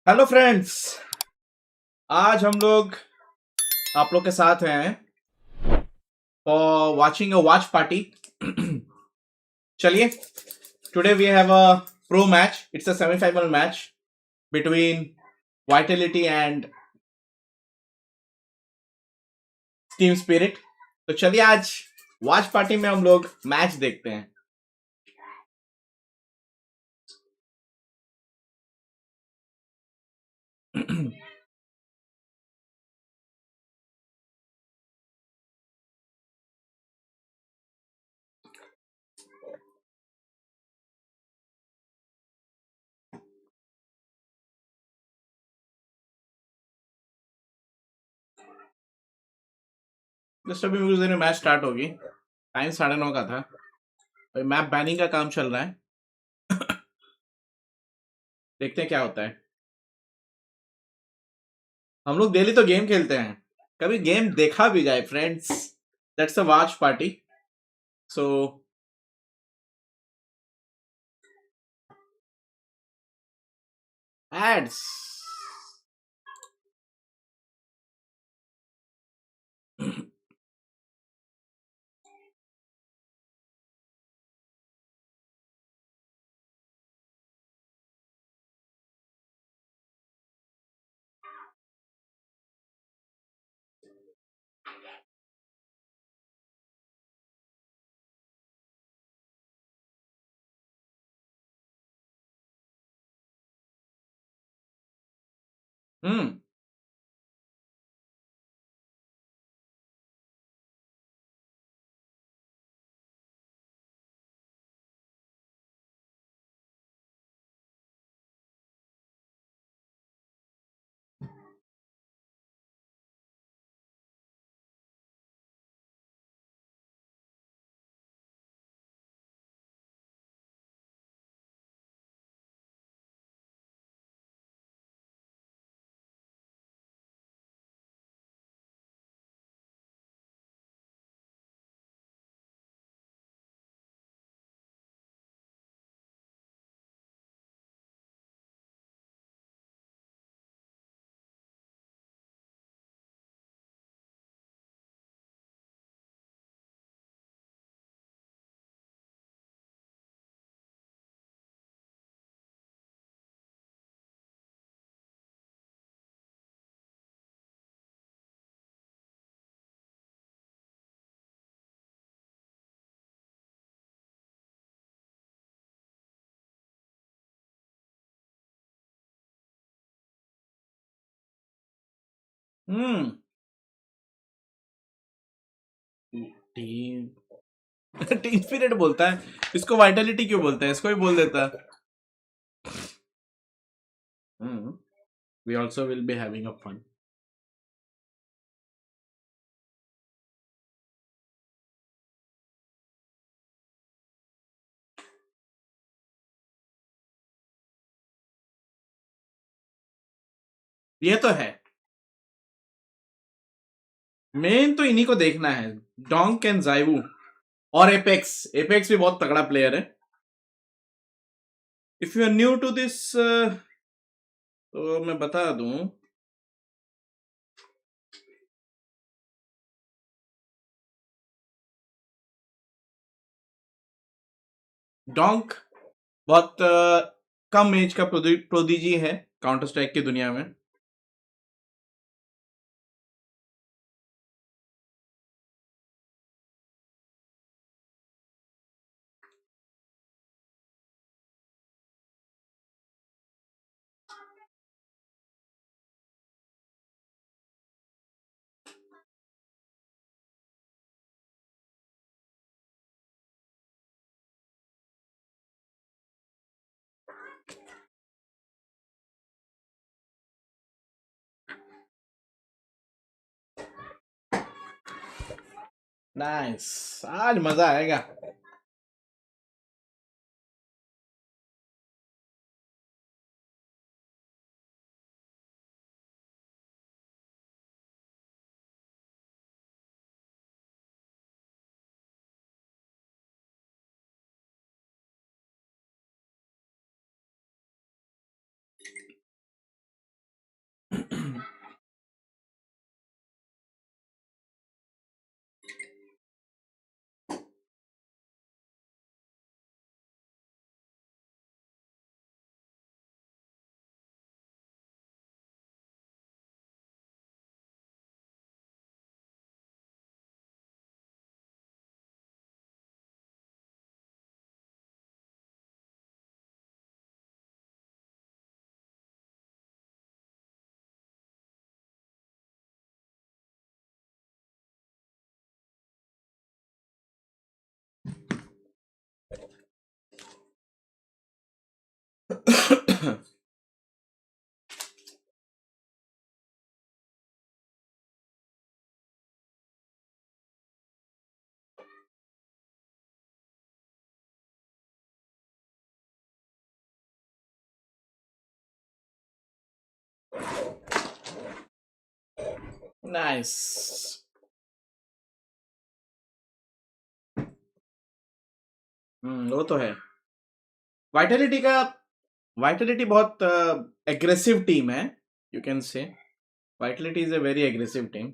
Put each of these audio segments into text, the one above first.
Hello friends. आज हम लोग आप लोग के साथ हैं for watching a watch party. चलिए, today we have a pro match. It's a semifinal match between Vitality and Team Spirit. तो चलिए आज वॉच पार्टी में हम लोग मैच देखते हैं। जस्ट अभी कुछ देर में मैच स्टार्ट होगी। टाइम 9:30 का था। अभी मैप बैनिंग का काम चल रहा है। देखते हैं क्या होता है। हम लोग डेली तो गेम खेलते हैं, कभी गेम देखा भी जाए friends. That's a watch party. So ads. Hmm. Hmm. Team team spirit बोलता है, इसको वाइटलिटी क्यों बोलते हैं? इसको भी बोल देता। Hmm. We also will be having a fun. ये तो है। मेन तो इन्हीं को देखना है, डोंक एंड जाइवू और एपेक्स। एपेक्स भी बहुत तगड़ा प्लेयर है। If you are new to this तो मैं बता दूं, डोंक बहुत कम एज का प्रोदिजी है काउंटर स्ट्राइक की दुनिया में। नाइस, आज मजा आएगा। नाइस। वो तो है। वाइटलिटी का वाइटलिटी बहुत एग्रेसिव टीम है, you can say. Vitality is a very aggressive team.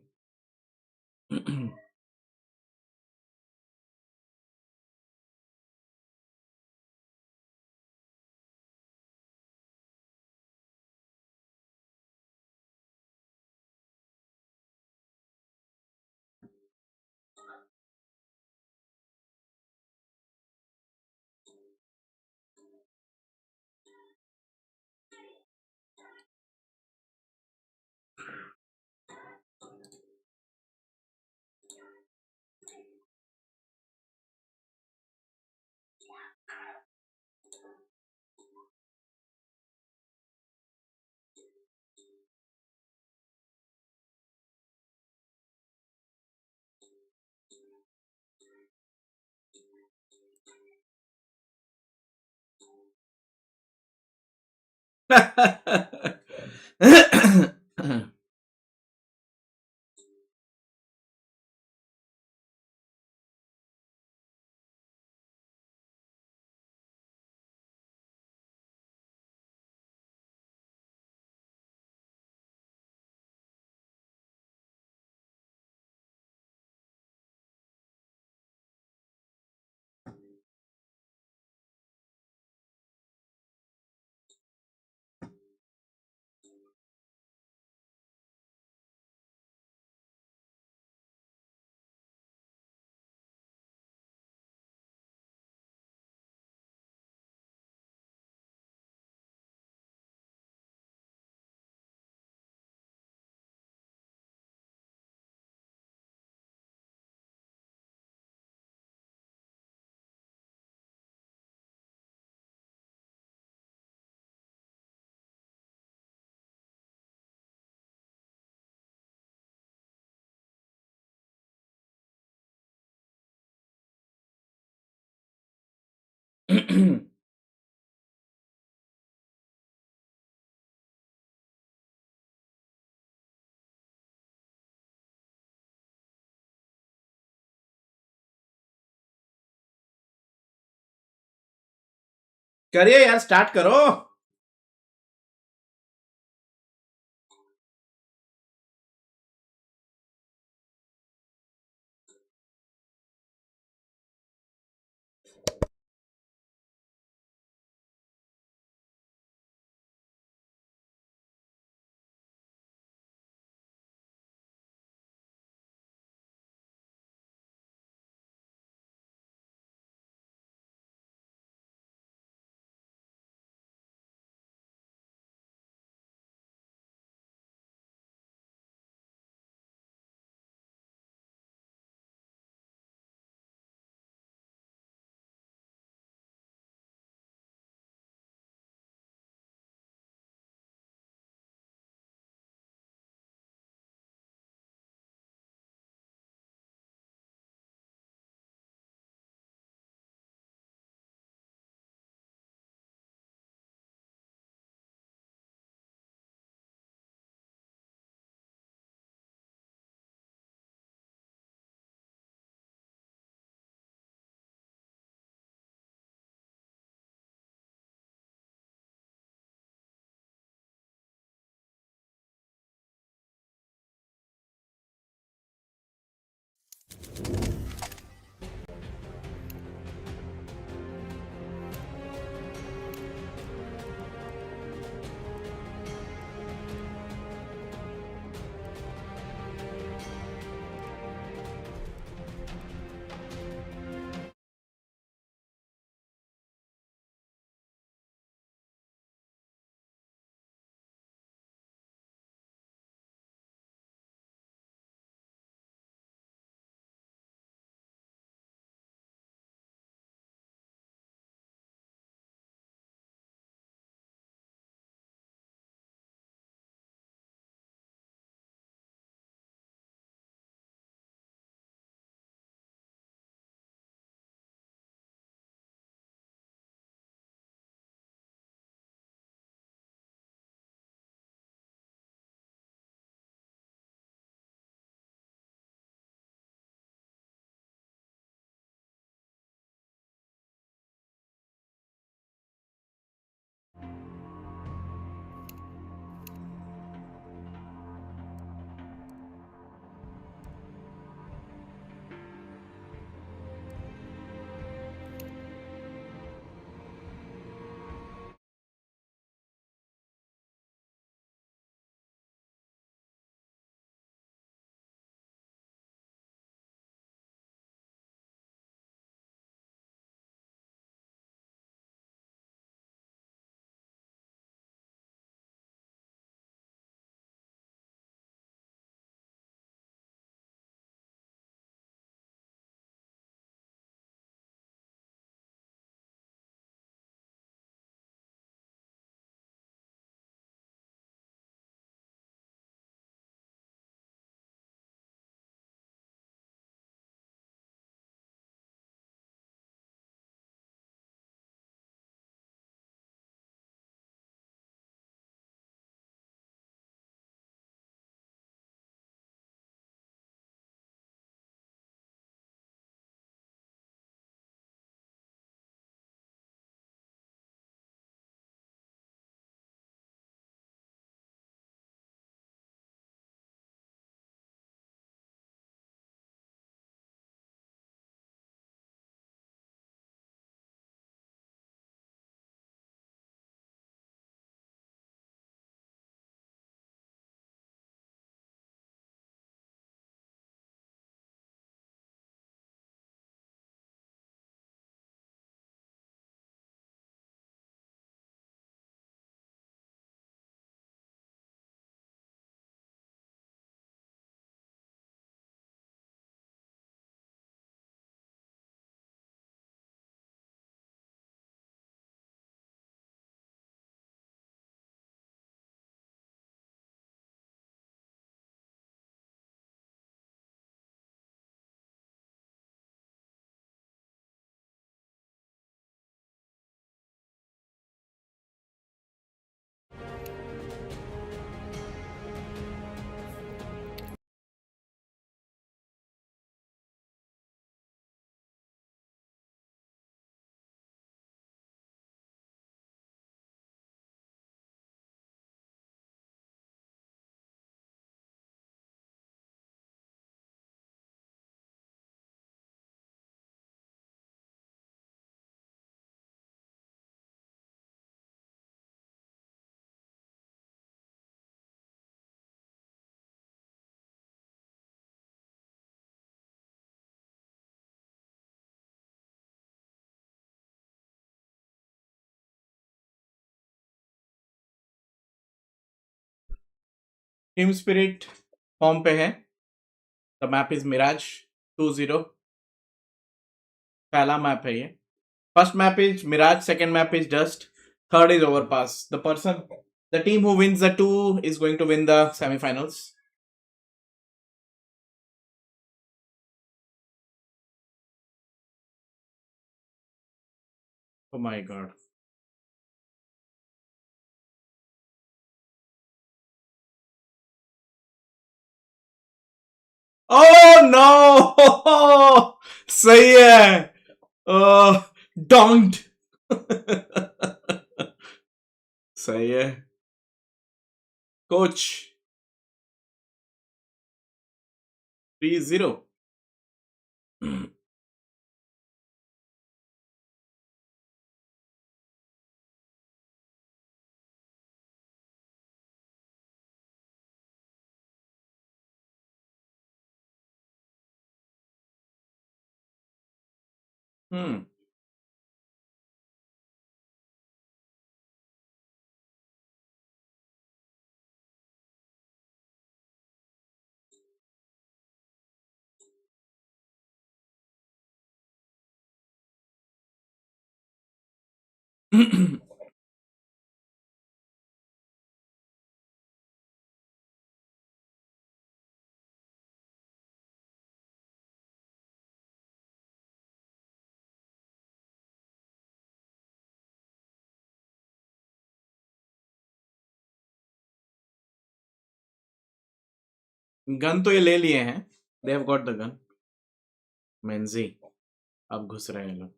करिए यार, स्टार्ट करो। टीम स्पिरिट फॉर्म पे है। The map is Mirage 2-0। पहला मैप है ये। First map is Mirage, second map is Dust, third is overpass. The team who wins the two is going to win the semifinals. Oh my god. Oh no! सही है। Donked. सही है coach. 3-0। हम्म। Gun तो ये ले लिए हैं। They have got the gun. Mezii. अब घुस रहे हैं लोग।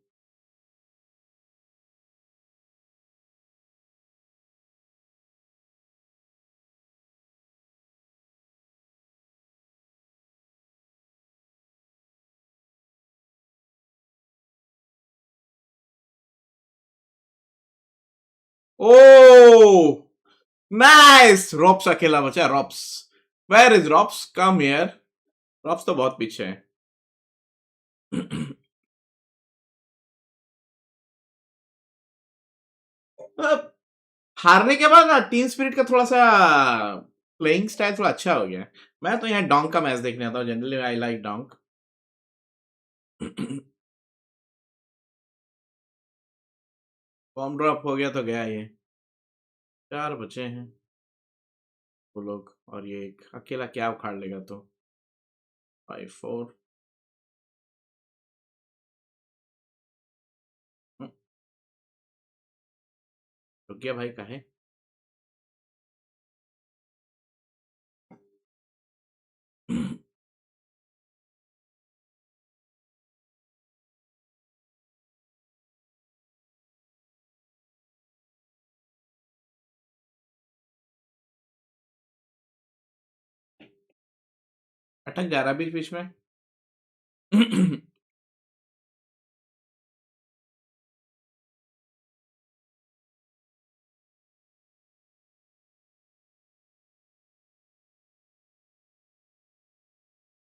Oh, nice! रॉप्स अकेला बचा। Ropz, where is ropz? Come here. Ropz तो बहुत पीछे है। अब हारने के बाद ना टीम स्पिरिट का थोड़ा सा प्लेइंग स्टाइल थोड़ा अच्छा हो गया है। मैं तो यहाँ डोंक का मैच देखने आता हूँ। जनरली आई लाइक डोंक। फॉर्म ड्रॉप हो गया तो गया ये। 4 बचे हैं वो लोग, और ये एक अकेला क्या उखाड़ लेगा तो। 5-4। रुक गया भाई काहे। अटक जा रहा बीच बीच में।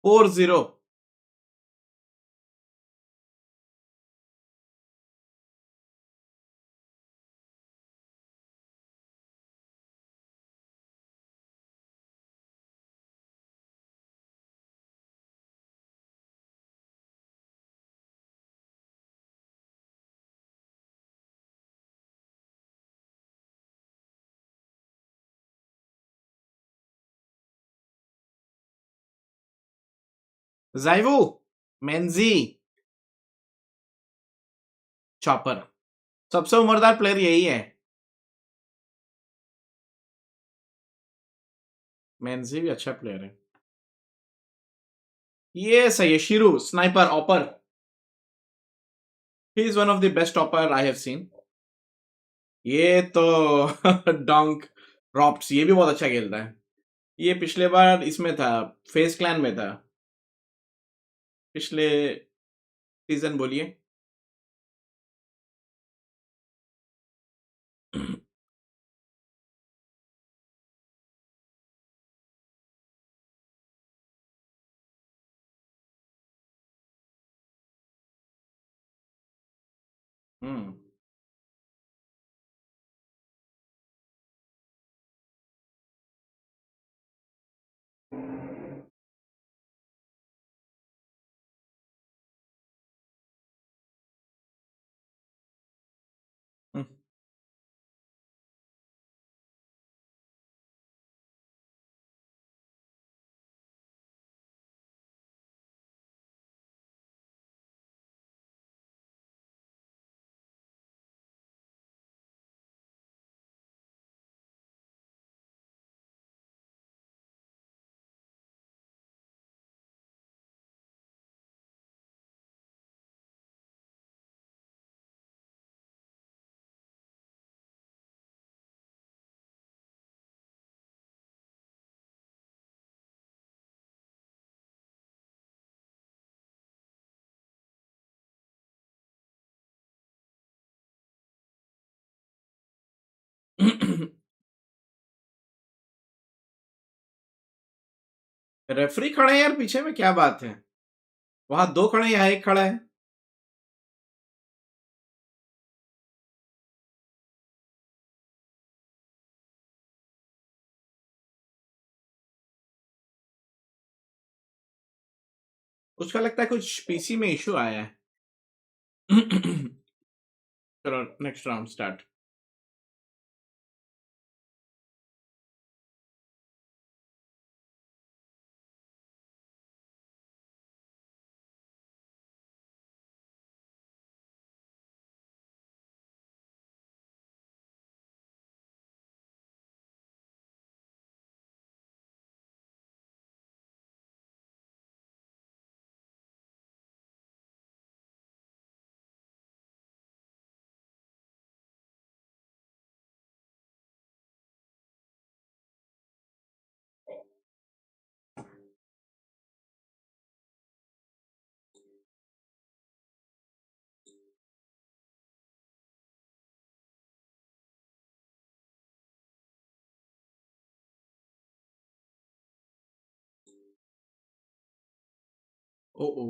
4-0। जाइवू। मेंजी। चॉपर। सबसे उम्रदार प्लेयर यही है। मेंजी भी अच्छा प्लेयर है। ये सही है। Sh1ro sniper awper. He is one of the best awper I have seen. ये तो डोंक। रॉप्स ये भी बहुत अच्छा खेलता है। ये पिछले बार इसमें था, फेस क्लैन में था पिछले सीजन। बोलिए। हम्म। रेफरी खड़े हैं यार पीछे में, क्या बात है? वहां दो खड़े हैं, यहाँ एक खड़ा है। उसका लगता है कुछ पीसी में इशू आया है। चलो नेक्स्ट राउंड स्टार्ट। ओ ओ,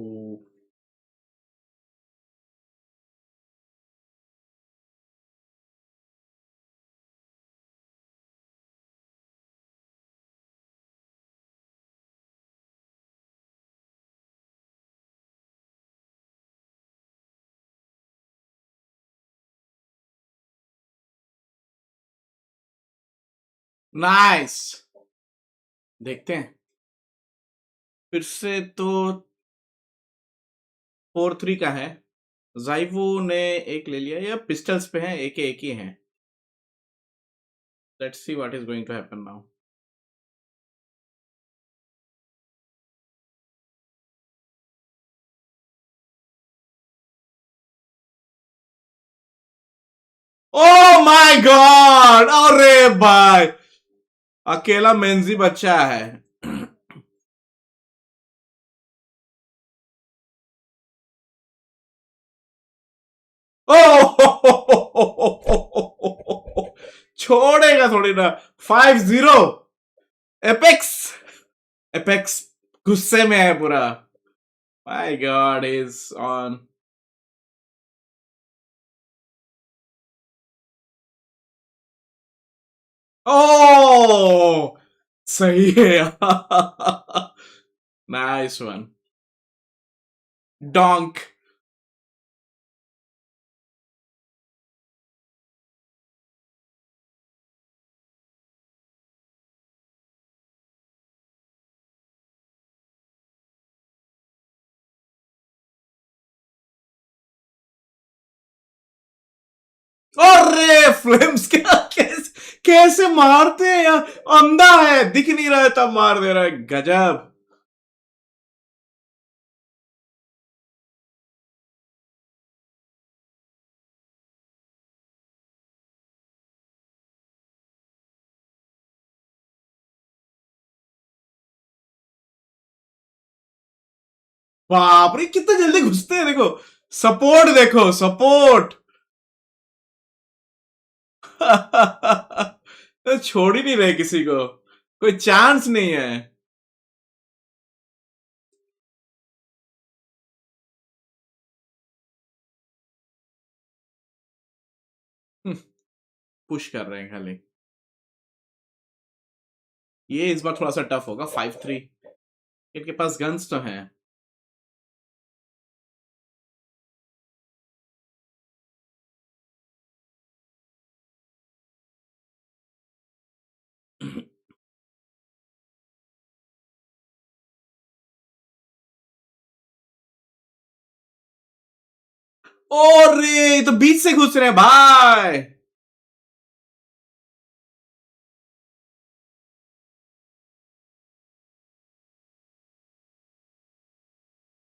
नाइस। देखते हैं फिर से तो। 4-3 का है। जाइवू ने एक ले लिया, या पिस्टल्स पे है, एक ही है। Let's see what is going to happen now. Oh my God, अरे भाई, अकेला मेंजी बच्चा है। ओ छोड़ेगा थोड़ी ना। 5-0 एपेक्स। एपेक्स गुस्से में है पूरा। My god is on. Oh सही है। Nice one. डोंक। अरे फ्लेम्स क्या, कैसे मारते हैं यार। अंधा है, दिख नहीं रहा है तब मार दे रहा है, गजब। बाप रे कितना जल्दी घुसते हैं, देखो सपोर्ट, देखो सपोर्ट। तो छोड़ ही नहीं रहे किसी को, कोई चांस नहीं है। पुश कर रहे हैं खाली। ये इस बार थोड़ा सा टफ होगा, 5-3। इनके पास गन्स तो हैं। और ये तो बीच से घुस रहे हैं भाई।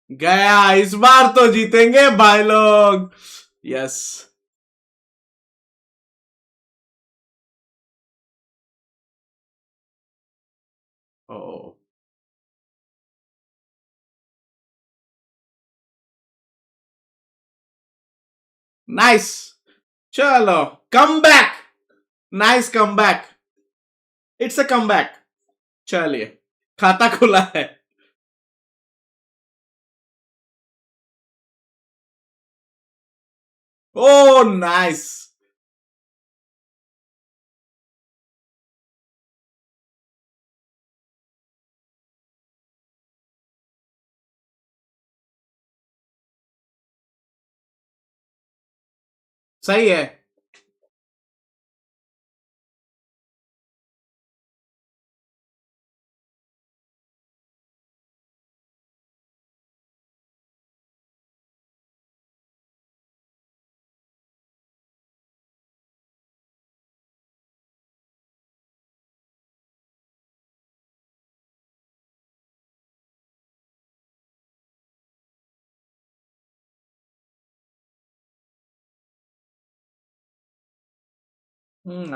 गया, इस बार तो जीतेंगे भाई लोग। यस। ओ नाइस। चलो come back. Nice comeback, it's a comeback. चलिए खाता खुला है। ओ नाइस, सही है।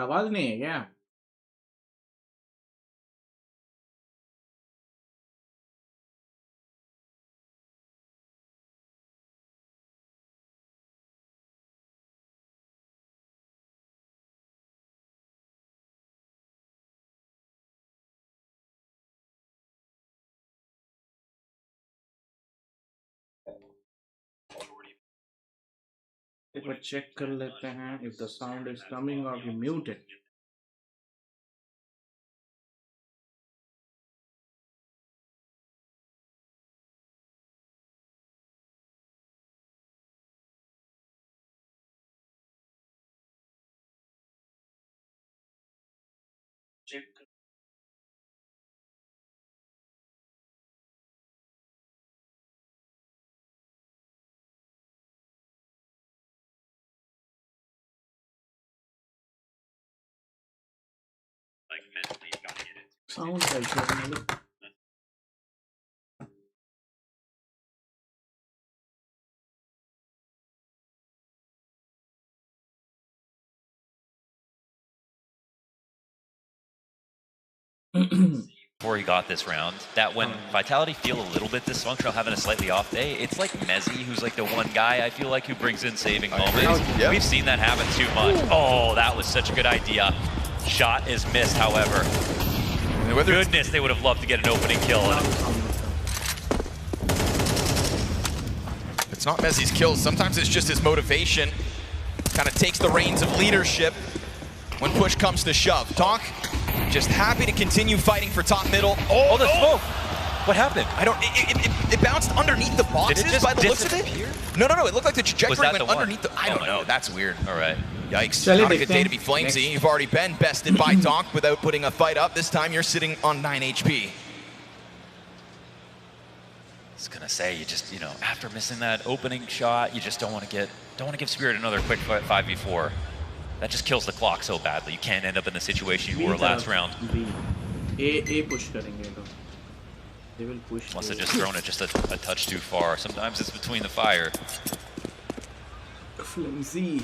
आवाज नहीं है क्या? एक बार चेक कर लेते हैं if the sound is coming or you mute it. Check. Sound like that. Before he got this round, that when Vitality feel a little bit dysfunctional, having a slightly off day, it's like Mezzy, who's like the one guy I feel like who brings in saving moments. Yep. We've seen that happen too much. Oh, that was such a good idea. Shot is missed, however. Goodness, they would have loved to get an opening kill. It's not Mezzy's kills. Sometimes it's just his motivation. Kind of takes the reins of leadership when push comes to shove. Donk just happy to continue fighting for top middle. Oh, the smoke! What happened? I don't. It bounced underneath the boxes Did it just by the looks of it. No. It looked like the trajectory went underneath the. I don't know. That's weird. All right. Yikes. Not a good day to be flamesy. You've already been bested by Donk without putting a fight up. This time you're sitting on 9 HP. I was gonna say, you just, after missing that opening shot, you just don't want to give Spirit another quick 5v4. That just kills the clock so badly. You can't end up in the situation you were last round. A push करेंगे तो. They will push. Must have just thrown it just a touch too far. Sometimes it's between the fire. Flimsy.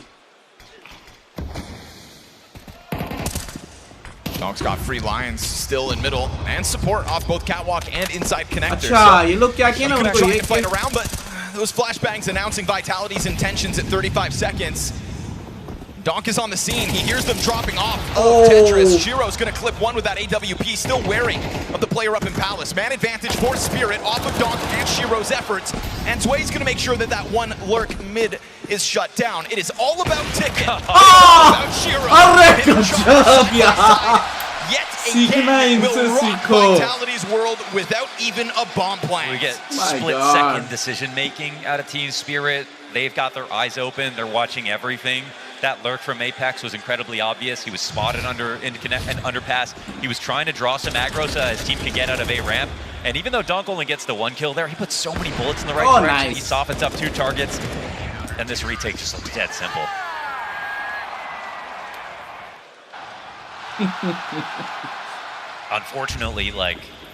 Donk's got free lines still in middle and support off both catwalk and inside connector. अच्छा, ये लोग क्या किए ना Gonna उनको try ये to fight around, but those flashbangs announcing Vitality's intentions at 35 seconds. Donk is on the scene. He hears them dropping off. Oh, Tetris. Shiro's going to clip one with that AWP, still wary of the player up in Palace. Man advantage for Spirit off of Donk and Shiro's efforts. And Zway's going to make sure that that one lurk mid is shut down. It is all about Ticket. About Shiro. Yet again, will rock Vitality's world without even a bomb plan. We get split-second decision-making out of Team Spirit. They've got their eyes open. They're watching everything. That lurk from Apex was incredibly obvious. He was spotted under interconnect and underpass. He was trying to draw some aggro so his team could get out of A ramp. And even though Donk only gets the one kill there, he puts so many bullets in the right direction. Nice. He softens up 2 targets. And this retake just looks dead simple. Unfortunately,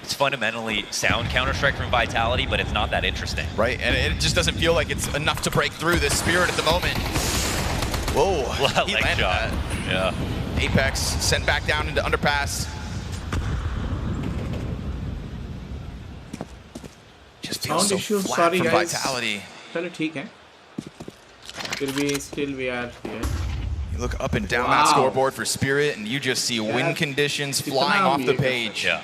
it's fundamentally sound Counter-Strike from Vitality, but it's not that interesting. Right, and it just doesn't feel like it's enough to break through this Spirit at the moment. Whoa, he landed that. Yeah. Apex sent back down into underpass. Just feels so flat from Vitality. चलो ठीक है. Still we are here. You look up and down that scoreboard for Spirit, and you just see win conditions flying off the page. Yeah.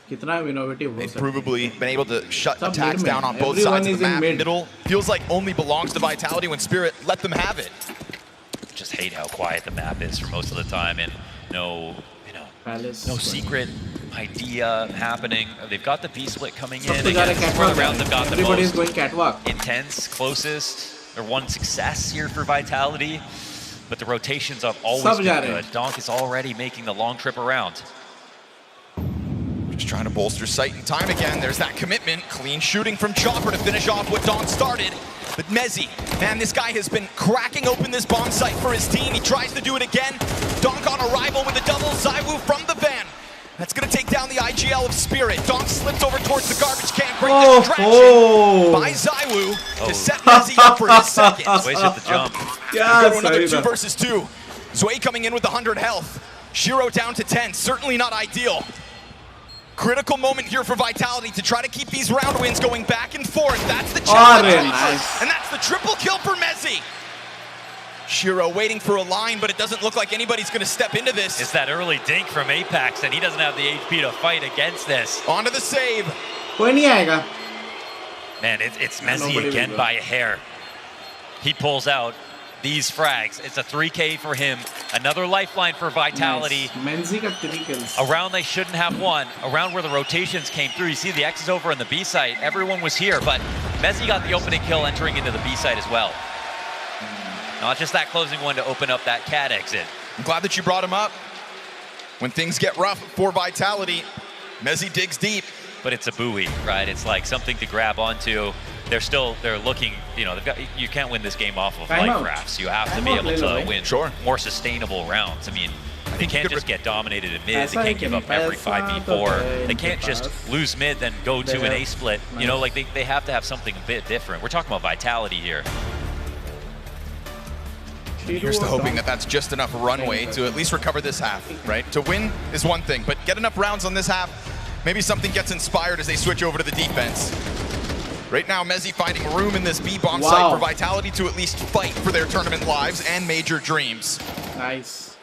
They've probably been able to shut attacks down on both sides of the map. Middle feels like only belongs to Vitality when Spirit let them have it. Just hate how quiet the map is for most of the time, and no secret idea happening. They've got the B split coming in. For the rounds, they've got the most intense, closest. They're one success here for Vitality, but the rotations have always been good. Donk is already making the long trip around. Just trying to bolster sight and time again. There's that commitment. Clean shooting from Chopper to finish off what Donk started. But Mezzi, man, this guy has been cracking open this bomb site for his team. He tries to do it again. Donk on arrival with a double. Zywoo from the van. That's going to take down the IGL of Spirit. Donk slips over towards the garbage can. Great distraction by Zywoo to set Mezzi up for his second. Sway's hit the jump. Go to another 2 versus 2. Sway coming in with 100 health. Shiro down to 10. Certainly not ideal. Critical moment here for Vitality to try to keep these round wins going back and forth. That's the challenge. And that's the triple kill for Mezzi. Shiro waiting for a line, but it doesn't look like anybody's going to step into this. It's that early dink from Apex, and he doesn't have the HP to fight against this. Onto the save. Man, it's Mezzi again by a hair. He pulls out these frags. It's a 3K for him. Another lifeline for Vitality. A round they shouldn't have won. A round where the rotations came through. You see the X is over on the B site. Everyone was here, but Mezzi got the opening kill entering into the B site as well. Not just that closing one to open up that cat exit. I'm glad that you brought him up. When things get rough for Vitality, Mezzi digs deep. But it's a buoy, right? It's like something to grab onto. They're looking, you can't win this game off of life rafts. You have to be able to win more sustainable rounds. I mean, they can't just get dominated in mid. They can't give up every 5v4. They can't just lose mid, then go to an A split. Like they have to have something a bit different. We're talking about Vitality here. Here's to hoping that that's just enough runway to at least recover this half, right? To win is one thing, but get enough rounds on this half, maybe something gets inspired as they switch over to the defense. Right now, Mezzi finding room in this B-bomb site for Vitality to at least fight for their tournament lives and major dreams. Nice.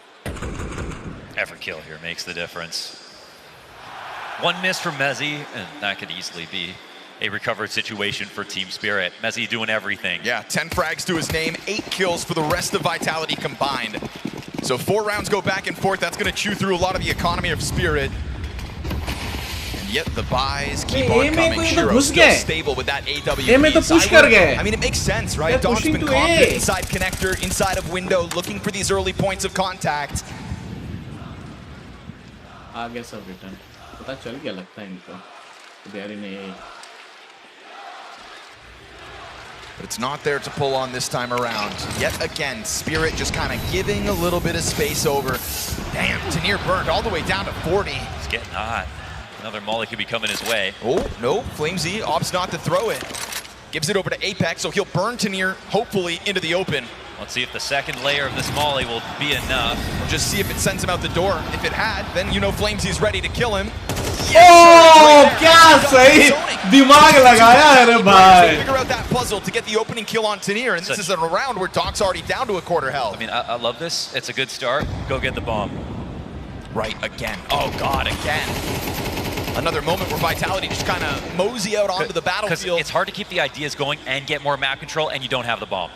Every kill here makes the difference. One miss from Mezzi, and that could easily be a recovered situation for Team Spirit. Mezzi doing everything. Yeah, 10 frags to his name, 8 kills for the rest of Vitality combined. So 4 rounds go back and forth. That's going to chew through a lot of the economy of Spirit. Yet the buys keep on coming. Shiro still stable with that AWP. I mean, it makes sense, right? Donk's been confident inside connector, inside of window, looking for these early points of contact. आगे सब return पता चल गया लगता है इनको तैयारी नहीं है. But it's not there to pull on this time around. Yet again, Spirit just kind of giving a little bit of space over. Damn, Tanir burned all the way down to 40. It's getting hot. Another molly could be coming his way. Oh, no, Flamesy opts not to throw it. Gives it over to Apex, so he'll burn Tanir, hopefully, into the open. Let's see if the second layer of this molly will be enough. We'll just see if it sends him out the door. If it had, then you know Flamesy's ready to kill him. Oh, क्या सही दिमाग लगाया है रे भाई. Figure out that puzzle to get the opening kill on Tanir, and this is a round where Doc's already down to a quarter health. I mean, I love this. It's a good start. Go get the bomb. Right, again. Oh, God, again. Another moment where Vitality just kind of mosey out onto the battlefield. It's hard to keep the ideas going and get more map control, and you don't have the bomb.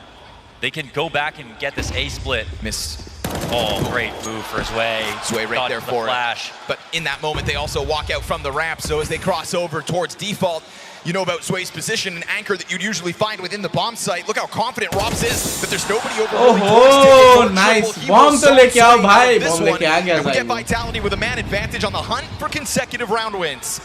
They can go back and get this A split. Miss. Oh, great move for Sway. Sway right there for flash. It. But in that moment, they also walk out from the ramp, so as they cross over towards default, you know about Sway's position, an anchor that you'd usually find within the bomb site. Look how confident Robs is that there's nobody over. Oh, nice. Bomb to leke aao bhai. Bomb leke aa gaya. We get Vitality with a man advantage on the hunt for consecutive round wins.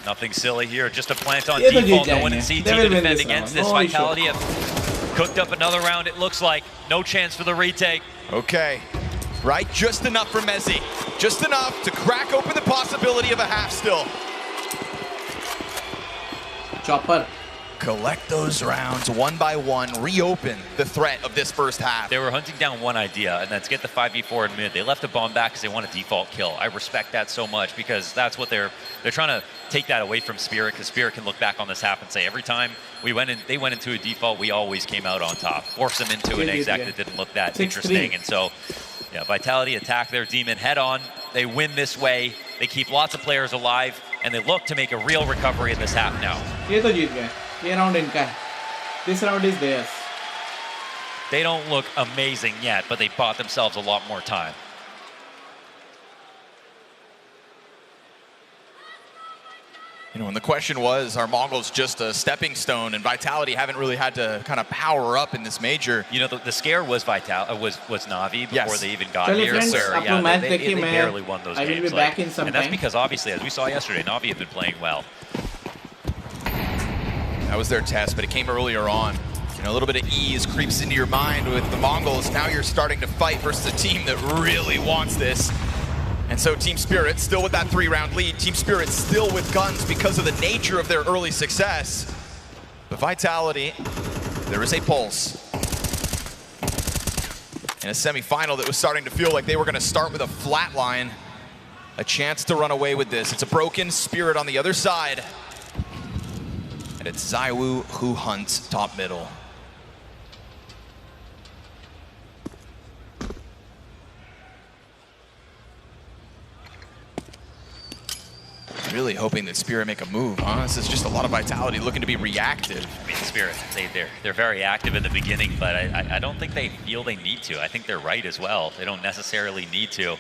Nothing silly here, just a plant on default. No one in CT to defend against this. Vitality have cooked up another round, it looks like. No chance for the retake. Okay, right, just enough for Mezzi. Just enough to crack open the possibility of a half still. Chopper. collect those rounds one by one, reopen the threat of this first half. They were hunting down one idea, and that's get the 5v4 in mid. They left a bomb back because they want a default kill. I respect that so much because that's what they're trying to take that away from Spirit, because Spirit can look back on this half and say every time they went into a default, we always came out on top. Force them into an exec that didn't look that interesting. And so, yeah, Vitality attack their demon head on. They win this way. They keep lots of players alive, and they look to make a real recovery in this half now. ये तो जीत गए. ये round इनका है. This round is theirs. They don't look amazing yet, but they bought themselves a lot more time. You know, and the question was, are Mongols just a stepping stone, and Vitality haven't really had to kind of power up in this major? You know, the scare was was Na'Vi before they even got Chalice here. friends, So, they barely won those I games. will be back in some and that's time. because, obviously, as we saw yesterday, Na'Vi have been playing well. That was their test, but it came earlier on. You know, a little bit of ease creeps into your mind with the Mongols. Now you're starting to fight versus a team that really wants this. And so Team Spirit still with that 3-round lead. Team Spirit still with guns because of the nature of their early success. But Vitality, there is a pulse. In a semifinal that was starting to feel like they were going to start with a flat line. A chance to run away with this. It's a broken Spirit on the other side. And it's ZywOo who hunts top middle. Really hoping that Spirit make a move, huh? This is just a lot of Vitality looking to be reactive. I mean, Spirit, they're very active in the beginning, but I don't think they feel they need to. I think they're right as well. They don't necessarily need to.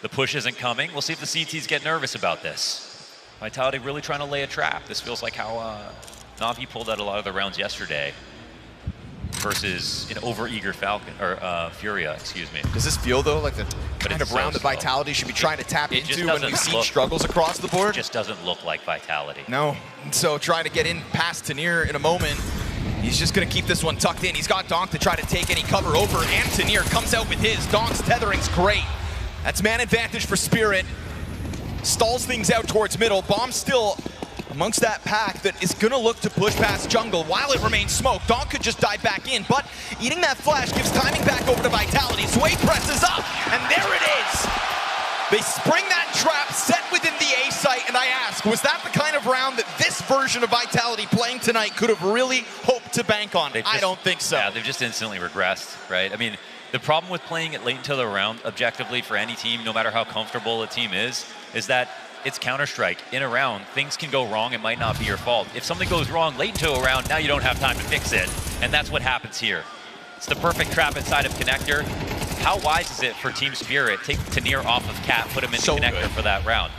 The push isn't coming. We'll see if the CTs get nervous about this. Vitality really trying to lay a trap. This feels like how Na'Vi pulled out a lot of the rounds yesterday versus an over-eager Falcon, or Furia, excuse me. Does this feel, though, like the kind of round that Vitality should be trying to tap into when we've seen struggles across the board? It just doesn't look like Vitality. No. So trying to get in past Tanir in a moment. He's just going to keep this one tucked in. He's got Donk to try to take any cover over, and Tanir comes out with his. Donk's tethering's great. That's man advantage for Spirit. Stalls things out towards middle. Bomb still amongst that pack that is going to look to push past jungle while it remains smoke. Donk could just dive back in, but eating that flash gives timing back over to Vitality. Sway presses up, and there it is. They spring that trap set within the A site, and I ask, was that the kind of round that this version of Vitality playing tonight could have really hoped to bank on? I don't think so. Yeah, they've just instantly regressed, right? I mean, the problem with playing it late into the round, objectively, for any team, no matter how comfortable a team is that it's Counter-Strike. In a round, things can go wrong. It might not be your fault. If something goes wrong late into a round, now you don't have time to fix it. And that's what happens here. It's the perfect trap inside of Connector. How wise is it for Team Spirit? Take Tanir off of Cat, put him into Connector for that round.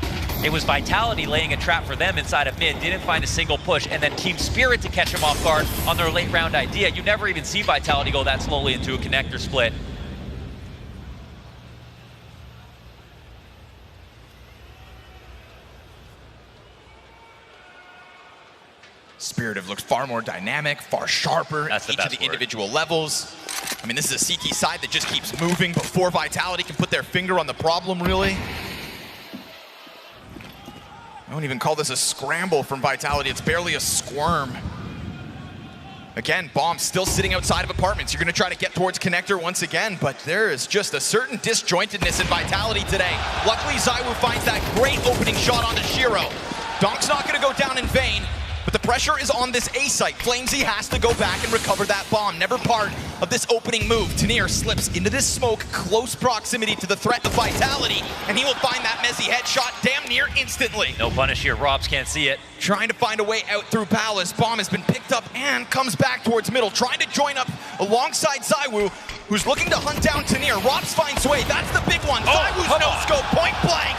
It was Vitality laying a trap for them inside of mid, didn't find a single push, and then Team Spirit to catch him off guard on their late round idea. You never even see Vitality go that slowly into a Connector split. Spirit have looked far more dynamic, far sharper at each of the individual levels. I mean, this is a CT side that just keeps moving before Vitality can put their finger on the problem, really. I wouldn't even call this a scramble from Vitality. It's barely a squirm. Again, Bomb still sitting outside of apartments. You're going to try to get towards Connector once again, but there is just a certain disjointedness in Vitality today. Luckily, ZywOo finds that great opening shot onto Shiro. Donk's not going to go down in vain. But the pressure is on this A site. Flamesy has to go back and recover that bomb. Never part of this opening move. Tanir slips into this smoke, close proximity to the threat of Vitality, and he will find that Mezzy headshot damn near instantly. No punish here. Robs can't see it. Trying to find a way out through Palace. Bomb has been picked up and comes back towards middle, trying to join up alongside ZywOo, who's looking to hunt down Tanir. Robs finds way. That's the big one. ZywOo's no-scope, point blank.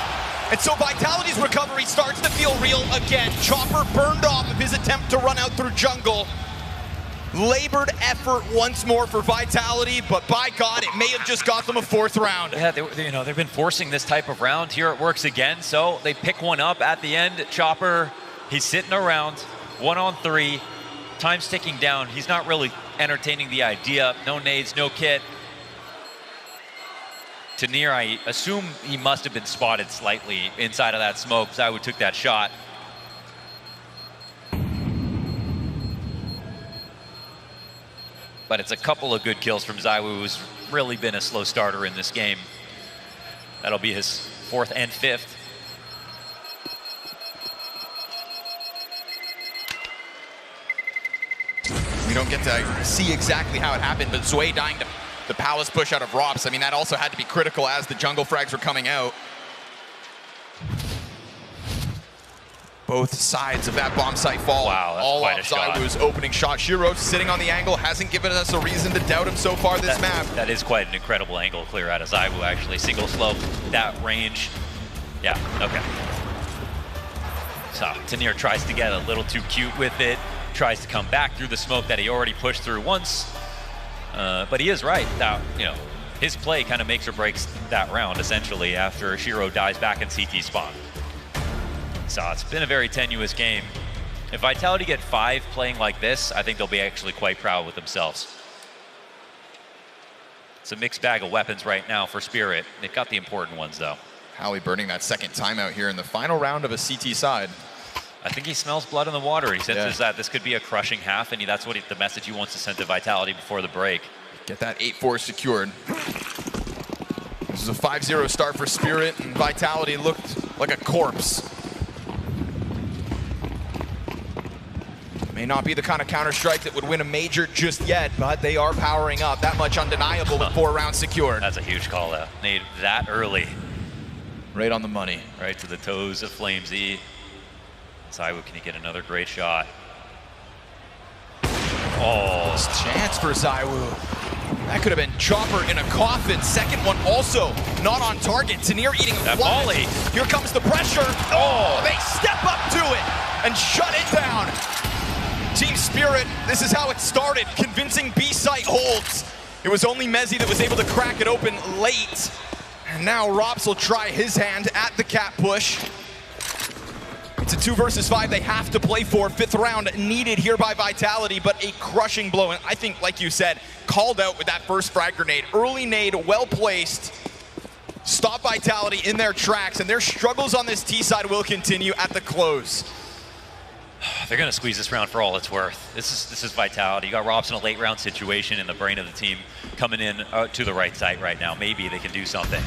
And so Vitality's recovery starts to feel real again. Chopper burned off of his attempt to run out through jungle. Labored effort once more for Vitality, but by God, it may have just got them a fourth round. Yeah, they've been forcing this type of round. Here it works again, so they pick one up at the end. Chopper, he's sitting around, 1-on-3, time's ticking down. He's not really entertaining the idea. No nades, no kit. Tanir, I assume he must have been spotted slightly inside of that smoke. ZywOo took that shot. but it's a couple of good kills from Zaiwu, who's really been a slow starter in this game. That'll be his 4th and 5th. We don't get to see exactly how it happened, but Zwei dying to the palace push out of Rops. I mean, that also had to be critical as the jungle frags were coming out. Both sides of that bomb site fall. Wow, that's all quite off a shot. Zaiwu's opening shot. Shiro sitting on the angle hasn't given us a reason to doubt him so far this map. That is quite an incredible angle clear out of Zaiwu, actually. Single slope, that range. Yeah, okay. So Tanir tries to get a little too cute with it, tries to come back through the smoke that he already pushed through once. But he is right that, you know, his play kind of makes or breaks that round, essentially, after Shiro dies back in CT spawn. So it's been a very tenuous game. If Vitality get 5 playing like this, I think they'll be actually quite proud with themselves. It's a mixed bag of weapons right now for Spirit. They've got the important ones, though. Howie burning that second timeout here in the final round of a CT side. I think he smells blood in the water. He senses that this could be a crushing half, and that's what the message he wants to send to Vitality before the break. Get that 8-4 secured. This is a 5-0 start for Spirit, and Vitality looked like a corpse. May not be the kind of Counter-Strike that would win a major just yet, but they are powering up. That much undeniable with 4 rounds secured. That's a huge call out. Made that early. Right on the money. Right to the toes of Flamesy. Zaiwu, can he get another great shot? Oh, chance for Zaiwu. That could have been Chopper in a coffin. Second one also not on target. Tanir eating a volley. Here comes the pressure. Oh, they step up to it and shut it down. Team Spirit, this is how it started. Convincing B-site holds. It was only Mezzi that was able to crack it open late. And now Rops will try his hand at the cap push. It's a 2 versus 5 they have to play for. 5th round needed here by Vitality, but a crushing blow. And I think, like you said, called out with that first frag grenade. Early nade, well placed. Stop Vitality in their tracks, and their struggles on this T side will continue at the close. They're going to squeeze this round for all it's worth. This is Vitality. You got Robs in a late round situation, and the brain of the team coming in to the right side right now. Maybe they can do something.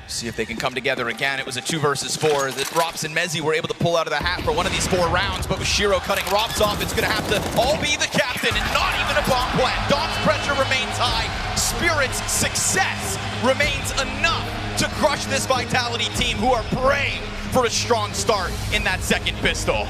See if they can come together again. It was a 2 versus 4 that Rops and Mezzi were able to pull out of the hat for one of these 4 rounds, but with Shiro cutting Rops off, it's going to have to all be the captain and not even a bomb plan. Doc's pressure remains high. Spirit's success remains enough to crush this Vitality team, who are praying for a strong start in that second pistol.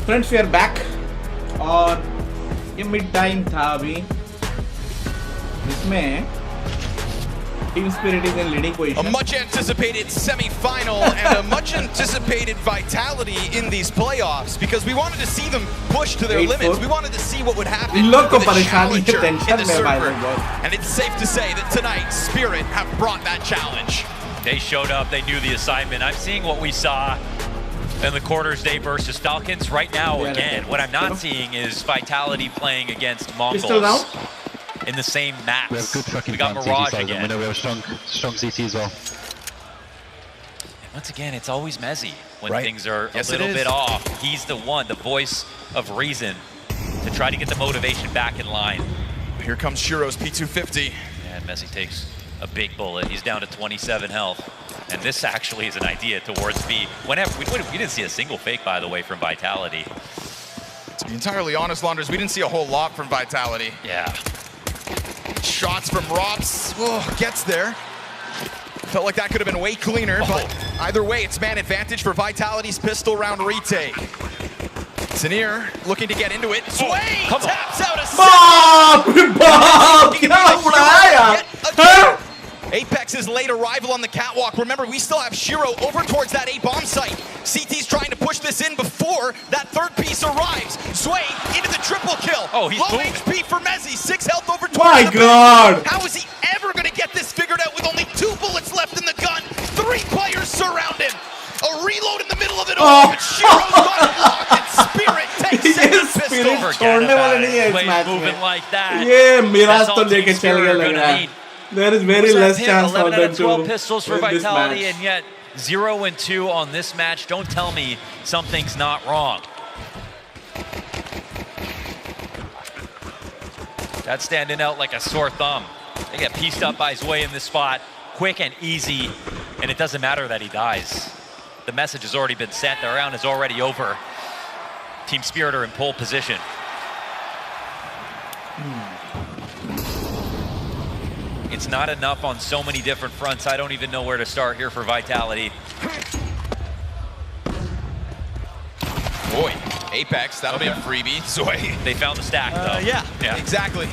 Friends we are back और ये mid time था अभी इसमें Team Spirit is in leading position. A much anticipated semi-final and a much anticipated vitality in these playoffs because we wanted to see them push to their limits. We wanted to see what would happen इन लोग को with the परेशानी challenger tension in the में भाई server. लोग. And it's safe to say that tonight, Spirit have brought that challenge. They showed up, they knew the assignment. I'm seeing what we saw in the quarters day versus Falcons right now again. What I'm not seeing is Vitality playing against Mongols in the same maps. We have good fucking We got Mirage again. We know we have strong CT as well. And once again, it's always Mezzy when things are a little bit off. He's the one, the voice of reason to try to get the motivation back in line. Here comes Shiro's P250. And Mezzy takes a big bullet. He's down to 27 health. And this actually is an idea towards B. Whenever we didn't see a single fake, by the way, from Vitality. To be entirely honest, Launders, we didn't see a whole lot from Vitality. Yeah. Shots from Robs. Oh, gets there. Felt like that could have been way cleaner, but either way, it's man advantage for Vitality's pistol round retake. Sneer looking to get into it. Sway taps out a बाप Apex's late arrival on the catwalk. Remember, we still have Shiro over towards that A bomb site. CT's trying to push this in before that third piece arrives. Sway into the triple kill. Oh, he's low moving. HP for Mezzy. 6 health over 20. My God! How is he ever going to get this figured out with only 2 bullets left in the gun? 3 players surround him. A reload in the middle of it all. But Shiro's got it locked, and Spirit takes center pistol. छोड़ने वाले नहीं है इस match moving में. like that. ये Miraj That's तो all लेके Team चल गया Spirit are लग gonna रहा है. need. There is very less chance for 11 out them of to 12 pistols for win this Vitality, match. and yet 0 and 2 on this match. Don't tell me something's not wrong. That's standing out like a sore thumb. They get pieced up by his way in this spot, quick and easy, and it doesn't matter that he dies. The message has already been sent. The round is already over. Team Spirit are in pole position. It's not enough on so many different fronts. I don't even know where to start here for Vitality. Boy, Apex, that'll be a freebie. Zoe. They found the stack, though. Yeah, exactly.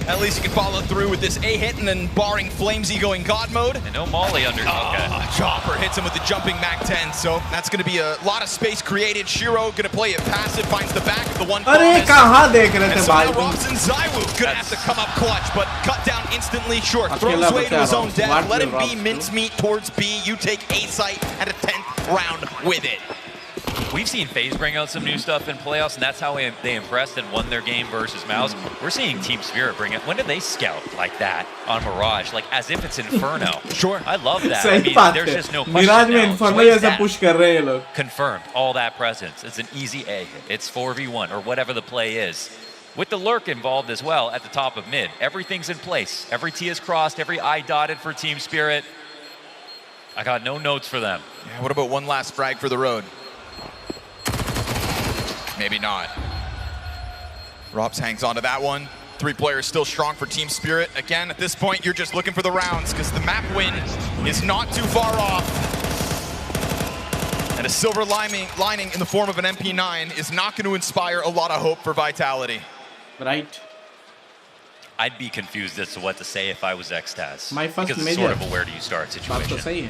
At least you can follow through with this A hit and then barring Flamesy going God mode. And no Molly under. Chopper hits him with the jumping Mac 10, so that's going to be a lot of space created. Shiro going to play it passive, finds the back of the one. अरे कहाँ देख रहे And थे so भाई now तुम? Robs and Zywoo going to have to come up clutch, but cut down instantly. Sure, throws अकेला away to बचा his own Robs. death. What Let will him be Robs do? mincemeat towards B. You take A site at a 10th round with it. We've seen FaZe bring out some new stuff in playoffs, and that's how they impressed and won their game versus Mouse. We're seeing Team Spirit bring it. When did they scout like that on Mirage? Like, as if it's Inferno. Sure. I love that. I सही mean, बात there's है. just no question Miraj में now. Inferno Sway's जैसा that. Push कर रहे हैं ये लोग. Confirmed. All that presence. It's an easy A hit. It's 4v1 or whatever the play is. With the lurk involved as well at the top of mid. Everything's in place. Every T is crossed. Every I dotted for Team Spirit. I got no notes for them. Yeah, what about one last frag for the road? Maybe not. Robs hangs on to that one. 3 players still strong for Team Spirit. Again, at this point, you're just looking for the rounds because the map win is not too far off. And a silver lining in the form of an MP9 is not going to inspire a lot of hope for Vitality. Right. I'd be confused as to what to say if I was Xtaz. My first because it's major. sort of a where do you start बात तो situation. सही है.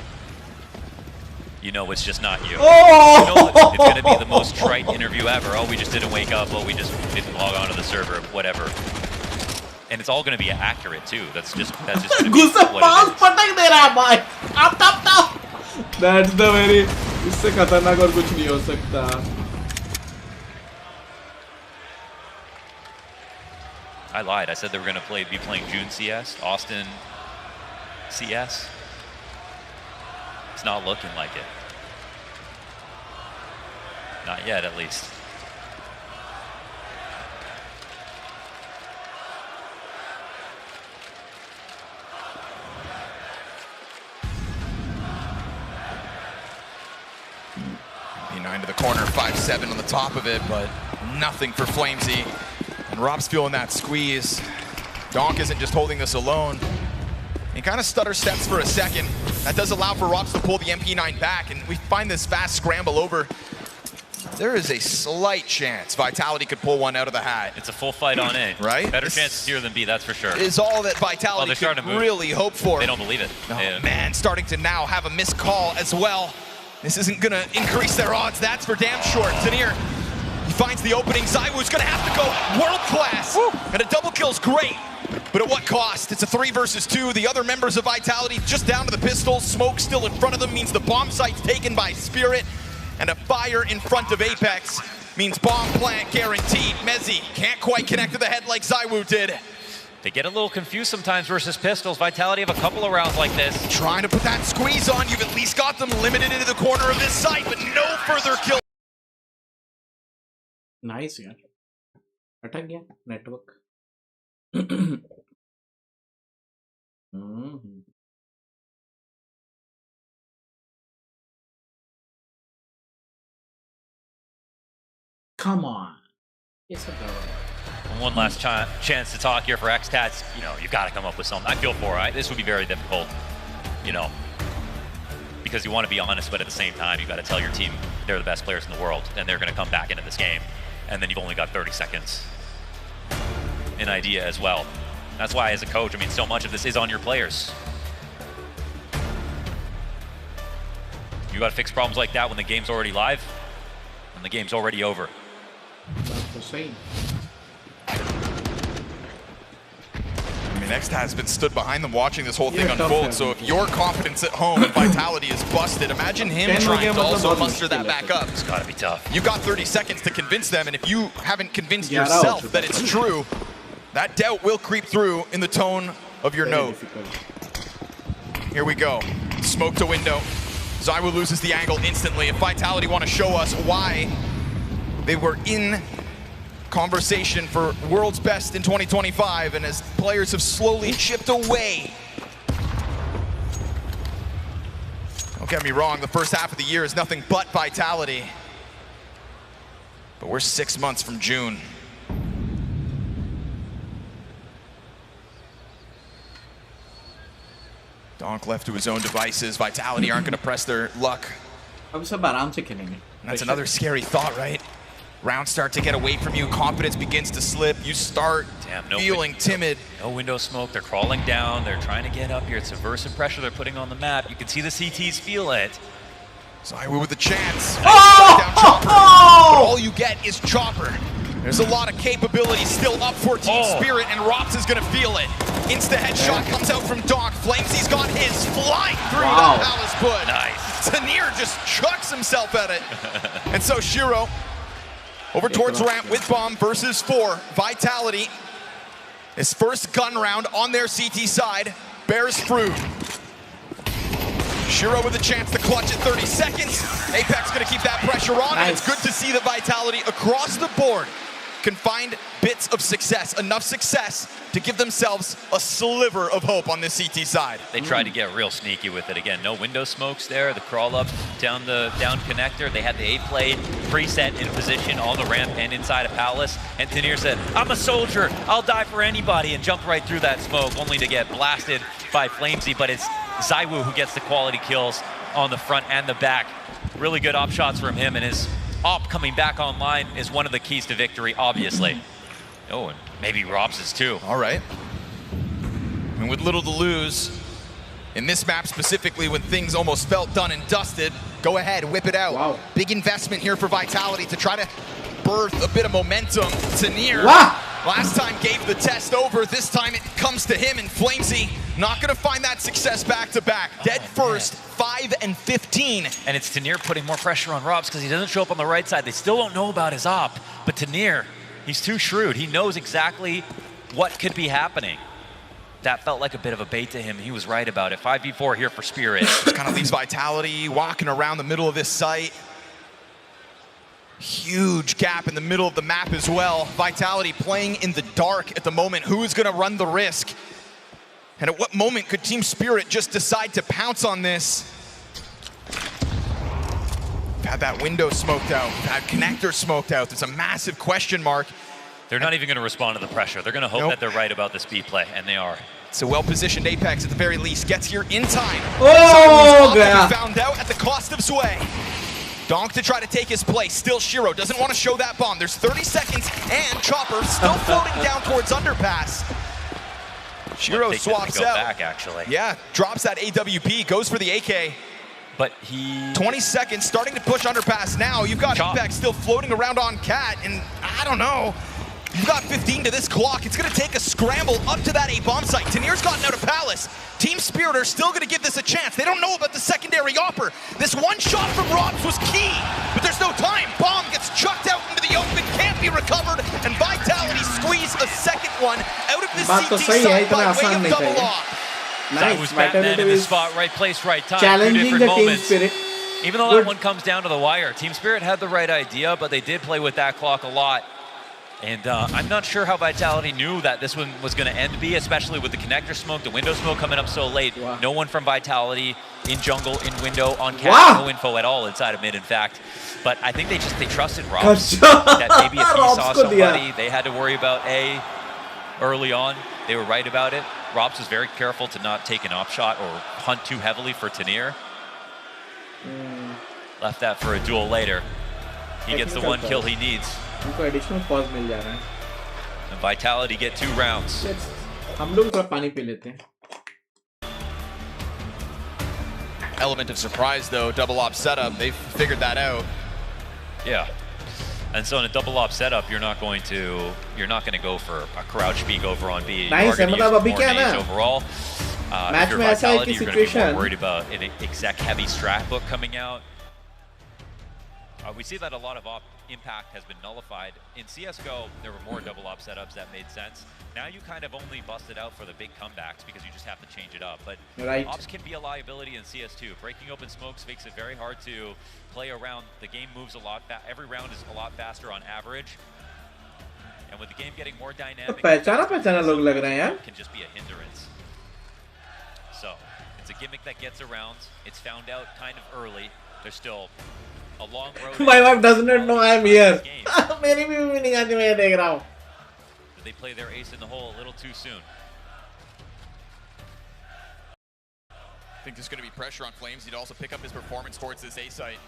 You know it's just not you. Oh! You know that it's going to be the most trite interview ever. Oh, we just didn't wake up. Oh, we just didn't log on to the server. Whatever. And it's all going to be accurate too. That's just going to be गुस्सा what pass it is. पटक दे रहा है भाई. Up. That's the very. इससे खतरनाक और कुछ नहीं हो सकता. I lied. I said they were going to be playing June CS, Austin CS. It's not looking like it. Not yet, at least. P9 to the corner, 5-7 on the top of it, but nothing for Flamesy. And Rob's feeling that squeeze. Donk isn't just holding this alone. He kind of stutter steps for a second. That does allow for Robs to pull the MP9 back, and we find this fast scramble over there is a slight chance Vitality could pull one out of the hat. It's a full fight on A. Right? Better chances here than B, that's for sure. Is all that Vitality could really hope for. They don't believe it. Oh, man, starting to now have a missed call as well. This isn't going to increase their odds, that's for damn sure. Tanir, he finds the opening. ZywOo's going to have to go world class. Woo. And a double kill's great, but at what cost? It's a 3 versus 2. The other members of Vitality just down to the pistols. Smoke still in front of them means the bomb site's taken by Spirit. And a fire in front of Apex means bomb plant guaranteed. Mezzi can't quite connect to the head like ZywOo did. They get a little confused sometimes versus pistols. Vitality have a couple of rounds like this. Trying to put that squeeze on. You've at least got them limited into the corner of this site, but no further kill. Nice यार. अटक गया network. Come on. It's a go. One last chance to talk here for X-Tats. You know, you've got to come up with something. I feel for it. This would be very difficult, you know, because you want to be honest, but at the same time, you've got to tell your team they're the best players in the world, and they're going to come back into this game. And then you've only got 30 seconds. An idea as well. That's why, as a coach, I mean, so much of this is on your players. You got to fix problems like that when the game's already live, and the game's already over. Faceit. I mean, X has been stood behind them watching this whole thing unfold, so if your confidence at home and Vitality is busted, imagine him trying to also muster that back up. It's got to be tough. You've got 30 seconds to convince them, and if you haven't convinced yourself that it's true, that doubt will creep through in the tone of your note. Here we go. Smoke to window. ZywOo loses the angle instantly. If Vitality want to show us why they were in conversation for world's best in 2025, and as players have slowly chipped away. Don't get me wrong, the first half of the year is nothing but Vitality. But we're 6 months from June. Donk left to his own devices. Vitality aren't going to press their luck. अब सब आराम से खेलेंगे. That's another scary thought, right? Rounds start to get away from you, confidence begins to slip, you start feeling timid. No window smoke, they're crawling down, they're trying to get up here. It's subversive pressure they're putting on the map. You can see the CTs feel it. ZywOo with a chance. Down Chopper. But all you get is Chopper. There's a lot of capability still up for Team Spirit, and Rops is going to feel it. Insta headshot comes out from Donk. Flamesy's got his flying through the palace foot. Nice. Tanir just chucks himself at it. And so Shiro over towards ramp with bomb versus 4. Vitality, his first gun round on their CT side, bears fruit. Shiro with a chance to clutch at 30 seconds. Apex gonna keep that pressure on, and it's good to see that Vitality across the board can find bits of success, enough success to give themselves a sliver of hope on this CT side. They tried to get real sneaky with it. Again, no window smokes there. The crawl up down the down connector. They had the A play preset in position on the ramp and inside of Palace. And Tanir said, I'm a soldier. I'll die for anybody, and jumped right through that smoke, only to get blasted by Flamesy. But it's ZywOo who gets the quality kills on the front and the back. Really good op shots from him, and his op coming back online is one of the keys to victory, obviously. Oh, and maybe Robs's too. All right. And with little to lose, in this map specifically, when things almost felt done and dusted, go ahead, whip it out. Wow. Big investment here for Vitality to try to birth a bit of momentum. Tanir, last time gave the test over. This time it comes to him, and Flamesy not going to find that success back-to-back. Dead first, 5 and 15. And it's Tanir putting more pressure on Robs because he doesn't show up on the right side. They still don't know about his op, but Tanir, he's too shrewd. He knows exactly what could be happening. That felt like a bit of a bait to him. He was right about it. 5v4 here for Spirit. Just kind of leaves Vitality walking around the middle of this site. Huge gap in the middle of the map as well. Vitality playing in the dark at the moment. Who is going to run the risk? And at what moment could Team Spirit just decide to pounce on this? Had that window smoked out, had connector smoked out. There's a massive question mark. They're not even going to respond to the pressure. They're going to hope that they're right about the speed play, and they are. It's a well-positioned Apex at the very least. Gets here in time. Oh, yeah. Found out at the cost of Sway. Donk to try to take his place. Still Shiro doesn't want to show that bomb. There's 30 seconds and Chopper still floating down towards underpass. Shiro swaps out. Back, actually. Yeah, drops that AWP, goes for the AK. But he... 20 seconds, starting to push underpass now. You've got Impact still floating around on Cat, and I don't know. You've got 15 to this clock. It's going to take a scramble up to that A-bomb site. Tanir's gotten out of Palace. Team Spirit are still going to give this a chance. They don't know about the secondary offer. This one shot from Robs was key, but there's no time. Bomb gets chucked out into the open, can't be recovered, and Vitality squeeze a second one out of this CT side by way of double off. That was Batman in the spot, right place, right time. Challenging the Team Spirit. Even though that one comes down to the wire, Team Spirit had the right idea, but they did play with that clock a lot. And I'm not sure how Vitality knew that this one was going to end B, especially with the connector smoke, the window smoke coming up so late. Wow. No one from Vitality in jungle, in window, on cat, no info at all inside of mid, in fact. But I think they trusted Robs. That maybe if he saw somebody they had to worry about A early on, they were right about it. Robs was very careful to not take an op shot or hunt too heavily for Tanir. Left that for a duel later. He gets the one kill he needs. Additional pause मिल जा रहा है. And Vitality get 2 rounds. हम लोग थोड़ा पानी P लेते हैं. Element of surprise though, double op setup, they've figured that out. Yeah. And so in a double op setup, you're not going to go for a crouch peek over on B. Nice, you're मतलब अभी क्या going ना? overall. Match में ऐसा है कि you're going to be situation. more worried about an exec heavy strat book coming out. We see that a lot of op impact has been nullified. In CSGO, there were more double op setups that made sense. Now you kind of only bust it out for the big comebacks because you just have to change it up. But ops can be a liability in CS2. Breaking open smokes makes it very hard to play around. The game moves a lot. Every round is a lot faster on average. And with the game getting more dynamic, लोग लग रहे हैं यार. It can just be a hindrance. So it's a gimmick that gets around. It's found out kind of early. There's still a long road. My wife does not know I am here. मेरी भी नहीं आती, मैं देख रहा हूँ. They play their ace in the hole a little too soon. I think there's going to be pressure on Flames. He'd also pick up his performance towards this A site.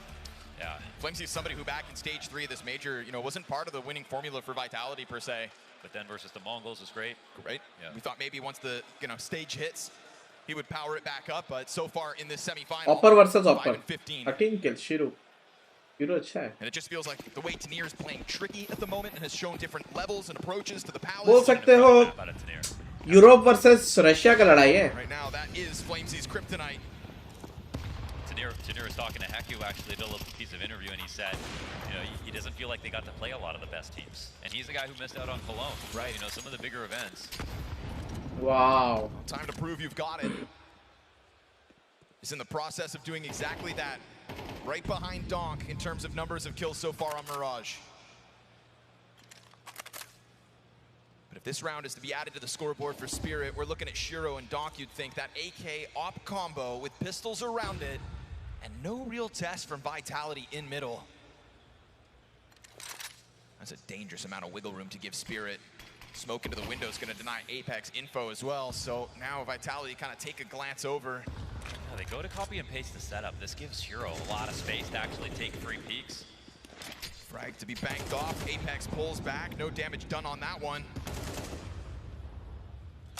Yeah. Flames is somebody who back in stage 3 of this major, wasn't part of the winning formula for Vitality per se. But then versus the Mongols was great. Right? Yeah. We thought maybe once the stage hits, he would power it back up, but so far in this semifinal, Opper versus Opper. 15. 13 kills, Shiro. Shiro अच्छा है. And it just feels like the way Tanir is playing tricky at the moment and has shown different levels and approaches to the Palace. बोल सकते हो Europe versus Russia का लड़ाई है. Right now, that is Flamesy's kryptonite. Tanir was talking to Heku actually, did a little piece of interview, and he said, he doesn't feel like they got to play a lot of the best teams. And he's the guy who missed out on Cologne. Right. Some of the bigger events. Wow. Time to prove you've got it. He's in the process of doing exactly that. Right behind Donk in terms of numbers of kills so far on Mirage. But if this round is to be added to the scoreboard for Spirit, we're looking at Shiro and Donk. You'd think that AK op combo with pistols around it and no real test from Vitality in middle. That's a dangerous amount of wiggle room to give Spirit. Smoke into the window is going to deny Apex info as well. So now Vitality kind of take a glance over. Yeah, they go to copy and paste the setup. This gives Shiro a lot of space to actually take free peeks. Frag to be banked off. Apex pulls back. No damage done on that one.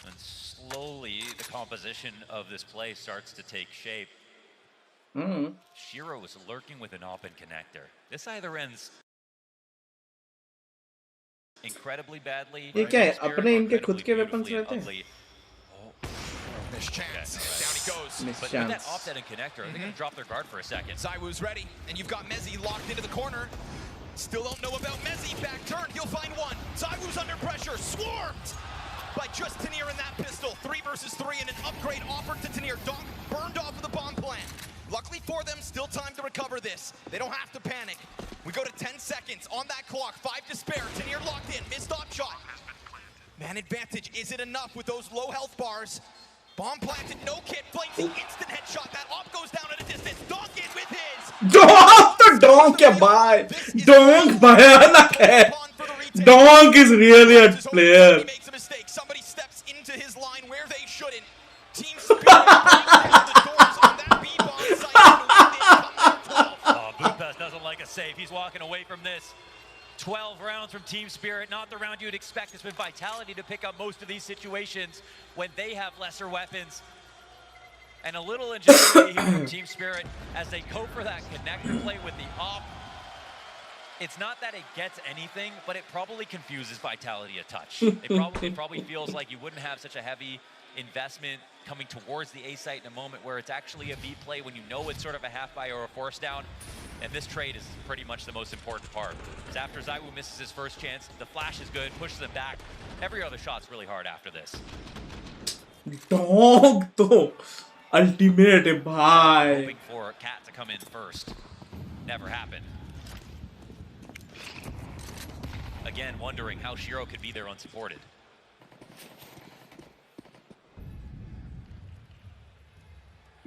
And slowly, the composition of this play starts to take shape. Shiro is lurking with an open connector. This either ends incredibly badly. ये क्या है? अपने इनके खुद के weapons रहते हैं? Missed chance. Down he goes. But with that offset and connector, they're going to drop their guard for a second. Zywoo's ready, and you've got Mezzy locked into the corner. Still don't know about Mezzy. Back turn, he'll find one. Zywoo's under pressure, swarmed by just Tanir and that pistol. 3 versus 3, and an upgrade offered to Tanir. Donk burned off of the bomb plant. Luckily for them, still time to recover this. They don't have to panic. We go to 10 seconds on that clock. 5 to spare. Tanir locked in. Missed op shot. Man advantage. Is it enough with those low health bars? Bomb planted, no kit. Flamesy instant headshot. That op goes down at a distance. Donk in with his. Donk है भाई. Donk भयानक है. Donk is really a player. He makes a mistake. Somebody steps into his line where they shouldn't. Team Spirit breaks down the doors on that B-bomb site. Budapest has a walking away from this. 12 rounds from Team Spirit, not the round you'd expect. It's been Vitality to pick up most of these situations when they have lesser weapons. And a little ingenuity here from Team Spirit as they go for that connector play with the op. It's not that it gets anything, but it probably confuses Vitality a touch. It probably feels like you wouldn't have such a heavy investment coming towards the A site in a moment where it's actually a beat play when you know it's sort of a half buy or a force down. And this trade is pretty much the most important part. Because after Zywoo misses his first chance, the flash is good, pushes him back. Every other shot's really hard after this. Dog to ultimate hai bhai. Hoping for Cat to come in first. Never happened. Again, wondering how Shiro could be there unsupported.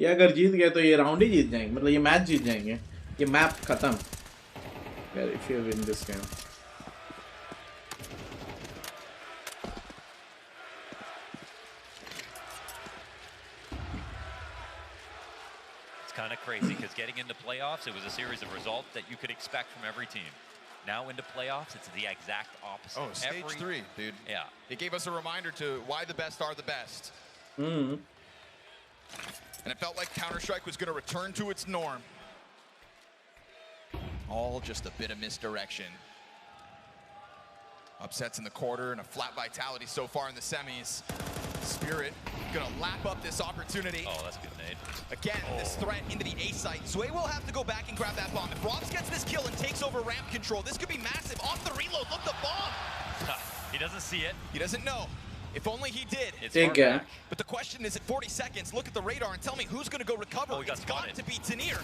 ये अगर जीत गए तो ये round ही जीत जाएंगे, मतलब ये match जीत जाएंगे, ये मैप खत्म यार if you win this game. It's kind of crazy because getting into playoffs, it was a series of results that you could expect from every team. Now into playoffs, it's the exact opposite. Oh, stage 3, dude. Yeah. It gave us a reminder to why the best are the best. Mm-hmm. And it felt like Counter-Strike was going to return to its norm. All just a bit of misdirection. Upsets in the quarter and a flat Vitality so far in the semis. Spirit gonna lap up this opportunity. Oh, that's good, Nate. Again, this threat into the A site. Sway will have to go back and grab that bomb. If Robs gets this kill and takes over ramp control, this could be massive. Off the reload, look the bomb. He doesn't see it. He doesn't know. If only he did. It's Big far guy. back. But the question is, at 40 seconds, look at the radar and tell me who's gonna go recover. Oh, he got It's got spotted. to be Tanir.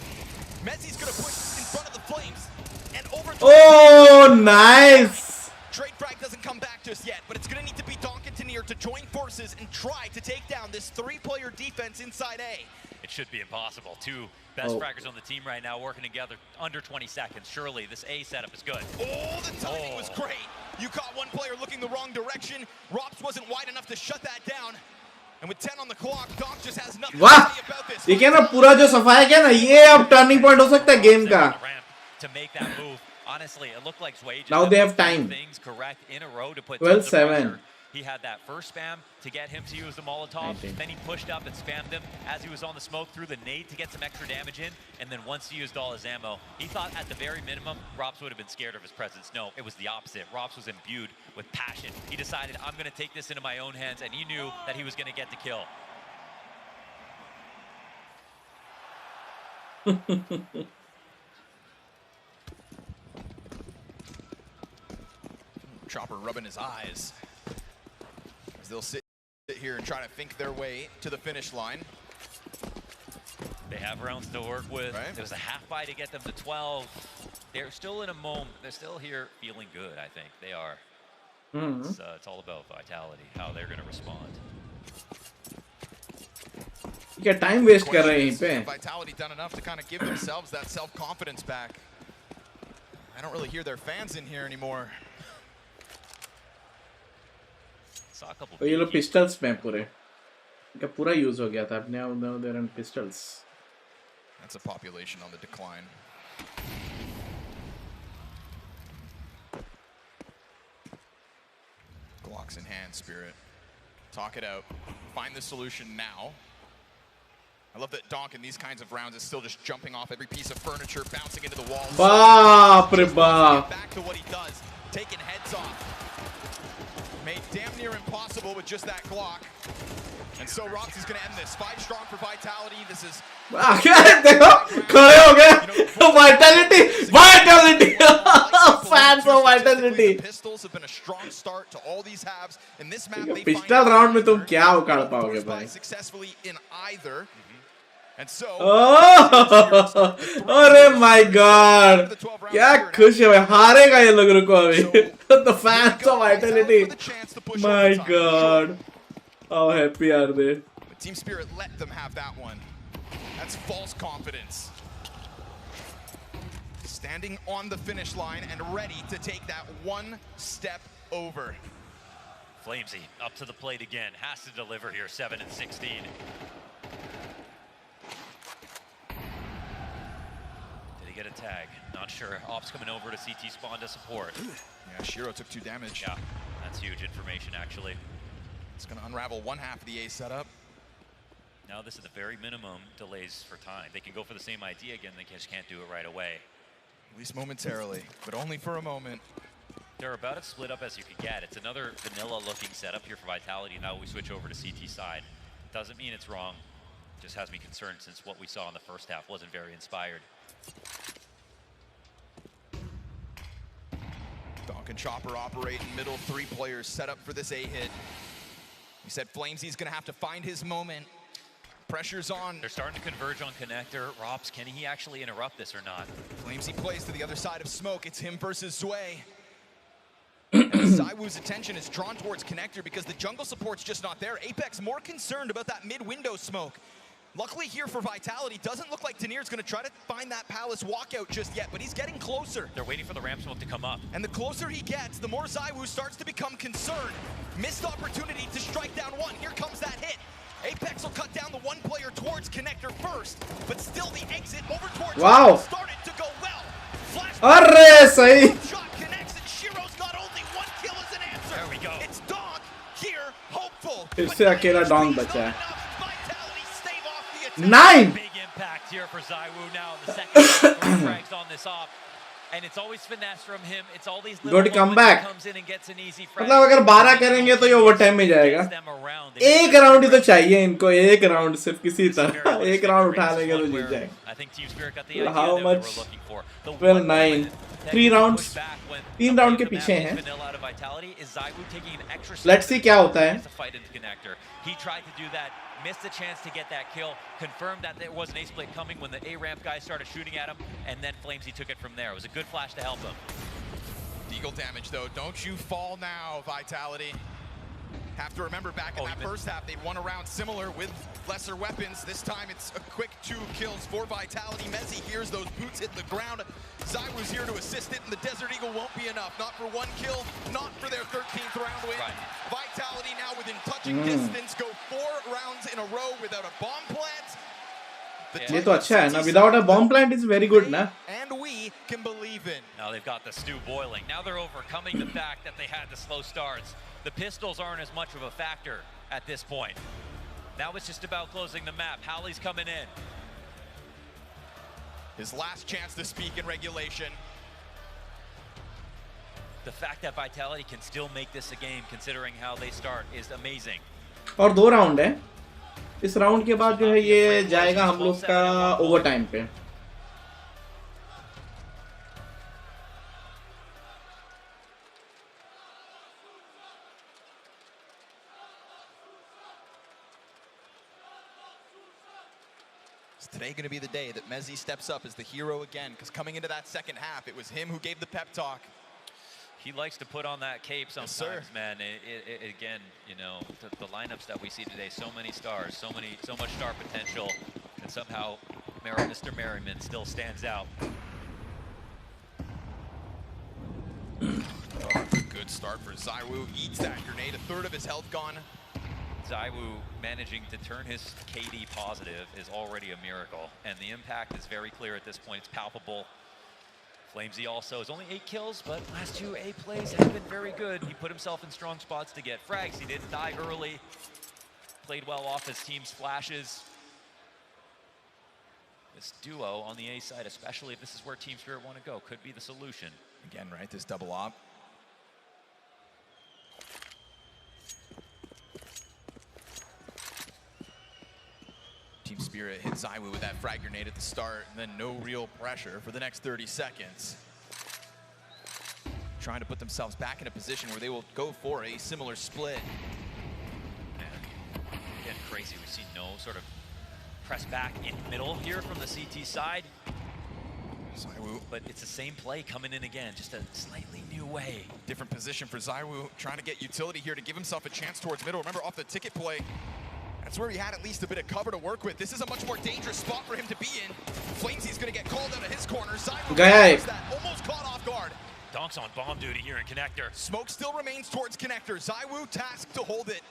Mezzi's gonna push in front of the flames and over. Oh, nice. Trade frag doesn't come back just yet, but it's gonna need to be Donk and Tanir to join forces and try to take down this 3-player defense inside A. It should be impossible. Two best fraggers on the team right now working together under 20 seconds. Surely this A setup is good. Oh, the timing was great. You caught one player looking the wrong direction. Rops wasn't wide enough to shut that down. And with 10 on the clock, Donk just has nothing to say about this. ये क्या ना पूरा जो सफाया क्या ना ये अब टर्निंग पॉइंट हो सकता है गेम का. To make that move. Honestly, it looked like Sway just Now they have time. Things correct in a row to put 12-7. He had that first spam to get him to use the Molotov. 19. Then he pushed up and spammed him as he was on the smoke through the nade to get some extra damage in. And then once he used all his ammo, he thought at the very minimum, Rops would have been scared of his presence. No, it was the opposite. Rops was imbued with passion. He decided, I'm going to take this into my own hands, and he knew that he was going to get the kill. Chopper rubbing his eyes as they'll sit here and try to think their way to the finish line. They have rounds to work with. Right. There was a half buy to get them to 12. They're still in a moment. They're still here feeling good, I think. They are. It's all about Vitality, how they're going to respond. क्या time waste कर रहे हैं यहीं पे. Vitality done enough to kind of give themselves that self-confidence back. I don't really hear their fans in here anymore. Saw a couple. तो ये लोग pistols में पूरे. इनका पूरा यूज हो गया था. अब now they're in pistols. That's a population on the decline. Glocks in hand, Spirit. Talk it out. Find the solution now. I love that Donk in these kinds of rounds is still just jumping off every piece of furniture, bouncing into the walls. बाप रे बाप. Back to what he does, taking heads off. Made damn near impossible with just that Glock. And so Rops is going to end this. 5 strong for Vitality. This is... देखो खड़े हो गए. Vitality. Fans of Vitality. The pistols have been a strong start to all these halves. In this map, they pistol round में तुम क्या उखाड़ पाओगे भाई. successfully in either. And so, अरे my god, क्या खुश है भाई. हारेगा ये लोग. रुको अभी. The fans of Vitality. My god, how happy are they? But Team Spirit let them have that one. That's false confidence. Standing on the finish line and ready to take that one step over. Flamesy up to the plate again. Has to deliver here. 7 and 16. get a tag. Not sure. Ops coming over to CT spawn to support. Yeah, Shiro took 2 damage. Yeah, that's huge information, actually. It's going to unravel one half of the A setup. Now this is the very minimum delays for time. They can go for the same idea again, they just can't do it right away. At least momentarily, but only for a moment. They're about as split up as you could get. It's another vanilla-looking setup here for Vitality. Now we switch over to CT side. Doesn't mean it's wrong. Just has me concerned since what we saw in the first half wasn't very inspired. Donk and Chopper operate in middle, 3 players set up for this A-hit. We said Flamesy's gonna have to find his moment. Pressure's on. They're starting to converge on connector. Rops, can he actually interrupt this or not? Flamesy plays to the other side of smoke. It's him versus Zwei. And Zywoo's attention is drawn towards connector because the jungle support's just not there. Apex more concerned about that mid-window smoke. Luckily here for Vitality, doesn't look like Daener's gonna try to find that Palace walkout just yet, but he's getting closer. They're waiting for the ramp smoke to come up. And the closer he gets, the more Zywoo starts to become concerned. Missed opportunity to strike down one. Here comes that hit. Apex will cut down the 1 player towards connector first, but still the exit over towards Wow. started to go well. Flash Arre, sahi. shot connects and Shiro's got only 1 kill as an answer. There we go. It's Donk here, hopeful. फिर but से अकेला not Donk enough. बचा है. Vitality stave off the attack. 9. Big impact here for Zywoo now in the second half. Frags on this op. And it's always finesse from him. It's all these little Good moments comeback. he comes in and gets an easy frag. मतलब अगर 12 करेंगे तो ये overtime में जाएगा. एक round ही तो चाहिए इनको, एक राउंड सिर्फ किसी तरह एक राउंड उठा लेंगे तो जीत जाएंगे. I think Team Spirit got the idea How that they were much? looking for. The 12, one 9. moment that 3 he rounds. pushed back when 3 the round के map पीछे is हैं. vanilla out of Vitality is Zywoo taking an extra Let's step see क्या होता है. to fight into connector. He tried to do that, missed the chance to get that kill, confirmed that there was an ace plate coming when the A-ramp guys started shooting at him, and then Flamesy took it from there. It was a good flash to help him. Deagle damage though, don't you fall now, Vitality. Have to remember back in that first half, they'd won a round similar with lesser weapons. This time it's a quick 2 kills for Vitality. Mezzy hears those boots hit the ground. Zywoo's here to assist it, and the Desert Eagle won't be enough. Not for 1 kill, not for their 13th round win. Right. Vitality now within touching distance, go 4 rounds in a row without a bomb plant. ये तो अच्छा है ना. Without a bomb plant is very good ना. And we can believe in. Now they've got the stew boiling. Now they're overcoming the fact that they had the slow starts. The pistols aren't as much of a factor at this point. Now it's just about closing the map. Halley's coming in. His last chance to speak in regulation. The fact that Vitality can still make this a game, considering how they start, is amazing. और 2 round है. इस round के बाद जो है ये जाएगा हम लोग का ओवरटाइम पे. Is today going to be the day that Mezzy steps up as the hero again? Because coming into that second half, it was him who gave the pep talk. He likes to put on that cape sometimes, man. Again, you know, the lineups that we see today, so many stars, so much star potential, and somehow Mr. Merriman still stands out. Good start for Zywoo. Eats that grenade. A third of his health gone. Zywoo managing to turn his KD positive is already a miracle, and the impact is very clear at this point. It's palpable. Flamesy also is only 8 kills, but last 2 A plays have been very good. He put himself in strong spots to get frags. He didn't die early. Played well off his team's flashes. This duo on the A side, especially if this is where Team Spirit want to go, could be the solution. Again, right, this double op. Team Spirit hit Zywoo with that frag grenade at the start, and then no real pressure for the next 30 seconds. Trying to put themselves back in a position where they will go for a similar split. And again, crazy. We see no sort of press back in middle here from the CT side. Zywoo. But it's the same play coming in again, just a slightly new way. Different position for Zywoo, trying to get utility here to give himself a chance towards middle. Remember, off the ticket play, that's where he had at least a bit of cover to work with. This is a much more dangerous spot for him to be in. Flamesy's gonna get called out of his corner. Zywoo that, almost caught off guard. Donk's on bomb duty here in connector. Smoke still remains towards connector. Zywoo tasked to hold it.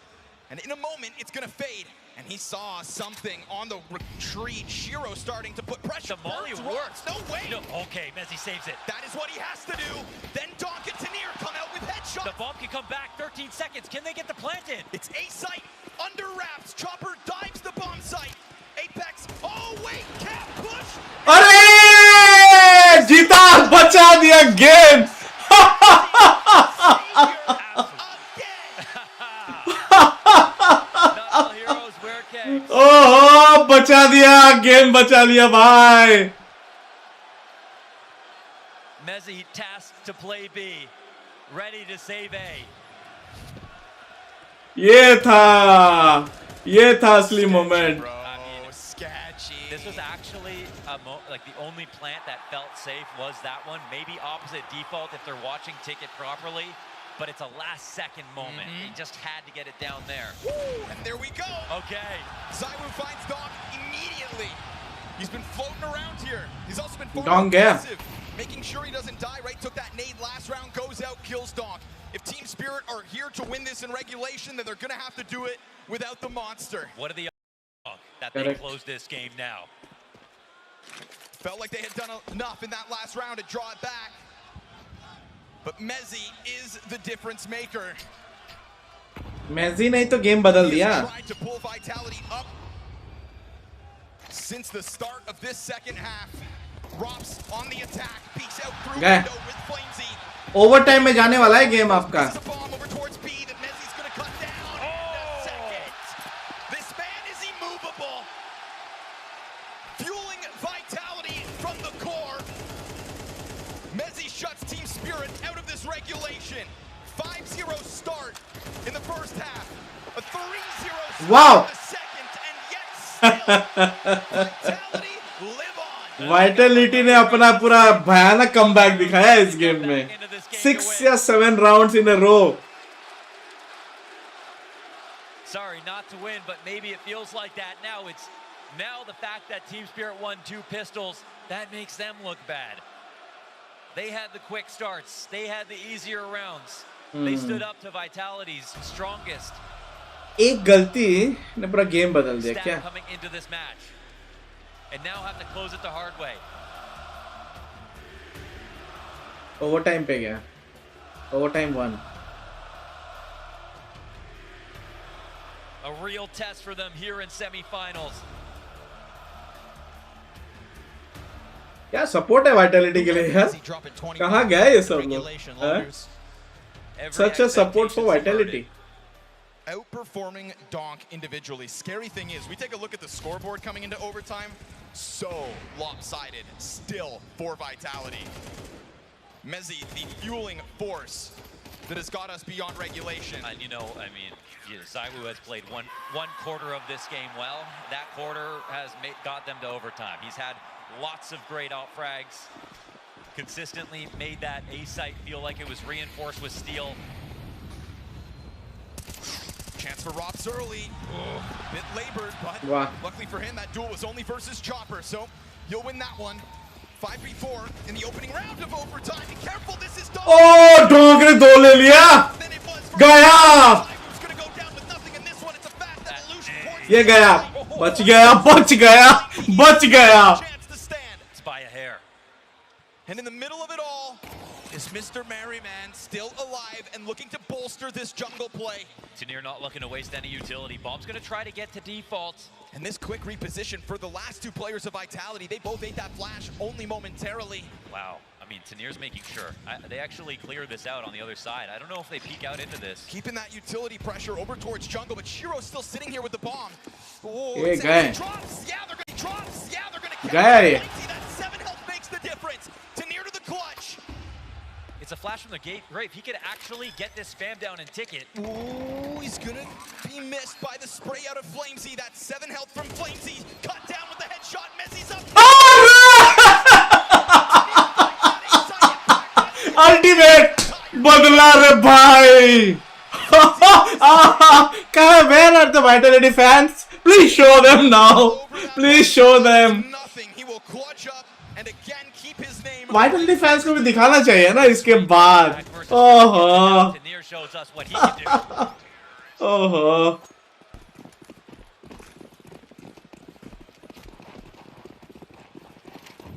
And in a moment, it's gonna fade. And he saw something on the retreat. Shiro starting to put pressure. The molly works. No way. No, okay, Messi saves it. That is what he has to do. Then Donk and Tanier come out with headshots. The bomb can come back. 13 seconds. Can they get the plant in? It's a site under wraps. Chopper dives the bomb site. Apex. Oh wait, cap push. अरे जीता, बचा दिया game. ओहो, बचा दिया game, बचा लिया भाई. Messi tasked to play B, ready to save A. ये था असली moment. This was actually like the only plant that felt safe was that one. Maybe opposite default if they're watching ticket properly, but it's a last second moment. He just had to get it down there. Woo, and there we go. Okay. Zywu finds Donk immediately. He's been floating around here. He's also been Donk gaya. aggressive, making sure he doesn't die, right? Took that nade last round, goes out, kills Donk. If Team Spirit are here to win this in regulation, then they're going to have to do it without the monster. What are the that they Correct. close this game now? Felt like they had done enough in that last round to draw it back. But Messi is the difference maker. Messi नहीं तो game बदल He दिया. has tried to pull Vitality up since the start of this second half. Rops on the attack, peeks out through गए. window with Flamesy. Overtime में जाने वाला है game आपका. This is a bomb over towards B that Messi's going to cut down in a second. This man is immovable. Fueling Vitality from the core. Messi shuts Team Spirit out of this regulation. 5-0 start in the first half. A 3-0 start Wow. in the second. And yet still, Vitality live on. Vitality ने अपना पूरा भयानक comeback दिखाया इस game में. 6 या 7 rounds in a row. Sorry, not to win, but maybe it feels like that now. It's now the fact that Team Spirit won 2 pistols, that makes them look bad. They had the quick starts. They had the easier rounds. They stood up to Vitality's strongest. एक गलती ने पूरा game बदल दिया Stat क्या? coming into this match. And now have to close it the hard way. Overtime पे गया. Overtime 1. A real test for them here in semifinals. क्या सपोर्ट है वाइटलिटी के लिए यार. कहाँ गए ये सब लोग? Such a support for Vitality. Outperforming Donk individually. Scary thing is, we take a look at the scoreboard coming into overtime. So lopsided still for Vitality. Messi, the fueling force that has got us beyond regulation. And you know, I mean, Zywu has played one quarter of this game well. That quarter has got them to overtime. He's had lots of great out frags. Consistently made that A site feel like it was reinforced with steel. Chance for Rops early. Bit labored, but Wow. luckily for him, that duel was only versus Chopper, so you'll win that one. 5v4 in the opening round of overtime. Be careful, this is Donk. Oh Donk ने 2 ले लिया. Then it was for गया. Zywu's gonna go down with nothing, and this one, it's a fast evolution towards ये गया. बच गया. बच गया. बच गया. chance to stand. It's by a hair. And in the middle of it all is Mr. Merryman, still alive and looking to bolster this jungle play. Tanier not looking to waste any utility. Bomb's gonna try to get to default. And this quick reposition for the last 2 players of Vitality, they both ate that flash only momentarily. Wow. I mean, Tanier's making sure. They actually cleared this out on the other side. I don't know if they peek out into this. Keeping that utility pressure over towards jungle, but Shiro's still sitting here with the bomb. Oh, Hey, it's guy. drops. Yeah, they're gonna drops. Yeah, they're gonna Guy. That 7 health makes the difference. Tanier to the clutch. It's a flash from the gate. Great. If he could actually get this spam down and ticket. Ooh, he's gonna be missed by the spray out of Flamesy. That 7 health from Flamesy. Cut down with the headshot. Messi's up. Ultimate बदला रे भाई. Where are the Vitality fans? Please show them now. Please show them. Nothing. He will clutch up and again keep his name. Vitality fans को भी दिखाना चाहिए ना इसके बाद. ओहो. Tanier shows us what he can do. ओहो.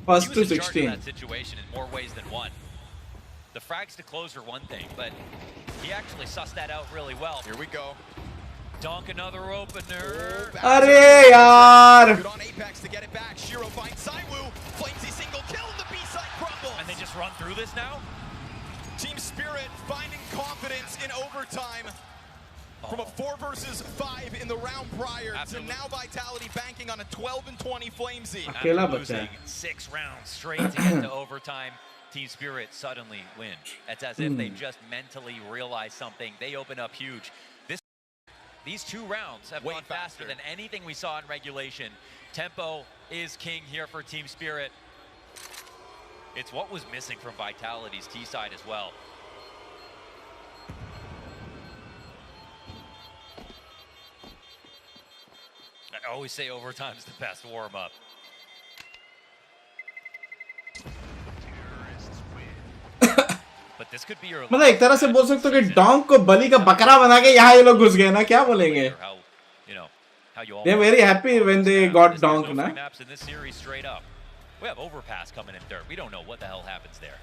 First he to was in charge of 16. that situation in more ways than one. The frags to close are one thing, but he actually sussed that out really well. Here we go. Donk another opener. अरे यार. Good on Apex to get it back. Shiro finds Saiwu. Flamesy single kill. The B-side crumbles. And they just run through this now? Team Spirit finding confidence in overtime. From a 4 versus 5 in the round prior to now Vitality banking on a 12-20 Flamesy. अकेला After बचा है. losing 6 rounds straight to get to overtime, Team Spirit suddenly win. It's as if they just mentally realized something. They open up huge. These 2 rounds have gone faster than anything we saw in regulation. Tempo is king here for Team Spirit. It's what was missing from Vitality's T side as well. I always say overtime is the best warm-up. But this could be your मतलब एक तरह से बोल सकते हो कि डोंक को बलि का बकरा बना के यहाँ ये लोग घुस गए ना, क्या बोलेंगे? They're very happy when they got Donk, na? We have overpass coming in third. We don't know what the hell happens there.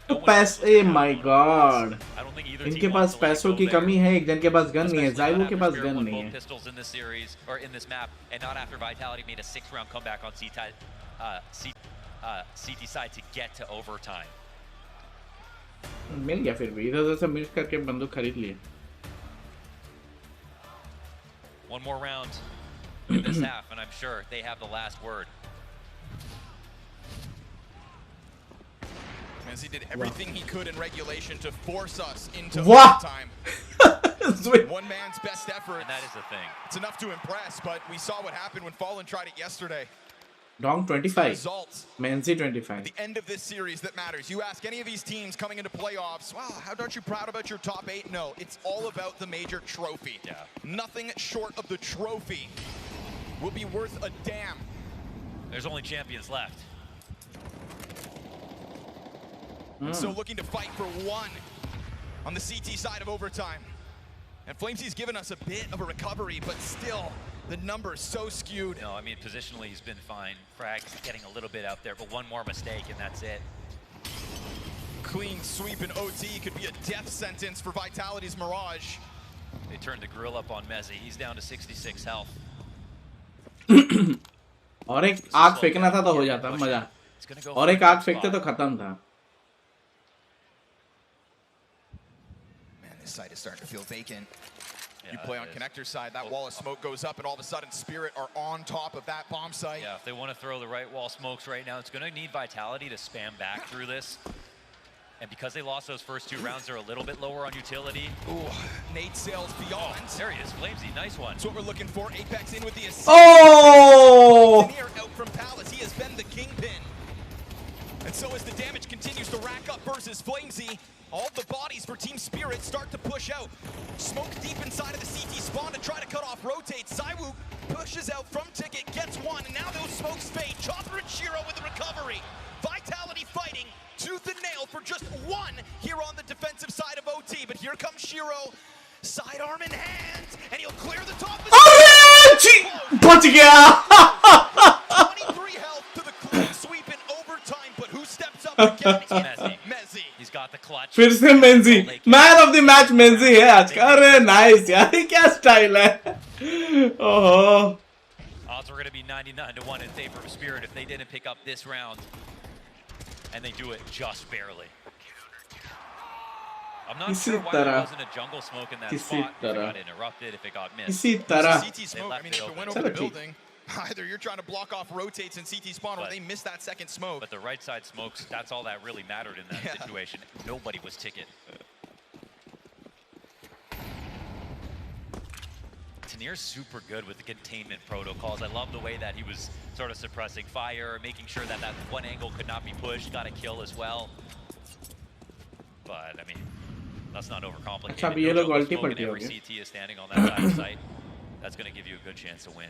पैसे, my God. इनके पास पैसों की कमी है, एक जन के पास गन नहीं है, ज़ाइवो के पास गन नहीं है. Pistols in this series or in this map, and not after Vitality made a 6-round comeback on CT side to get to overtime. मिल गया फिर भी, इधर से मिल करके बंदूक खरीद लिए. One more round in this half, and I'm sure they have the last word. As he did everything he could in regulation to force us into overtime. One man's best effort. And that is the thing. It's enough to impress, but we saw what happened when Fallen tried it yesterday. Donk 25. Results. Menzi 25. At the end of this series that matters. You ask any of these teams coming into playoffs, wow, how aren't you proud about your top 8? No, it's all about the major trophy. Yeah. Nothing short of the trophy will be worth a damn. There's only champions left. And so looking to fight for 1 on the CT side of overtime. And Flamesy's given us a bit of a recovery, but still, the numbers so skewed. No, I mean, positionally, he's been fine. Frag's getting a little bit out there, but one more mistake, and that's it. Clean sweep in OT could be a death sentence for Vitality's Mirage. They turned the grill up on Mezzi. He's down to 66 health. और एक आग फेंकना था तो हो जाता मजा. और एक आग फेंकते तो खत्म था. This site is starting to feel vacant. You play on connector side, that wall of smoke goes up, and all of a sudden Spirit are on top of that bomb site. Yeah, if they want to throw the right wall smokes right now, it's going to need Vitality to spam back through this. And because they lost those first 2 rounds, they're a little bit lower on utility. Ooh, Nate sails beyond. Oh, there he is, Flamesy, nice one. That's what we're looking for. Apex in with the assist. Oh! Out from Palace, he has been the kingpin. And so as the damage continues to rack up versus Flamesy, all the bodies for Team Spirit start to push out. Smoke deep inside of the CT spawn to try to cut off rotate. Saiwu pushes out from Ticket, gets 1, and now those smokes fade. Chopper and Shiro with the recovery. Vitality fighting tooth and nail for just 1 here on the defensive side of OT. But here comes Shiro, sidearm in hand, and he'll clear the top of बच गया. 23 health to the clean sweep in overtime, but who steps up again? Mezzi. He's got the clutch. फिर से Meiji, man of the match Meiji है आज का. अरे nice यार, ये क्या स्टाइल है. ओहो. Odds were going to be 99-1 in favor of Spirit if they didn't pick up this round. And they do it just barely. I'm not sure why there wasn't a jungle smoke in that spot. If it got interrupted, if it got missed. इसी तरह. CT smoke, I mean, if it went over the building, either you're trying to block off rotates in CT spawn or they missed that second smoke. But the right side smokes, that's all that really mattered in that situation. Nobody was Ticket. Tanir's super good with the containment protocols. I love the way that he was sort of suppressing fire, making sure that that one angle could not be pushed, got a kill as well. But, I mean, let's not overcomplicate it. ये लोग ulti Smoke and पलटी हो every गई. CT is standing on that side of sight. That's going to give you a good chance to win.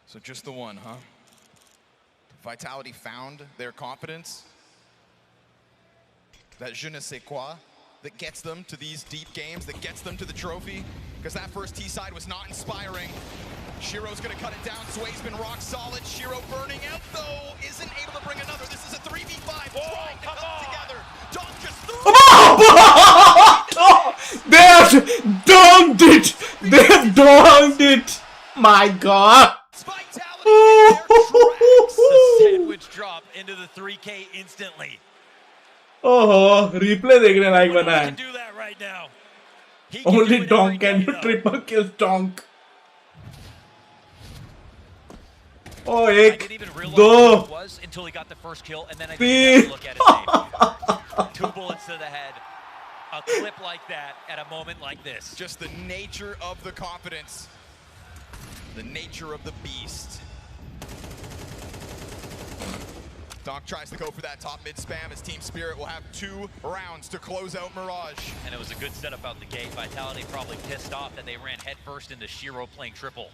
So just the 1, huh? Vitality found their confidence. That je ne sais quoi that gets them to these deep games, that gets them to the trophy. Because that first T side was not inspiring. Shiro's gonna cut it down. Sway's been rock solid. Shiro burning out though, isn't able to bring another. This is a 3v5 trying to come together. Dom just threw They have domed it! They have domed it! My god! Vitality in their tracks. The sandwich drop into the 3K instantly. Oh, replay देखने लायक No one बना else है. can do that right now. He can Only do it Donk every can day, do though. triple kills Donk. Oh, I एक, didn't even realize दो, what it was until he got the first kill, and then I didn't have to look at his name. 2 bullets to the head. A clip like that at a moment like this. Just the nature of the confidence. The nature of the beast. Donk tries to go for that top mid spam as Team Spirit will have 2 rounds to close out Mirage. And it was a good setup out the gate. Vitality probably pissed off that they ran headfirst into Shiro playing triple.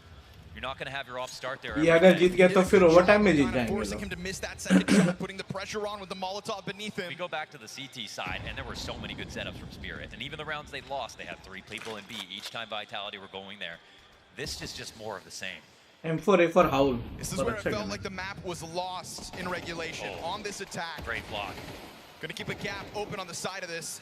You're not going to have your off start there. ये अगर जीत गया तो फिर overtime में जीत जाएंगे Forcing लोग. him to miss that second shot, putting the pressure on with the Molotov beneath him. We go back to the CT side, and there were so many good setups from Spirit. And even the rounds they lost, they had 3 people in B. Each time Vitality were going there. This is just more of the same. M4 A4 Howl. This is where it felt like the map was lost in regulation on this attack. Great block. Gonna keep a gap open on the side of this.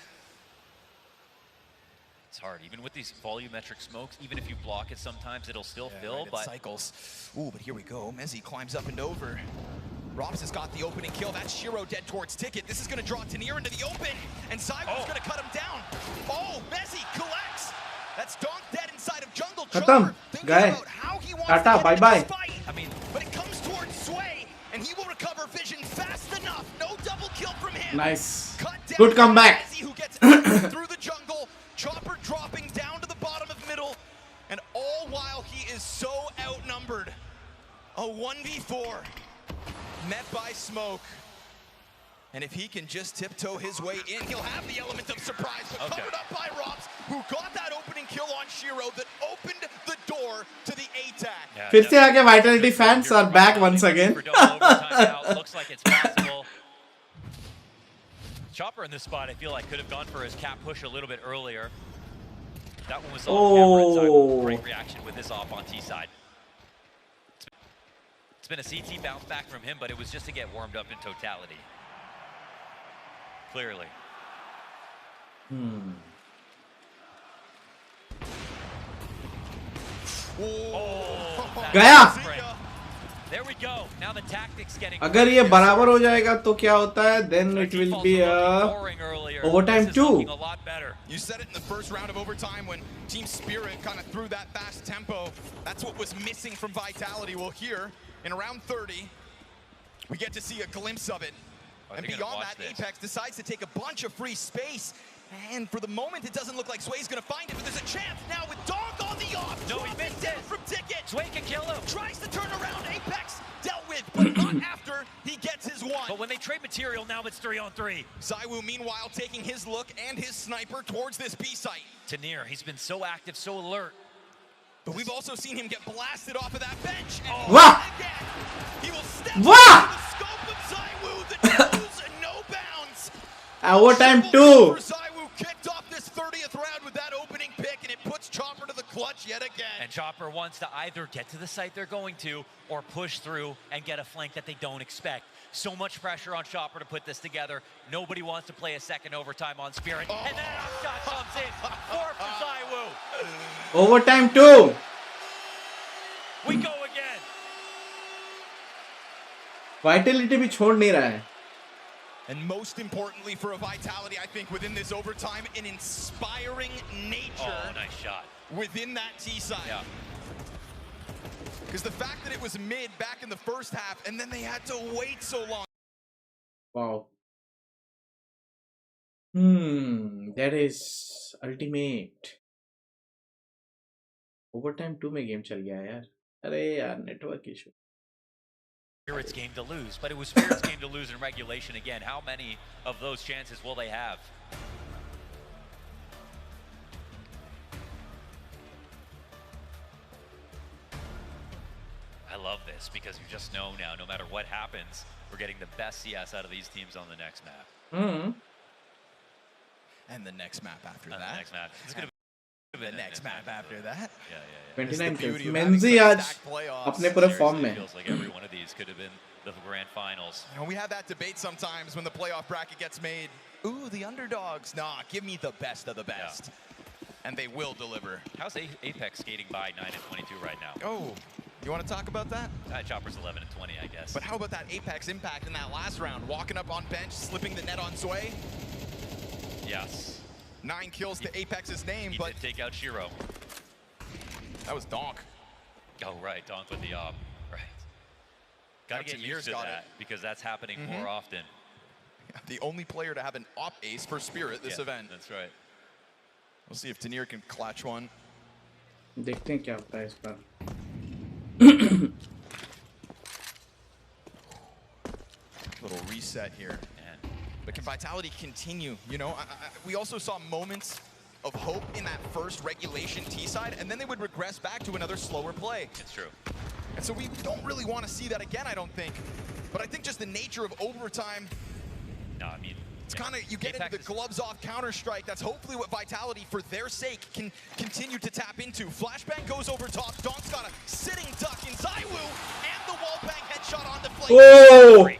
It's hard, even with these volumetric smokes, even if you block it sometimes, it'll still fill, Right, it but cycles. Ooh, but here we go. Mezzi climbs up and over. Robs has got the opening kill. That's Shiro dead towards Ticket. This is gonna draw Tanier into the open, and Cyber's gonna cut him down. Oh, Mezzi collects. That's Donk dead inside of jungle. Khatam, Chopper thinking guy. about how he wants Tata, to get bye-bye. into this fight. I mean, But it comes towards Sway, and he will recover vision fast enough. No double kill from him. Nice. Cut down Good comeback. Mezzi, who gets out through the jungle. Chopper dropping down to the bottom of middle, and all while he is so outnumbered. A 1v4 met by smoke. And if he can just tiptoe his way in, he'll have the element of surprise, but covered up by Robs, who got that opening kill on Shiro that opened the door to the A-tag. yeah, फिर से आके Vitality fans are back once again. For double overtime now. Looks like it's possible. Chopper in this spot, I feel like could have gone for his cap push a little bit earlier. That one was on camera inside. Great reaction with this off on T side. It's been a CT bounce back from him, but it was just to get warmed up in totality. Clearly. गया. There we go. Now the tactics getting. अगर ये बराबर हो जाएगा तो क्या होता है? Then it will be a overtime 2. A lot better. You said it in the first round of overtime when Team Spirit kind of threw that fast tempo. That's what was missing from Vitality. Well, here in round 30, we get to see a glimpse of it. And beyond that, Apex decides to take a bunch of free space. And for the moment, it doesn't look like Sway's gonna find it, but there's a chance now with Donk on the off. No, he missed it from Ticket. Sway can kill him. Tries to turn around. Apex dealt with, but not after he gets his one. But when they trade material, now it's 3-on-3. Zywoo, meanwhile, taking his look and his sniper towards this B site. Tanier, he's been so active, so alert. But we've also seen him get blasted off of that bench. And Wah! again, he will step Wah! into the scope of Zywoo that knows no bounds. Overtime Triple 2. for Zywoo kicked off this 30th round with that opening pick, and it puts Chopper to the clutch yet again. And Chopper wants to either get to the site they're going to or push through and get a flank that they don't expect. So much pressure on Chopper to put this together. Nobody wants to play a second overtime on Spirit. Oh. And that shot comes in. 4 for Zywoo. Overtime 2. We go again. Vitality भी छोड़ नहीं रहा है. And most importantly for a Vitality, I think, within this overtime, an inspiring nature Oh, nice shot. within that T side. Yeah. Because the fact that it was mid back in the first half, and then they had to wait so long. Wow. That is ultimate. Overtime 2 में game चल गया यार. अरे यार network issue. Spirit's game to lose, but it was Spirit's game to lose in regulation again. How many of those chances will they have? I love this because you just know now, no matter what happens, we're getting the best CS out of these teams on the next map. And the next map after On that. the next map. It's gonna the next map after that. Yeah. 29 beauty kills. of having Menzi such आज stacked playoffs. अपने पूरे form Seriously, में. it feels like every one of these could have been the grand finals. You know, we have that debate sometimes when the playoff bracket gets made. Ooh, the underdogs. Nah, give me the best of the best. And they will deliver. How's Apex skating by 9-22 right now? Oh, you want to talk about that? Chopper's 11-20, I guess. But how about that Apex impact in that last round? Walking up on bench, slipping the net on Sway. Yes. 9 kills to Apex's name, He but did take out Shiro. that was Donk. Oh, right. Donk with the right. Gotta get used to that because that's happening more often. The only player to have an op ace for Spirit this event. That's right. We'll see if Tanir can clutch one. देखते हैं क्या होता है इस बार. Little reset here. And But can Vitality continue? You know, we also saw moments of hope in that first regulation T side, and then they would regress back to another slower play. it's true. And so we don't really want to see that again, I don't think. But I think just the nature of overtime, No, I mean, it's kind of, you get into the gloves off Counter-Strike. That's hopefully what Vitality, for their sake, can continue to tap into. Flashbang goes over top. Donk's got a sitting duck in Zywoo, and the wallbang headshot on the flame. Oh! Freak.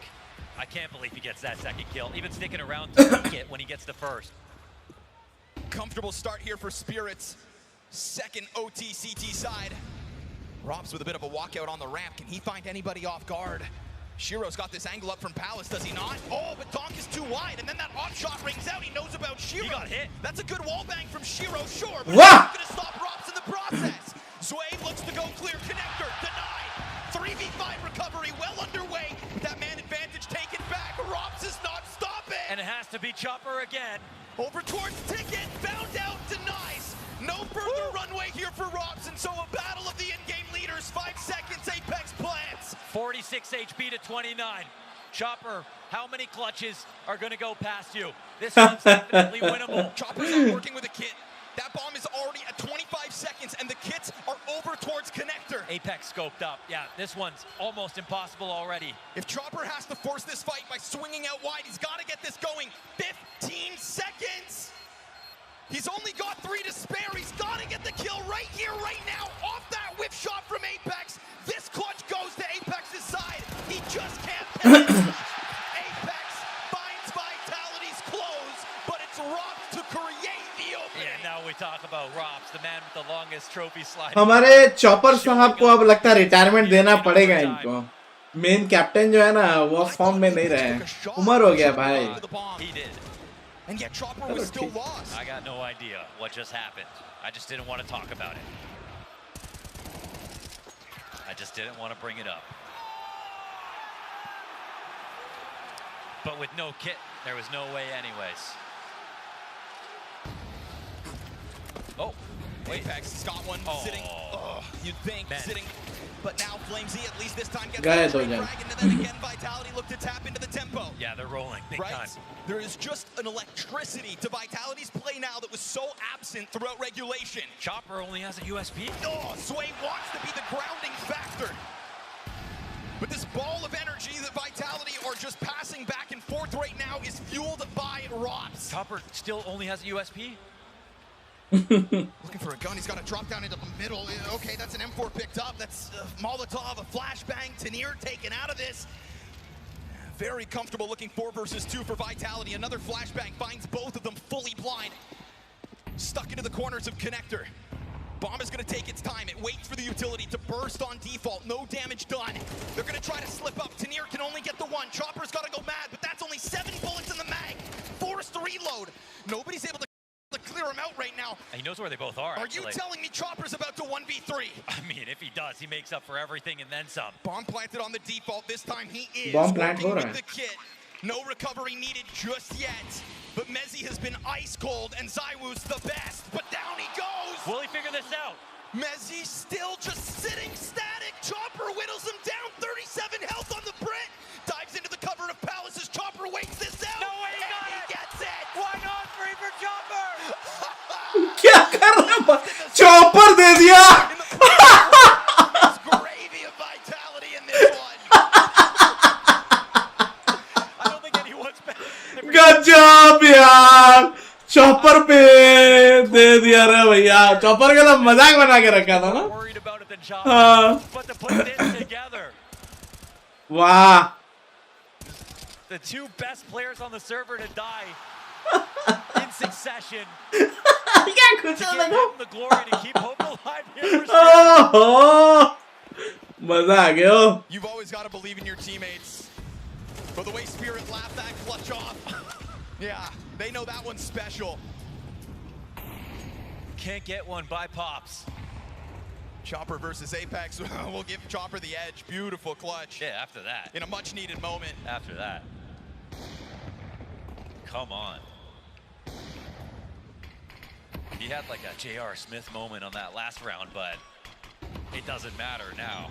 I can't believe he gets that second kill. Even sticking around to take it when he gets the first. Comfortable start here for Spirits. Second OT-CT side. Robs with a bit of a walkout on the ramp. Can he find anybody off guard? Shiro's got this angle up from Palace, does he not? Oh, but Donk is too wide, and then that off shot rings out. He knows about Shiro. He got hit. That's a good wallbang from Shiro, sure, but Wow. he's not going to stop Robs in the process. Sway looks to go clear. Connector denied. 3v5 recovery well underway. That man advantage taken back. Robs is not stopping. And it has to be Chopper again. Over towards Ticket, bound out, denies. No further runway here for Robs, and so a battle of the in-game leaders. 5 seconds, Apex plants. 46 HP to 29. Chopper, how many clutches are going to go past you? This one's definitely winnable. Chopper's not working with a kit. That bomb is already at 25 seconds, and the kits are over towards Connector. Apex scoped up. Yeah, this one's almost impossible already. If Chopper has to force this fight by swinging out wide, he's got to get this going. 15 seconds. He's only got 3 to spare. He's got to get the kill right here, right now. Off that whip shot from Apex. This clutch goes to Apex's side. He just can't finish. Apex finds Vitality's close, but it's Robs to create the opening. Yeah, now we talk about Robs, the man with the longest trophy slide. हमारे chopper साहब को अब लगता है retirement देना पड़ेगा इनको. Main captain जो है ना वो फॉर्म में नहीं रहे. उम्र हो गया भाई. He did. And yet Chopper was still lost. I got no idea what just happened. I just didn't want to talk about it. I just didn't want to bring it up. But with no kit, there was no way anyways. Oh, wait. Apex has got one sitting. Oh, you'd think Man. sitting. But now Flamesy at least this time gets Guys, the oh, yeah. frag, and then again Vitality look to tap into the tempo. Yeah, they're rolling big Right? time. There is just an electricity to Vitality's play now that was so absent throughout regulation. Chopper only has a USP. Oh, Sway wants to be the grounding factor. But this ball of energy that Vitality are just passing back and forth right now is fueled by Robs. Chopper still only has a USP. Looking for a gun, he's got to drop down into the middle. Okay, that's an M4 picked up. That's Molotov, a flashbang. Tanir taken out of this. Very comfortable looking 4 versus 2 for Vitality. Another flashbang finds both of them fully blind. Stuck into the corners of Connector. Bomb is going to take its time. It waits for the utility to burst on default. No damage done. They're going to try to slip up. Tanir can only get the 1. Chopper's got to go mad, but that's only 7 bullets in the mag. Forced to reload. Nobody's able to clear him out right now. He knows where they both are. Are you telling me Chopper's about to 1v3? I mean, if he does, he makes up for everything and then some. Bomb planted on the default. This time he is Bomb plant working ho raha with the kit. No recovery needed just yet. But Mezzi has been ice cold, and Zywoo's the best. But down he goes. Will he figure this out? Mezzi still just sitting static. Chopper whittles him down. 37 health on the Brit. Dives into the cover of Palace's. Chopper waits this out. No way, he got and it. He gets it. Why not 3 for Chopper? क्या कर रहा है? Chopper दे दिया. There's gravy of Vitality in this one. I don't think anyone's better. गजब यार. Chopper पे दे दिया रे भैया चॉपर का मजाक बना के रखा था ना हाँ वाह The two best players on the server to die in succession. क्या कुछ To give लगा him the glory to keep hope alive here for Spirit. ओह मजा आ गया You've always got to believe in your teammates. But the way Spirit laughed that clutch off, yeah, they know that one's special. Can't get one by Pops. Chopper versus Apex. We'll give Chopper the edge. Beautiful clutch. Yeah, after that. In a much needed moment. After that. Come on. He had like a J.R. Smith moment on that last round, but it doesn't matter now.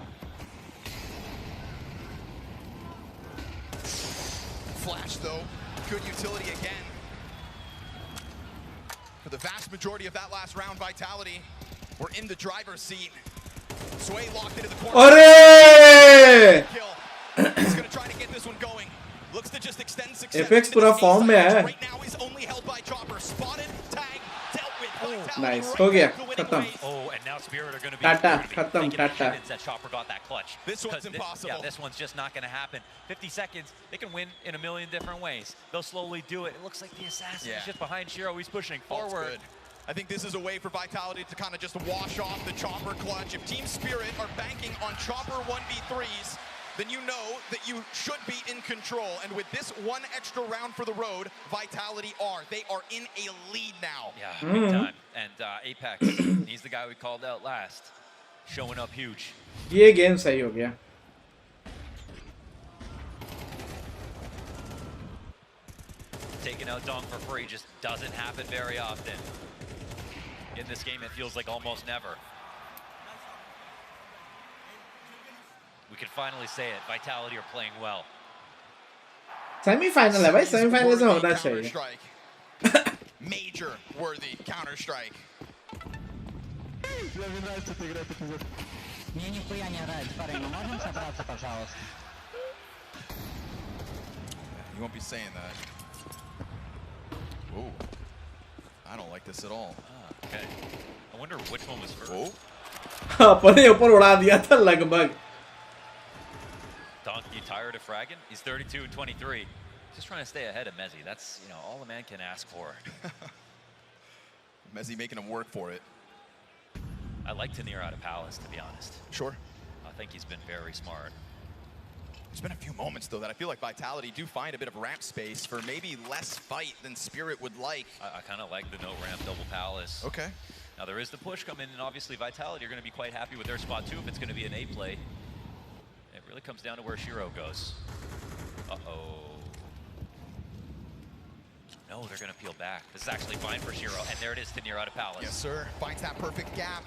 Flash though, good utility again. For the vast majority of that last round, Vitality were in the driver's seat. Sway locked into the corner. अरे He's gonna try to get this one going. Looks to just extend success. Apex पूरा form में है Right now he's only held by Chopper. Spotted, tag, dealt with. Vitality nice right हो गया back to winning खत्म ways. Oh, and now Spirit are going to be Tata, they're gonna be khatam, thinking tata. shit that Chopper got that clutch. This one's 'Cause impossible. Yeah, this one's just not going to happen. 50 seconds, they can win in a million different ways. They'll slowly do it. It looks like the assassin is just behind Shiro. He's pushing All's forward. good. I think this is a way for Vitality to kind of just wash off the Chopper clutch. If Team Spirit are banking on Chopper 1v3s, then you know that you should be in control. And with this one extra round for the road, Vitality are. They are in a lead now. Yeah, big time. And Apex, he's the guy we called out last. Showing up huge. ये game सही हो गया Taking out Dong for free just doesn't happen very often. In this game, it feels like almost never. We can finally say it. Vitality are playing well. Semifinal है भाई semifinal से होना चाहिए Counter-Strike. Major worthy counter-strike. Мне нихуя не нравится, парень, мы можем собраться, пожалуйста? You won't be saying that. Ooh. I don't like this at all. Okay. I wonder which one was first. Oh. अपने ऊपर उड़ा दिया था लगभग Donkey tired of fragging? He's 32 and 23. Just trying to stay ahead of Mezzi. That's, you know, all a man can ask for. Mezzi making him work for it. I like Tanir out of Palace, to be honest. Sure. I think he's been very smart. There's been a few moments, though, that I feel like Vitality do find a bit of ramp space for maybe less fight than Spirit would like. I kind of like the no ramp double Palace. Okay. Now there is the push coming, and obviously Vitality are going to be quite happy with their spot too if it's going to be an A play. It really comes down to where Shiro goes. Uh-oh. No, they're going to peel back. This is actually fine for Shiro, and there it is, Tanir out of Palace. Yes, sir. Finds that perfect gap.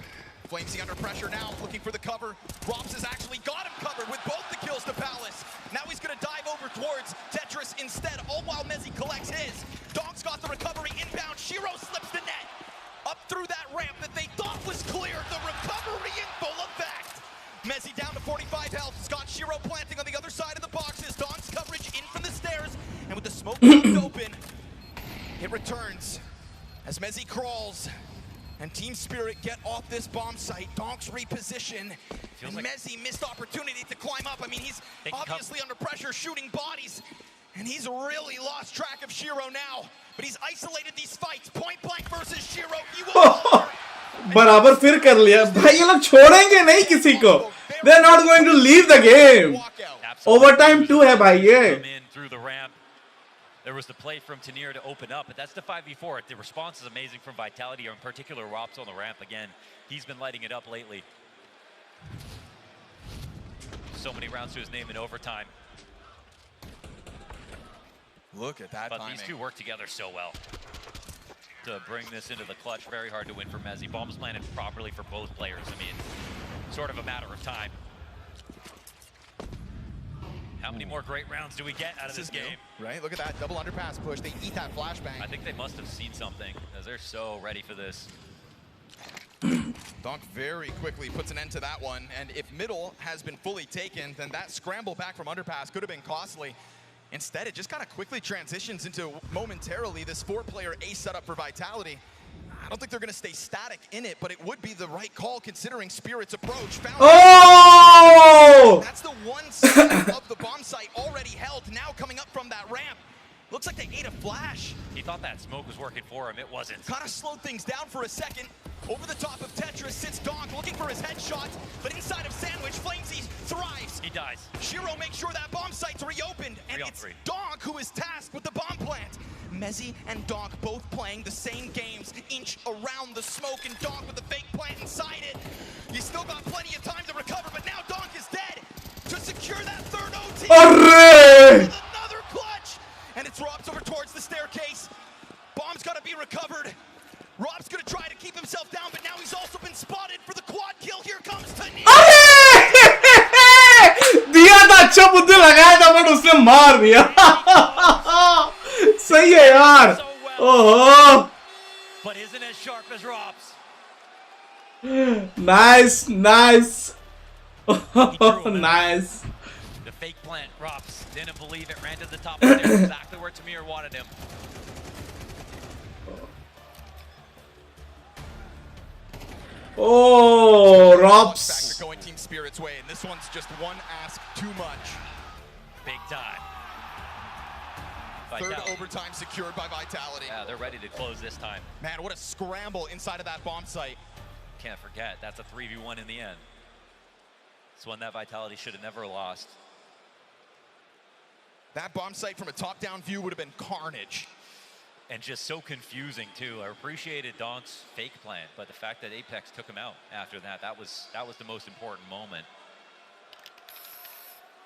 Flamesy under pressure now, looking for the cover. Robs has actually got him covered with both the kills to Palace. Now he's going to dive over towards Tetris instead, all while Mezzi collects his. Dog's got the recovery inbound. Shiro slips the net. Up through that ramp that they thought was clear. The recovery in full effect. Mezzi down to 45 health. Scott Shiro planting on the other side of the boxes. Dog's coverage in from the stairs. And with the smoke left open, it returns as Mezzi crawls. And Team Spirit get off this bomb site. Donks reposition. And like Mezzi missed opportunity to climb up. I mean, he's obviously under pressure shooting bodies. And he's really lost track of Shiro now. But he's isolated these fights. Point blank versus Shiro. He will बराबर फिर कर लिया भाई ये लोग छोड़ेंगे नहीं किसी को they are not going to leave the game overtime 2 है भाई ये through the ramp. There was the play from Tanir to open up, but that's the 5v4. The response is amazing from Vitality, or in particular, Rops on the ramp again. He's been lighting it up lately. So many rounds to his name in overtime. Look at that But timing. these two work together so well to bring this into the clutch. Very hard to win for Mezzi. Bombs planted properly for both players. I mean, sort of a matter of time. How many more great rounds do we get out of this game? Right? Look at that double underpass push. They eat that flashbang. I think they must have seen something, as they're so ready for this. Donk very quickly puts an end to that one. And if middle has been fully taken, then that scramble back from underpass could have been costly. Instead, it just kind of quickly transitions into momentarily this 4-player A setup for Vitality. I don't think they're going to stay static in it, but it would be the right call considering Spirit's approach. Oh! That's the one side of the bomb site already held, now coming up from that ramp. Looks like they ate a flash. He thought that smoke was working for him. It wasn't. Kind of slowed things down for a second. Over the top of Tetris sits Donk looking for his headshot, but inside of Sandwich, Flamesy thrives. He dies. Shiro makes sure that bomb site's reopened, and it's Donk who is tasked with the bomb plant. Mezzy and Donk both playing the same games, inch around the smoke, and Donk with the fake plant inside it. You still got plenty of time to recover, but now Donk is dead. To secure that third OT. With another clutch, and it's Rob's over towards the staircase. Bomb's got to be recovered. Rob's gonna try to keep himself down, but now he's also been spotted for the quad kill. Here comes Tani. दिया था अच्छा बुद्धि लगाया था but उसने मार दिया सही है यार ओहो But isn't as sharp as Rob's. Nice nice. The fake plant, Rob's didn't believe it, ran to the top of the stairs, exactly where Tamir wanted him. Oh, Robs. Factor going Team Spirit's way, and this one's just one ask too much. Big time. Third overtime secured by Vitality. Yeah, they're ready to close this time. Man, what a scramble inside of that bomb site. Can't forget, that's a 3v1 in the end. It's one that Vitality should have never lost. That bomb site from a top-down view would have been carnage. And just so confusing too. I appreciated Donk's fake plant, but the fact that Apex took him out after that, that was the most important moment.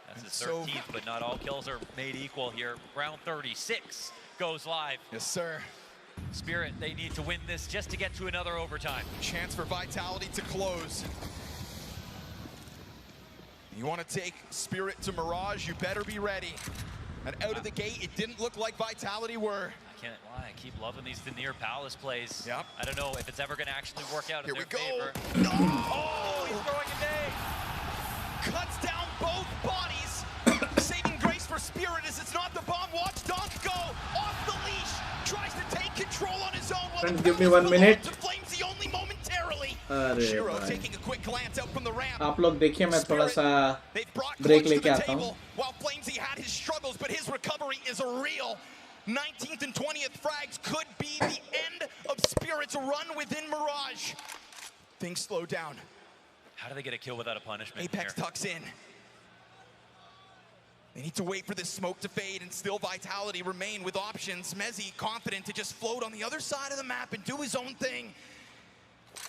That's his 13th, but not all kills are made equal here. Round 36 goes live. Yes, sir. Spirit, they need to win this just to get to another overtime. Chance for Vitality to close. You want to take Spirit to Mirage, you better be ready. And out of the gate, it didn't look like Vitality were. I can't lie, I keep loving these Denier Palace plays. Yep. I don't know if it's ever going to actually work out in their favor. No! Oh, he's throwing a nade! Cuts down both bodies. Saving grace for Spirit as it's not the bomb. Watch Donk go off the leash. Tries to take control on his own. Friends, give me 1 minute. To Flamesy only momentarily. अरे Shiro भाई taking a quick glance out from the ramp. आप लोग देखिए मैं थोड़ा सा They've brought break Clutch to लेके the आता हूँ table. While Flamesy had his struggles, but his recovery is real. 19th and 20th frags could be the end of Spirit's run within Mirage. Things slow down. How do they get a kill without a punishment Apex here? tucks in. They need to wait for this smoke to fade and still Vitality remain with options. Mezzy confident to just float on the other side of the map and do his own thing.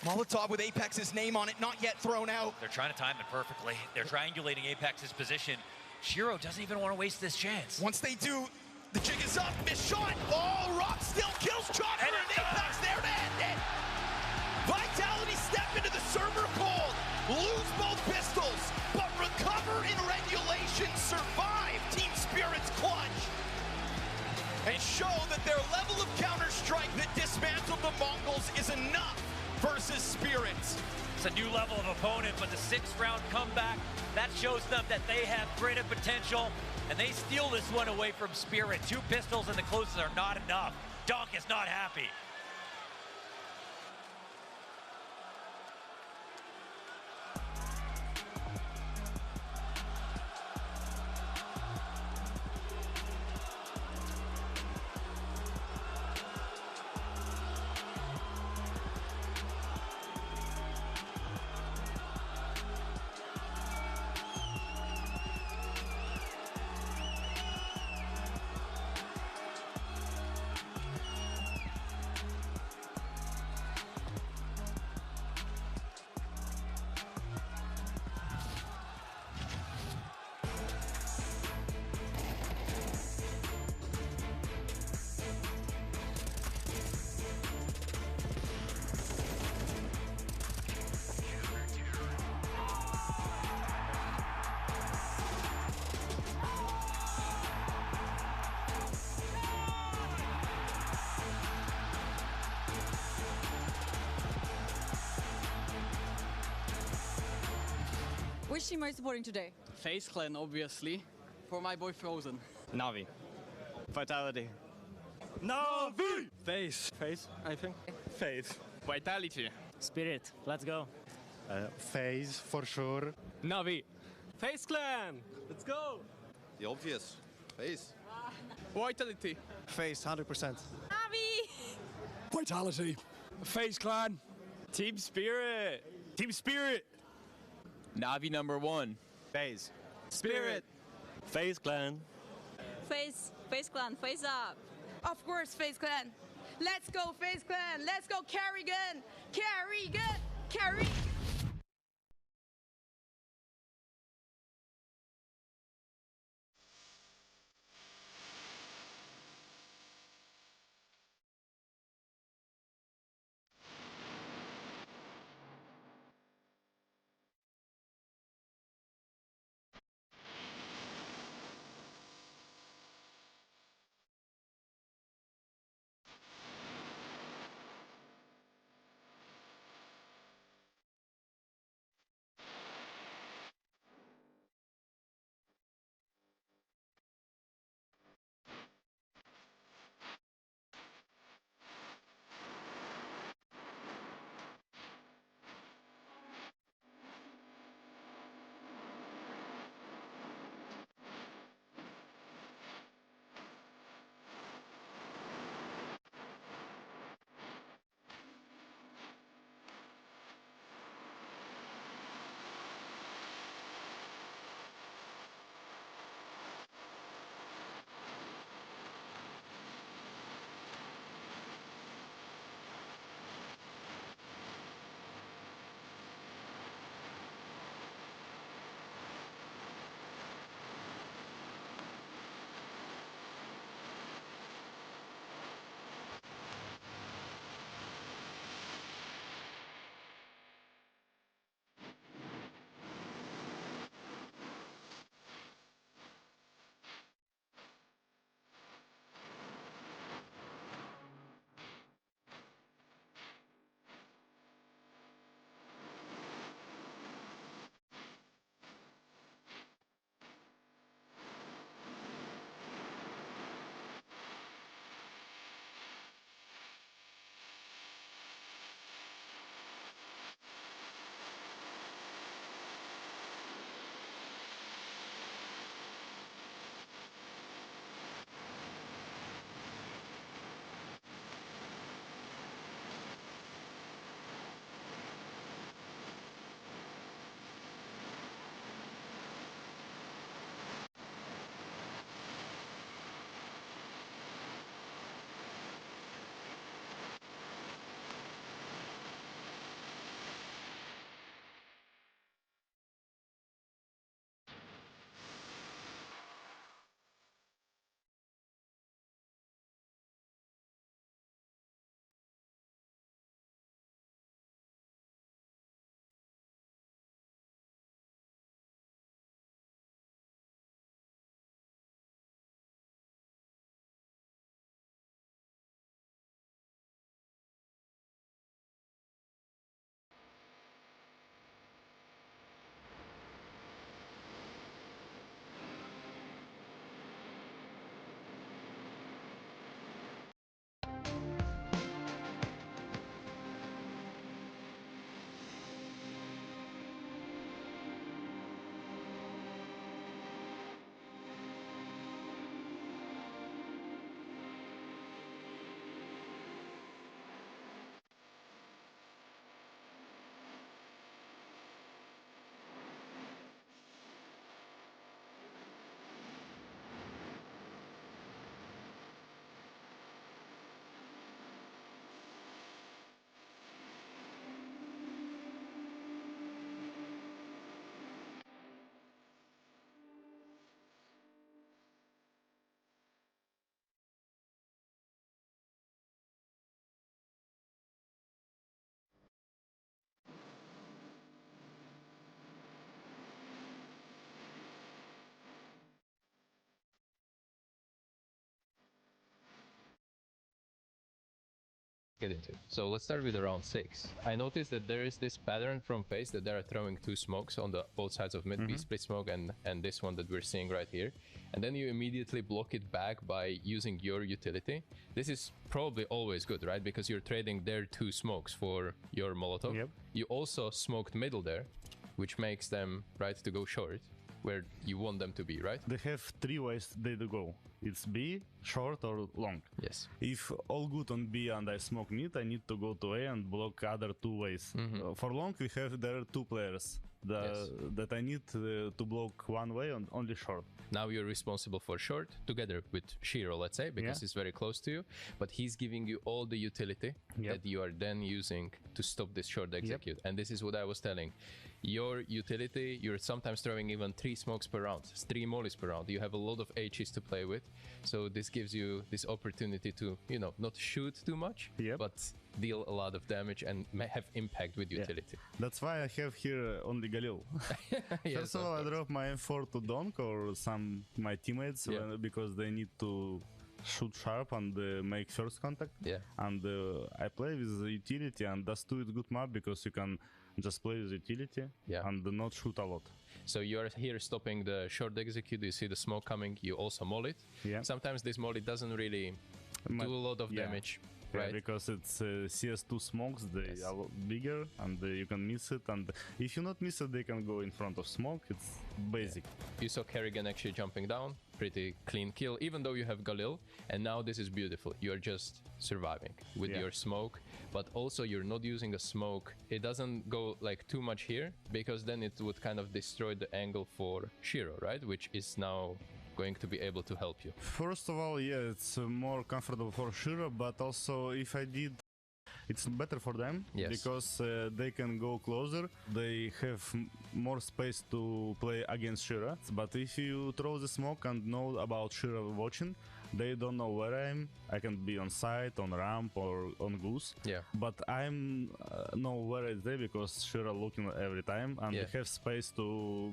Molotov with Apex's name on it, not yet thrown out. They're trying to time it perfectly. They're triangulating Apex's position. Shiro doesn't even want to waste this chance. Once they do, the jig is up, missed shot. Oh, Rock still kills Chopper and Apex there to end it. Vitality step into the server cold, lose both pistols, but recover in regulation, survive Team Spirit's clutch, and show that their level of Counter-Strike that dismantled the Mongols is enough versus Spirits. It's a new level of opponent, but the 6th round comeback, that shows them that they have greater potential, and they steal this one away from Spirit. 2 pistols and the closes are not enough. Donk is not happy. Which team are you supporting today? FaZe Clan, obviously, for my boy Frozen. Navi. Vitality. Navi! Face. Face, I think. Face. Vitality. Spirit, let's go. Phase, for sure. Navi. Face Clan! Let's go! The obvious. Face. Vitality. Face, 100%. Navi! Vitality. Face Clan. Team Spirit. Team Spirit. Navi number 1. Phase. Spirit. Face Clan. Face Clan, face up. Of course, Face Clan. Let's go, Face Clan. Let's go, Kerrigan. Kerrigan. Kerrigan. get into it. So let's start with round 6. I noticed that there is this pattern from FaZe that they are throwing 2 smokes on the both sides of mid, B split smoke and this one that we're seeing right here. And then you immediately block it back by using your utility. This is probably always good, right? Because you're trading their 2 smokes for your Molotov. Yep. You also smoked middle there, which makes them right to go short, where you want them to be, right? They have 3 ways they to go. It's B, short or long. Yes. If all good on B and I smoke mid, I need to go to A and block other 2 ways. For long, we have there 2 players that I need to block one way and only short. Now you're responsible for short together with Shiro, let's say, because he's very close to you, but he's giving you all the utility that you are then using to stop this short execute. And this is what I was telling. Your utility, you're sometimes throwing even 3 smokes per round, 3 mollies per round. You have a lot of H's to play with. So this gives you this opportunity to, you know, not shoot too much, but deal a lot of damage and have impact with utility. That's why I have here only Galil. First of all, I drop my M4 to Donk or some my teammates because they need to shoot sharp and make first contact. And I play with the utility, and that's too good map because you can just play with utility and not shoot a lot. So you're here stopping the short execute, you see the smoke coming, you also moll it. Sometimes this molly doesn't really do a lot of damage. Right, because it's CS2 smokes, they are bigger and you can miss it, and if you not miss it, they can go in front of smoke. It's basic. You saw Kerrigan actually jumping down, pretty clean kill, even though you have Galil, and now this is beautiful. You're just surviving with your smoke, but also you're not using a smoke. It doesn't go like too much here, because then it would kind of destroy the angle for Shiro, right? Which is now going to be able to help you. First of all, it's more comfortable for Shiro, but also if I did, it's better for them because they can go closer. They have more space to play against Shiro. But if you throw the smoke and know about Shiro watching, they don't know where I am. I can be on site, on ramp, or on goose. But I'm know where it's there because Shiro looking every time, and they have space to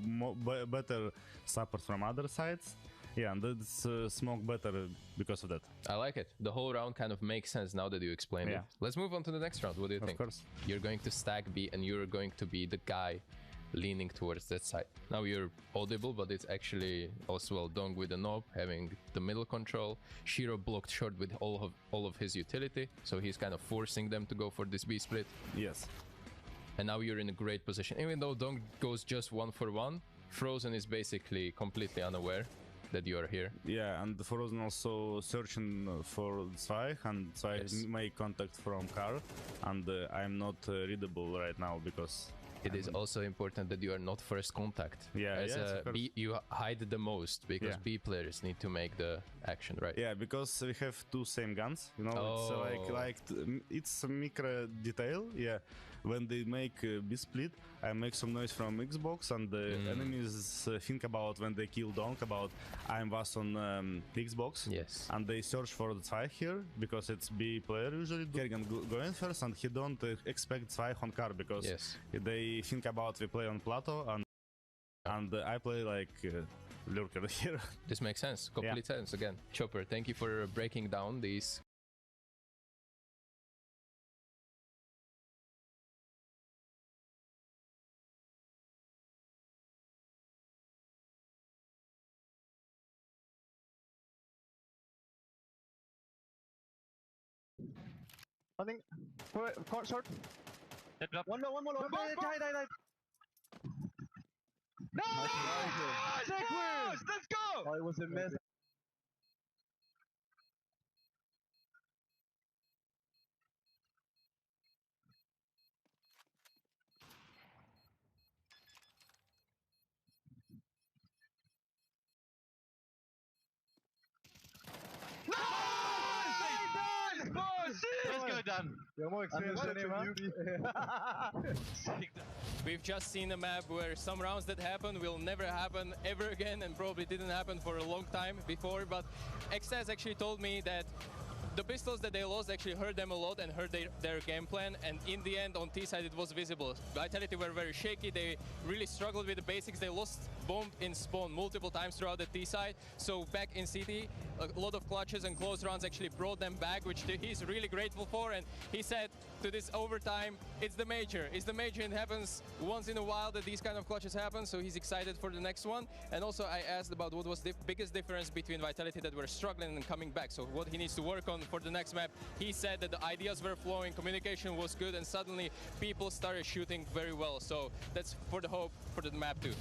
better support from other sides. And that's smoke better because of that. I like it. The whole round kind of makes sense now that you explained it. Let's move on to the next round. What do you think? Of course. You're going to stack B and you're going to be the guy leaning towards that side. Now you're audible, but it's actually also well done with the knob, having the middle control. Shiro blocked short with all of his utility, so he's kind of forcing them to go for this B split. Yes. And now you're in a great position. Even though Dong goes just 1-for-1, Frozen is basically completely unaware that you are here. And Frozen also searching for Zweig, and Zweig make contact from car, and I'm not readable right now because it is also important that you are not first contact. B, you hide the most because B players need to make the action, right? Because we have 2 same guns, you know. It's a micro detail. When they make B split, I make some noise from Xbox, and the enemies think about when they kill Donk about I was on Xbox. And they search for the Zweig here because it's B player usually. Kerrigan go in first, and he don't expect Zweig on car because they think about we play on plateau, and I play like lurker here. This makes sense, complete sense again. Chopper, thank you for breaking down these. Running. Short. One more. Die. No! Let's go! Oh, it was a mess. Let's go, Dan. You're more experienced than him, We've just seen a map where some rounds that happen will never happen ever again, and probably didn't happen for a long time before, but Extaz actually told me that the pistols that they lost actually hurt them a lot and hurt their game plan, and in the end on T side it was visible. Vitality were very shaky, they really struggled with the basics, they lost bomb in spawn multiple times throughout the T side, so back in CT a lot of clutches and close rounds actually brought them back, which he's really grateful for, and he said to this overtime, it's the major, it happens once in a while that these kind of clutches happen, so he's excited for the next one. And also I asked about what was the biggest difference between Vitality that were struggling and coming back, so what he needs to work on for the next map. He said that the ideas were flowing, communication was good, and suddenly people started shooting very well, so that's for the hope for the map too.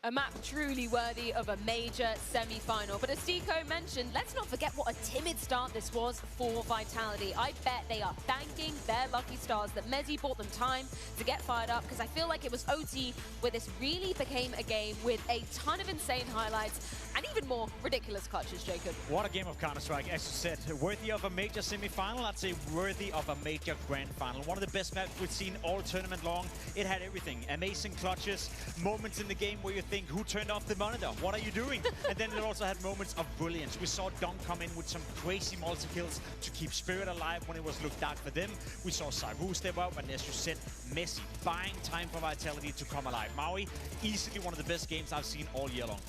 A map truly worthy of a major semi-final. But as Tico mentioned, let's not forget what a timid start this was for Vitality. I bet they are thanking their lucky stars that Mezzi bought them time to get fired up, because I feel like it was OT where this really became a game with a ton of insane highlights and even more ridiculous clutches, Jacob. What a game of Counter-Strike, as you said. Worthy of a major semi-final, I'd say worthy of a major grand final. One of the best maps we've seen all tournament long. It had everything. Amazing clutches, moments in the game where you think, who turned off the monitor? What are you doing? And then it also had moments of brilliance. We saw Dunk come in with some crazy multi-kills to keep Spirit alive when it was looked dark for them. We saw Saru step up, and as you said, Messi buying time for Vitality to come alive. Maui, easily one of the best games I've seen all year long.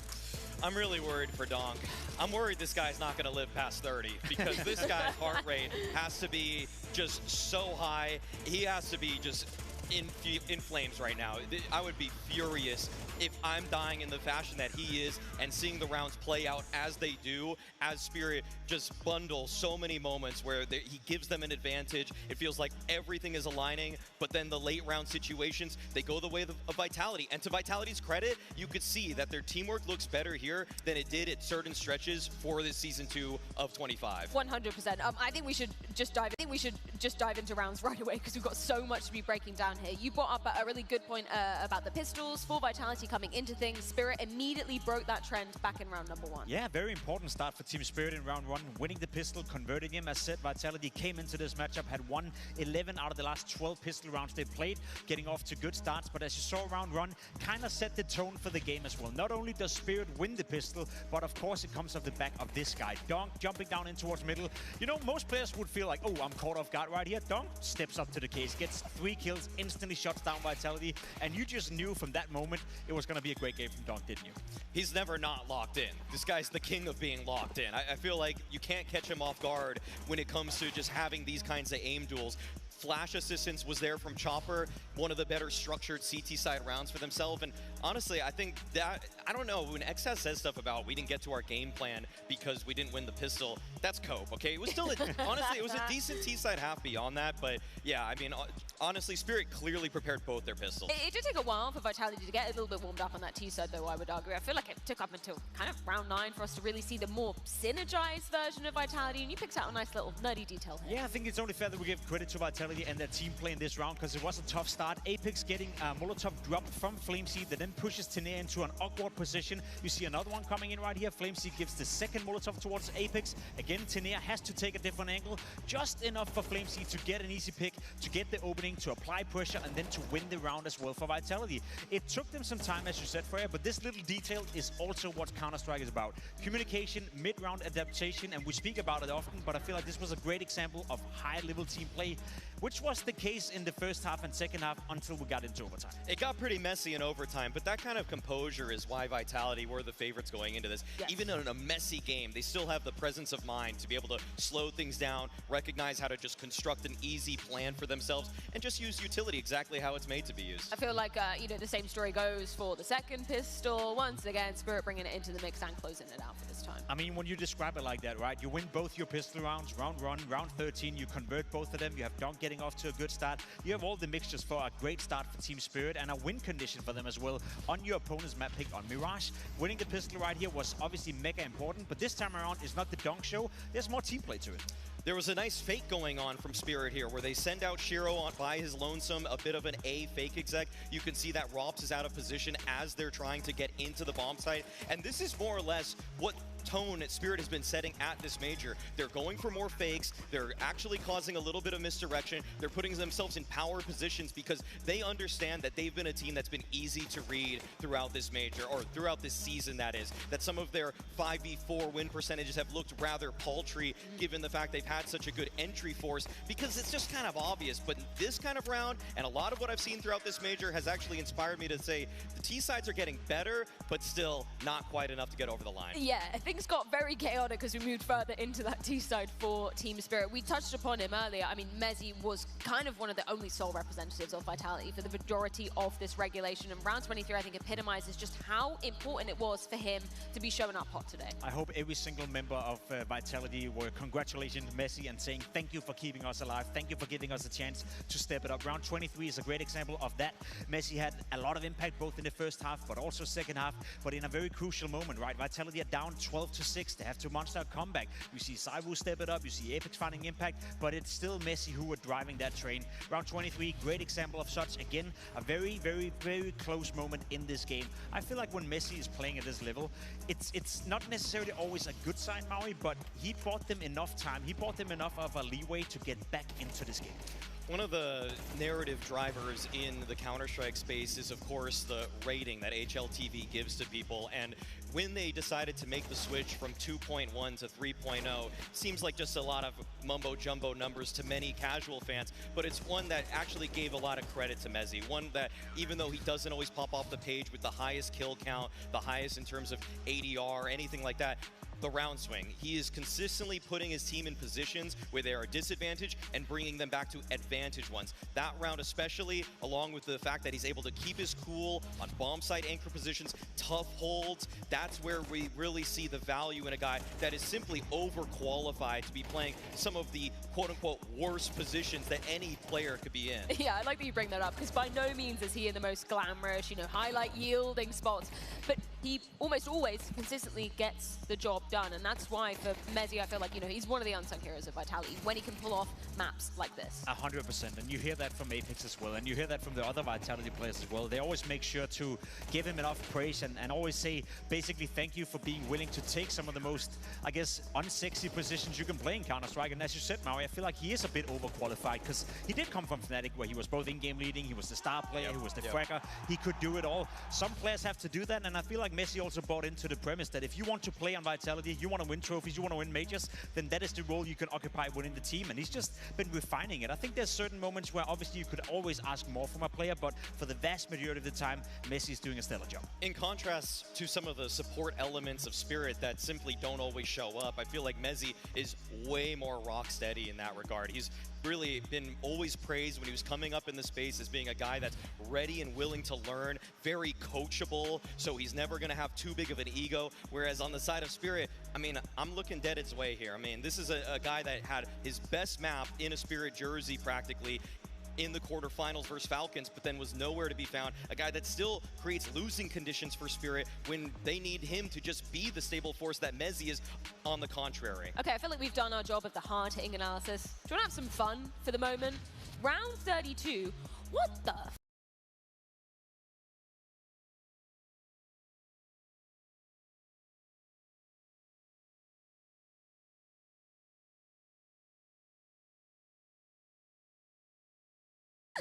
I'm really worried for Donk. I'm worried this guy's not going to live past 30, because this guy's heart rate has to be just so high. He has to be just in flames right now. I would be furious if I'm dying in the fashion that he is and seeing the rounds play out as they do, as Spirit just bundles so many moments where he gives them an advantage. It feels like everything is aligning, but then the late round situations, they go the way of Vitality. And to Vitality's credit, you could see that their teamwork looks better here than it did at certain stretches for this Season 2 of 25. 100%. I think we should just dive into rounds right away, because we've got so much to be breaking down here. You brought up a really good point about the pistols. For Vitality coming into things, Spirit immediately broke that trend back in round number 1. Yeah, very important start for Team Spirit in round 1, winning the pistol, converting him. As said, Vitality came into this matchup, had won 11 out of the last 12 pistol rounds they played, getting off to good starts. But as you saw, round 1 kind of set the tone for the game as well. Not only does Spirit win the pistol, but of course it comes off the back of this guy. Donk jumping down in towards middle. You know, most players would feel like, oh, I'm caught off guard right here. Donk steps up to the case, gets 3 kills, instantly shuts down Vitality, and you just knew from that moment it was going to be a great game from Donk, didn't you? He's never not locked in. This guy's the king of being locked in. I feel like you can't catch him off guard when it comes to just having these kinds of aim duels. Flash assistance was there from Chopper, one of the better structured CT side rounds for themselves. And honestly, I think that, I don't know, when XS says stuff about we didn't get to our game plan because we didn't win the pistol, that's cope, okay? It was still, honestly, it was a decent T-side half beyond that. But yeah, I mean, honestly, Spirit clearly prepared both their pistols. It did take a while for Vitality to get a little bit warmed up on that T-side, though, I would argue. I feel like it took up until kind of round 9 for us to really see the more synergized version of Vitality, and you picked out a nice little nerdy detail here. Yeah, I think it's only fair that we give credit to Vitality and their team play in this round, because it was a tough start. Apex getting a Molotov dropped from Flameseed that then pushes Tenea into an awkward position. You see another one coming in right here. Flameseed gives the second Molotov towards Apex. Again, Tenea has to take a different angle, just enough for Flameseed to get an easy pick, to get the opening, to apply pressure, and then to win the round as well for Vitality. It took them some time, as you said, Freya, but this little detail is also what Counter-Strike is about. Communication, mid-round adaptation, and we speak about it often, but I feel like this was a great example of high-level team play, which was the case in the first half and second half until we got into overtime. It got pretty messy in overtime, but that kind of composure is why Vitality were the favorites going into this. Yes. Even in a messy game, they still have the presence of mind to be able to slow things down, recognize how to just construct an easy plan for themselves, and just use utility exactly how it's made to be used. I feel like, you know, the same story goes for the second pistol. Once again, Spirit bringing it into the mix and closing it out for this time. I mean, when you describe it like that, right? You win both your pistol rounds, round 1, round 13, you convert both of them, you have Donk getting off to a good start. You have all the mixtures for a great start for Team Spirit and a win condition for them as well on your opponent's map pick on Mirage. Winning the pistol right here was obviously mega important, but this time around it's not the Donk show. There's more team play to it. There was a nice fake going on from Spirit here where they send out Shiro on by his lonesome, a bit of an A fake exec. You can see that Rops is out of position as they're trying to get into the bomb site. And this is more or less what tone Spirit has been setting at this major. They're going for more fakes. They're actually causing a little bit of misdirection. They're putting themselves in power positions because they understand that they've been a team that's been easy to read throughout this major, or throughout this season, that is. That some of their 5v4 win percentages have looked rather paltry given the fact they've had such a good entry force, because it's just kind of obvious. But this kind of round, and a lot of what I've seen throughout this major, has actually inspired me to say the T-sides are getting better, but still not quite enough to get over the line. Yeah, things got very chaotic as we moved further into that T-side for Team Spirit. We touched upon him earlier. I mean, Mezzi was kind of one of the only sole representatives of Vitality for the majority of this regulation, and round 23, I think, epitomizes just how important it was for him to be showing up hot today. I hope every single member of Vitality were congratulating Messi and saying thank you for keeping us alive, thank you for giving us a chance to step it up. Round 23 is a great example of that. Messi had a lot of impact both in the first half but also second half, but in a very crucial moment, right? Vitality are down 12-6. They have to monster a comeback. You see Saivu step it up, you see Apex finding impact, but it's still Messi who were driving that train. Round 23, great example of such. Again, a very, very, very close moment in this game. I feel like when Messi is playing at this level, it's not necessarily always a good sign, Maui, but he bought them enough time. He bought them enough of a leeway to get back into this game. One of the narrative drivers in the Counter-Strike space is, of course, the rating that HLTV gives to people. And when they decided to make the switch from 2.1 to 3.0, seems like just a lot of mumbo-jumbo numbers to many casual fans, but it's one that actually gave a lot of credit to Mezzi. One that, even though he doesn't always pop off the page with the highest kill count, the highest in terms of ADR, anything like that, the round swing, he is consistently putting his team in positions where they are disadvantaged and bringing them back to advantage ones. That round especially, along with the fact that he's able to keep his cool on bomb site anchor positions, tough holds, that's where we really see the value in a guy that is simply overqualified to be playing some of the quote-unquote worst positions that any player could be in. Yeah, I like that you bring that up, because by no means is he in the most glamorous, you know, highlight yielding spots, but he almost always consistently gets the job done, and that's why for Mezzi, I feel like, you know, he's one of the unsung heroes of Vitality when he can pull off maps like this. 100%, and you hear that from Apex as well, and you hear that from the other Vitality players as well. They always make sure to give him enough praise and always say, basically, thank you for being willing to take some of the most, I guess, unsexy positions you can play in Counter-Strike. And as you said, Maui, I feel like he is a bit overqualified, because he did come from Fnatic, where he was both in-game leading, he was the star player, he was the fragger, he could do it all. Some players have to do that, and I feel like Messi also bought into the premise that if you want to play on Vitality, you want to win trophies, you want to win majors, then that is the role you can occupy within the team, and he's just been refining it. I think there's certain moments where obviously you could always ask more from a player, but for the vast majority of the time, Messi is doing a stellar job. In contrast to some of the support elements of Spirit that simply don't always show up, I feel like Mezzi is way more rock steady in that regard. He's really been always praised when he was coming up in the space as being a guy that's ready and willing to learn, very coachable, so he's never going to have too big of an ego. Whereas on the side of Spirit, I mean, I'm looking dead its way here. I mean, this is a guy that had his best map in a Spirit jersey practically in the quarterfinals versus Falcons, but then was nowhere to be found. A guy that still creates losing conditions for Spirit when they need him to just be the stable force that Mezzi is on the contrary. Okay, I feel like we've done our job of the hard-hitting analysis. Do you want to have some fun for the moment? Round 32, what the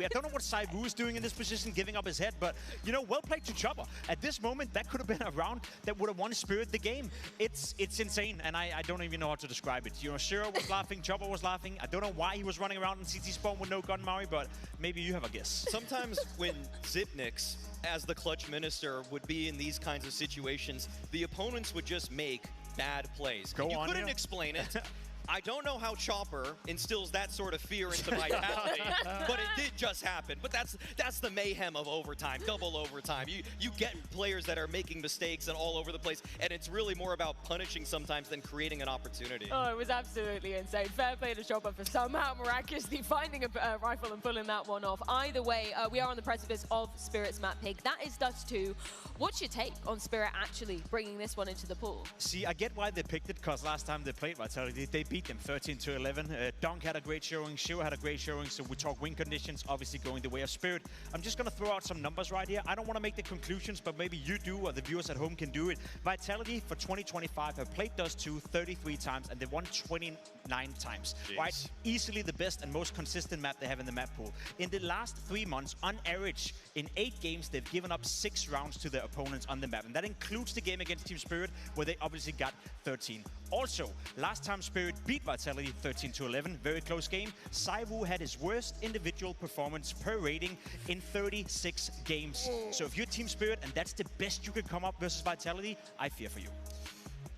I don't know what Saivu is doing in this position, giving up his head, but, you know, well played to Chopper. At this moment, that could have been a round that would have won Spirit the game. It's insane, and I don't even know how to describe it. You know, Shiro was laughing, Chopper was laughing. I don't know why he was running around in CT spawn with no gun, Maui, but maybe you have a guess. Sometimes when Zipnix, as the clutch minister, would be in these kinds of situations, the opponents would just make bad plays. Go you on, couldn't explain it. I don't know how Chopper instills that sort of fear into Vitality, but it did just happen. But that's the mayhem of overtime, double overtime. You get players that are making mistakes and all over the place, and it's really more about punishing sometimes than creating an opportunity. Oh, it was absolutely insane. Fair play to Chopper for somehow miraculously finding a rifle and pulling that one off. Either way, we are on the precipice of Spirit's map pick. That is Dust 2. What's your take on Spirit actually bringing this one into the pool? See, I get why they picked it, because last time they played Vitality, they beat them 13-11. Dunk had a great showing, Shiro had a great showing, so we talk win conditions, obviously going the way of Spirit. I'm just going to throw out some numbers right here. I don't want to make the conclusions, but maybe you do, or the viewers at home can do it. Vitality for 2025 have played Dust 2 33 times, and they've won 29 times. Jeez. Right? Easily the best and most consistent map they have in the map pool. In the last 3 months, on average, in 8 games, they've given up 6 rounds to their opponents on the map, and that includes the game against Team Spirit, where they obviously got 13. Also, last time Spirit beat Vitality 13-11, very close game, Saiwu had his worst individual performance per rating in 36 games. So if you're Team Spirit and that's the best you can come up versus Vitality, I fear for you.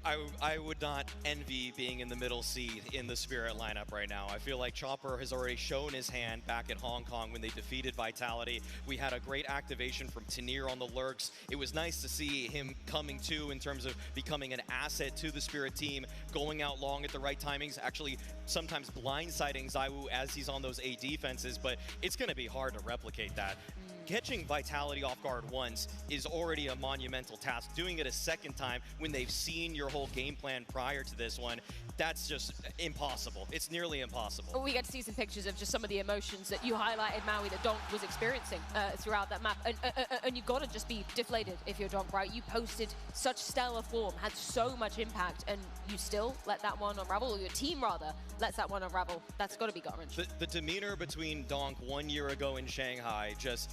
I would not envy being in the middle seed in the Spirit lineup right now. I feel like Chopper has already shown his hand back in Hong Kong when they defeated Vitality. We had a great activation from Tanir on the lurks. It was nice to see him coming to in terms of becoming an asset to the Spirit team, going out long at the right timings, actually sometimes blindsiding Zaiwu as he's on those A defenses, but it's going to be hard to replicate that. Catching Vitality off guard once is already a monumental task. Doing it a second time when they've seen your whole game plan prior to this one, that's just impossible. It's nearly impossible. We get to see some pictures of just some of the emotions that you highlighted, Maui, that Donk was experiencing throughout that map. And you've got to just be deflated if you're Donk, right? You posted such stellar form, had so much impact, and you still let that one unravel, or your team rather lets that one unravel. That's got to be gut-wrenching. The demeanor between Donk 1 year ago in Shanghai, just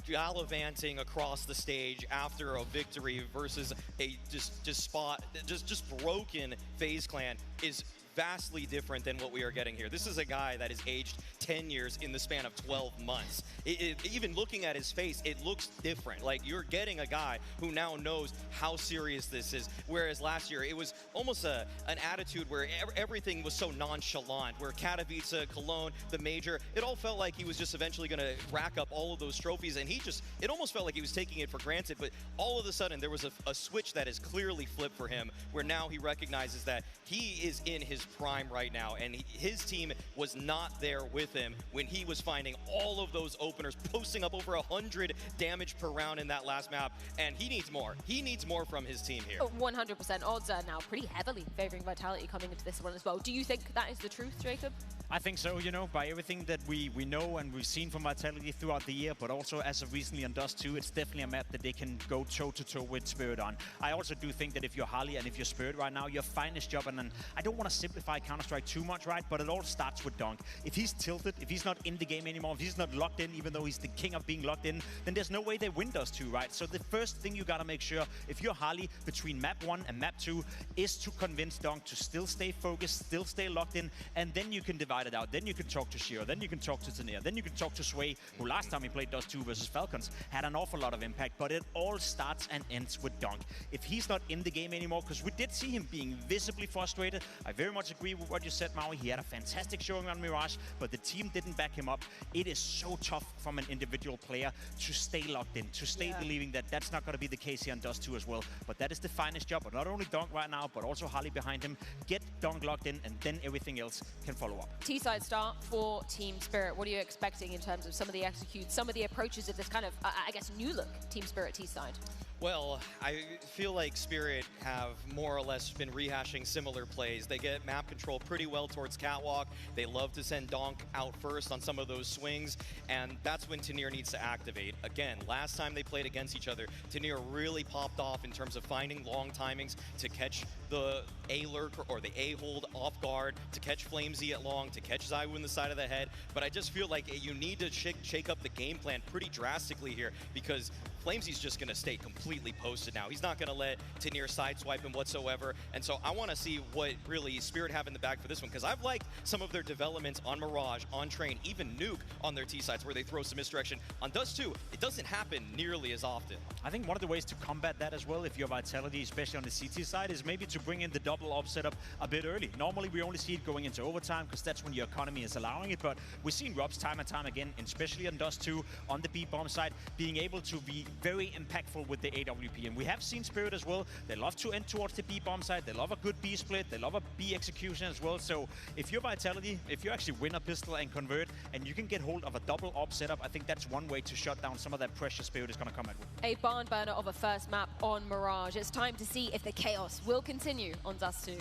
gallivanting across the stage after a victory versus a just broken FaZe Clan is vastly different than what we are getting here. This is a guy that is aged 10 years in the span of 12 months. Even looking at his face, it looks different. Like, you're getting a guy who now knows how serious this is, whereas last year it was almost an attitude where everything was so nonchalant, where Katowice, Cologne, the major, it all felt like he was just eventually going to rack up all of those trophies, and it almost felt like he was taking it for granted, but all of a sudden there was a switch that is clearly flipped for him, where now he recognizes that he is in his prime right now, and his team was not there with him when he was finding all of those openers, posting up over 100 damage per round in that last map, and he needs more. He needs more from his team here. 100%. Odds are now pretty heavily favoring Vitality coming into this one as well. Do you think that is the truth, Jacob? I think so, you know, by everything that we know and we've seen from Vitality throughout the year, but also as of recently on Dust 2, it's definitely a map that they can go toe-to-toe with Spirit on. I also do think that if you're Harley and if you're Spirit right now, your finest job, and I don't want to simplify Counter-Strike too much, right, but it all starts with Donk. If he's tilted, if he's not in the game anymore, if he's not locked in, even though he's the king of being locked in, then there's no way they win Dust 2, right? So the first thing you gotta make sure, if you're Harley, between map 1 and map 2, is to convince Donk to still stay focused, still stay locked in, and then you can divide it out. Then you can talk to Shiro, then you can talk to Tanir, then you can talk to Sway, who last time he played Dust 2 versus Falcons had an awful lot of impact, but it all starts and ends with Donk. If he's not in the game anymore, because we did see him being visibly frustrated, I very much agree with what you said, Maui. He had a fantastic showing on Mirage, but the team didn't back him up. It is so tough from an individual player to stay locked in, to stay believing that that's not going to be the case here on Dust 2 as well. But that is the finest job, but not only Donk right now, but also Harley behind him. Get Donk locked in, and then everything else can follow up. T-side start for Team Spirit. What are you expecting in terms of some of the executes, some of the approaches of this kind of, I guess, new look Team Spirit T-side? Well, I feel like Spirit have more or less been rehashing similar plays. They get map control pretty well towards Catwalk. They love to send Donk out first on some of those swings, and that's when Tanir needs to activate. Again, last time they played against each other, Tanir really popped off in terms of finding long timings to catch the A-lurk or the A-hold off guard, to catch Flamesy at long, to catch Zaiwu in the side of the head. But I just feel like you need to shake up the game plan pretty drastically here, because Flamesy's just going to stay completely posted now. He's not going to let Tanir sideswipe him whatsoever. And so I want to see what really Spirit have in the bag for this one, because I've liked some of their developments on Mirage, on Train, even Nuke on their T-sides where they throw some misdirection. On Dust 2, it doesn't happen nearly as often. I think one of the ways to combat that as well, if you're Vitality, especially on the CT side, is maybe to bring in the double op setup a bit early. Normally, we only see it going into overtime because that's when your economy is allowing it, but we've seen Robs time and time again, especially on Dust 2, on the B-bomb side, being able to be very impactful with the AWP. And we have seen Spirit as well. They love to end towards the B-bomb side. They love a good B split. They love a B execution as well. So if you're Vitality, if you actually win a pistol and convert, and you can get hold of a double op setup, I think that's one way to shut down some of that pressure Spirit is going to come at with. A barn burner of a first map on Mirage. It's time to see if the chaos will continue on Dust 2.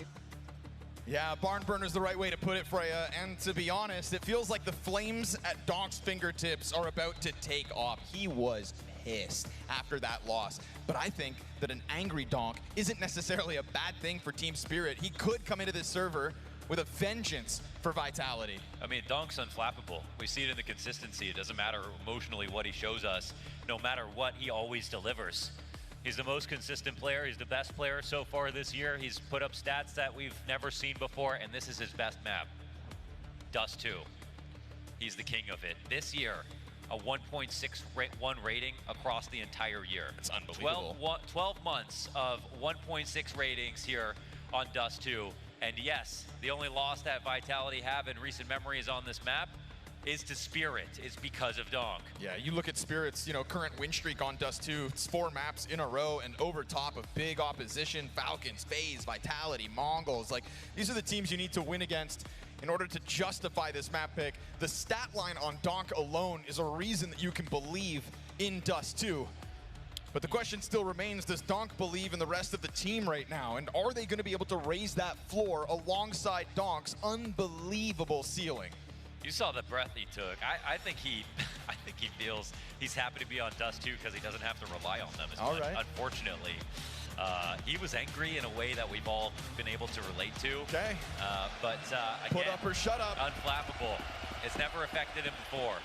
Yeah, barn burner's the right way to put it, Freya. And to be honest, it feels like the flames at Donk's fingertips are about to take off. He was pissed after that loss. But I think that an angry Donk isn't necessarily a bad thing for Team Spirit. He could come into this server with a vengeance for Vitality. I mean, Donk's unflappable. We see it in the consistency. It doesn't matter emotionally what he shows us. No matter what, he always delivers. He's the most consistent player. He's the best player so far this year. He's put up stats that we've never seen before, and this is his best map. Dust 2. He's the king of it. This year, a 1.61 rating across the entire year. It's unbelievable. 12 months of 1.6 ratings here on Dust 2. And yes, the only loss that Vitality have in recent memory is on this map is to Spirit, is because of Donk. Yeah, you look at Spirit's, current win streak on Dust 2. It's 4 maps in a row and over top of big opposition. Falcons, FaZe, Vitality, Mongols. Like, these are the teams you need to win against in order to justify this map pick. The stat line on Donk alone is a reason that you can believe in Dust 2. But the question still remains, does Donk believe in the rest of the team right now? And are they going to be able to raise that floor alongside Donk's unbelievable ceiling? You saw the breath he took. I think he feels he's happy to be on Dust 2 because he doesn't have to rely on them as much. Right. Unfortunately, he was angry in a way that we've all been able to relate to. Okay. But put again, up or shut up. Unflappable. It's never affected him before.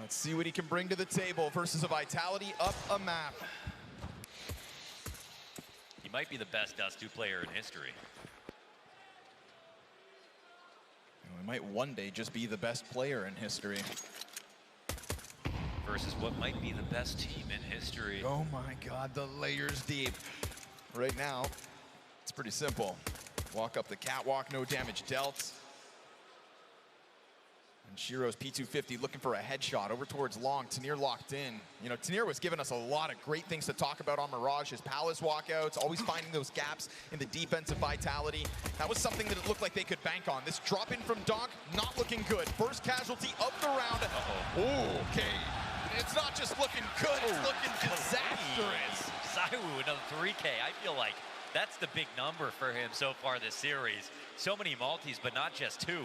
Let's see what he can bring to the table versus a Vitality up a map. He might be the best Dust 2 player in history. We might one day just be the best player in history. Versus what might be the best team in history. Oh my God, the layers deep. Right now, it's pretty simple. Walk up the catwalk, no damage dealt. And Shiro's P250 looking for a headshot over towards Long. Tenier locked in. Tenier was giving us a lot of great things to talk about on Mirage. His Palace walkouts, always finding those gaps in the defensive Vitality. That was something that it looked like they could bank on. This drop in from Donk, not looking good. First casualty of the round. Okay. It's not just looking good, it's looking disastrous. Zaiwu, another 3K. I feel like that's the big number for him so far this series. So many multis, but not just 2.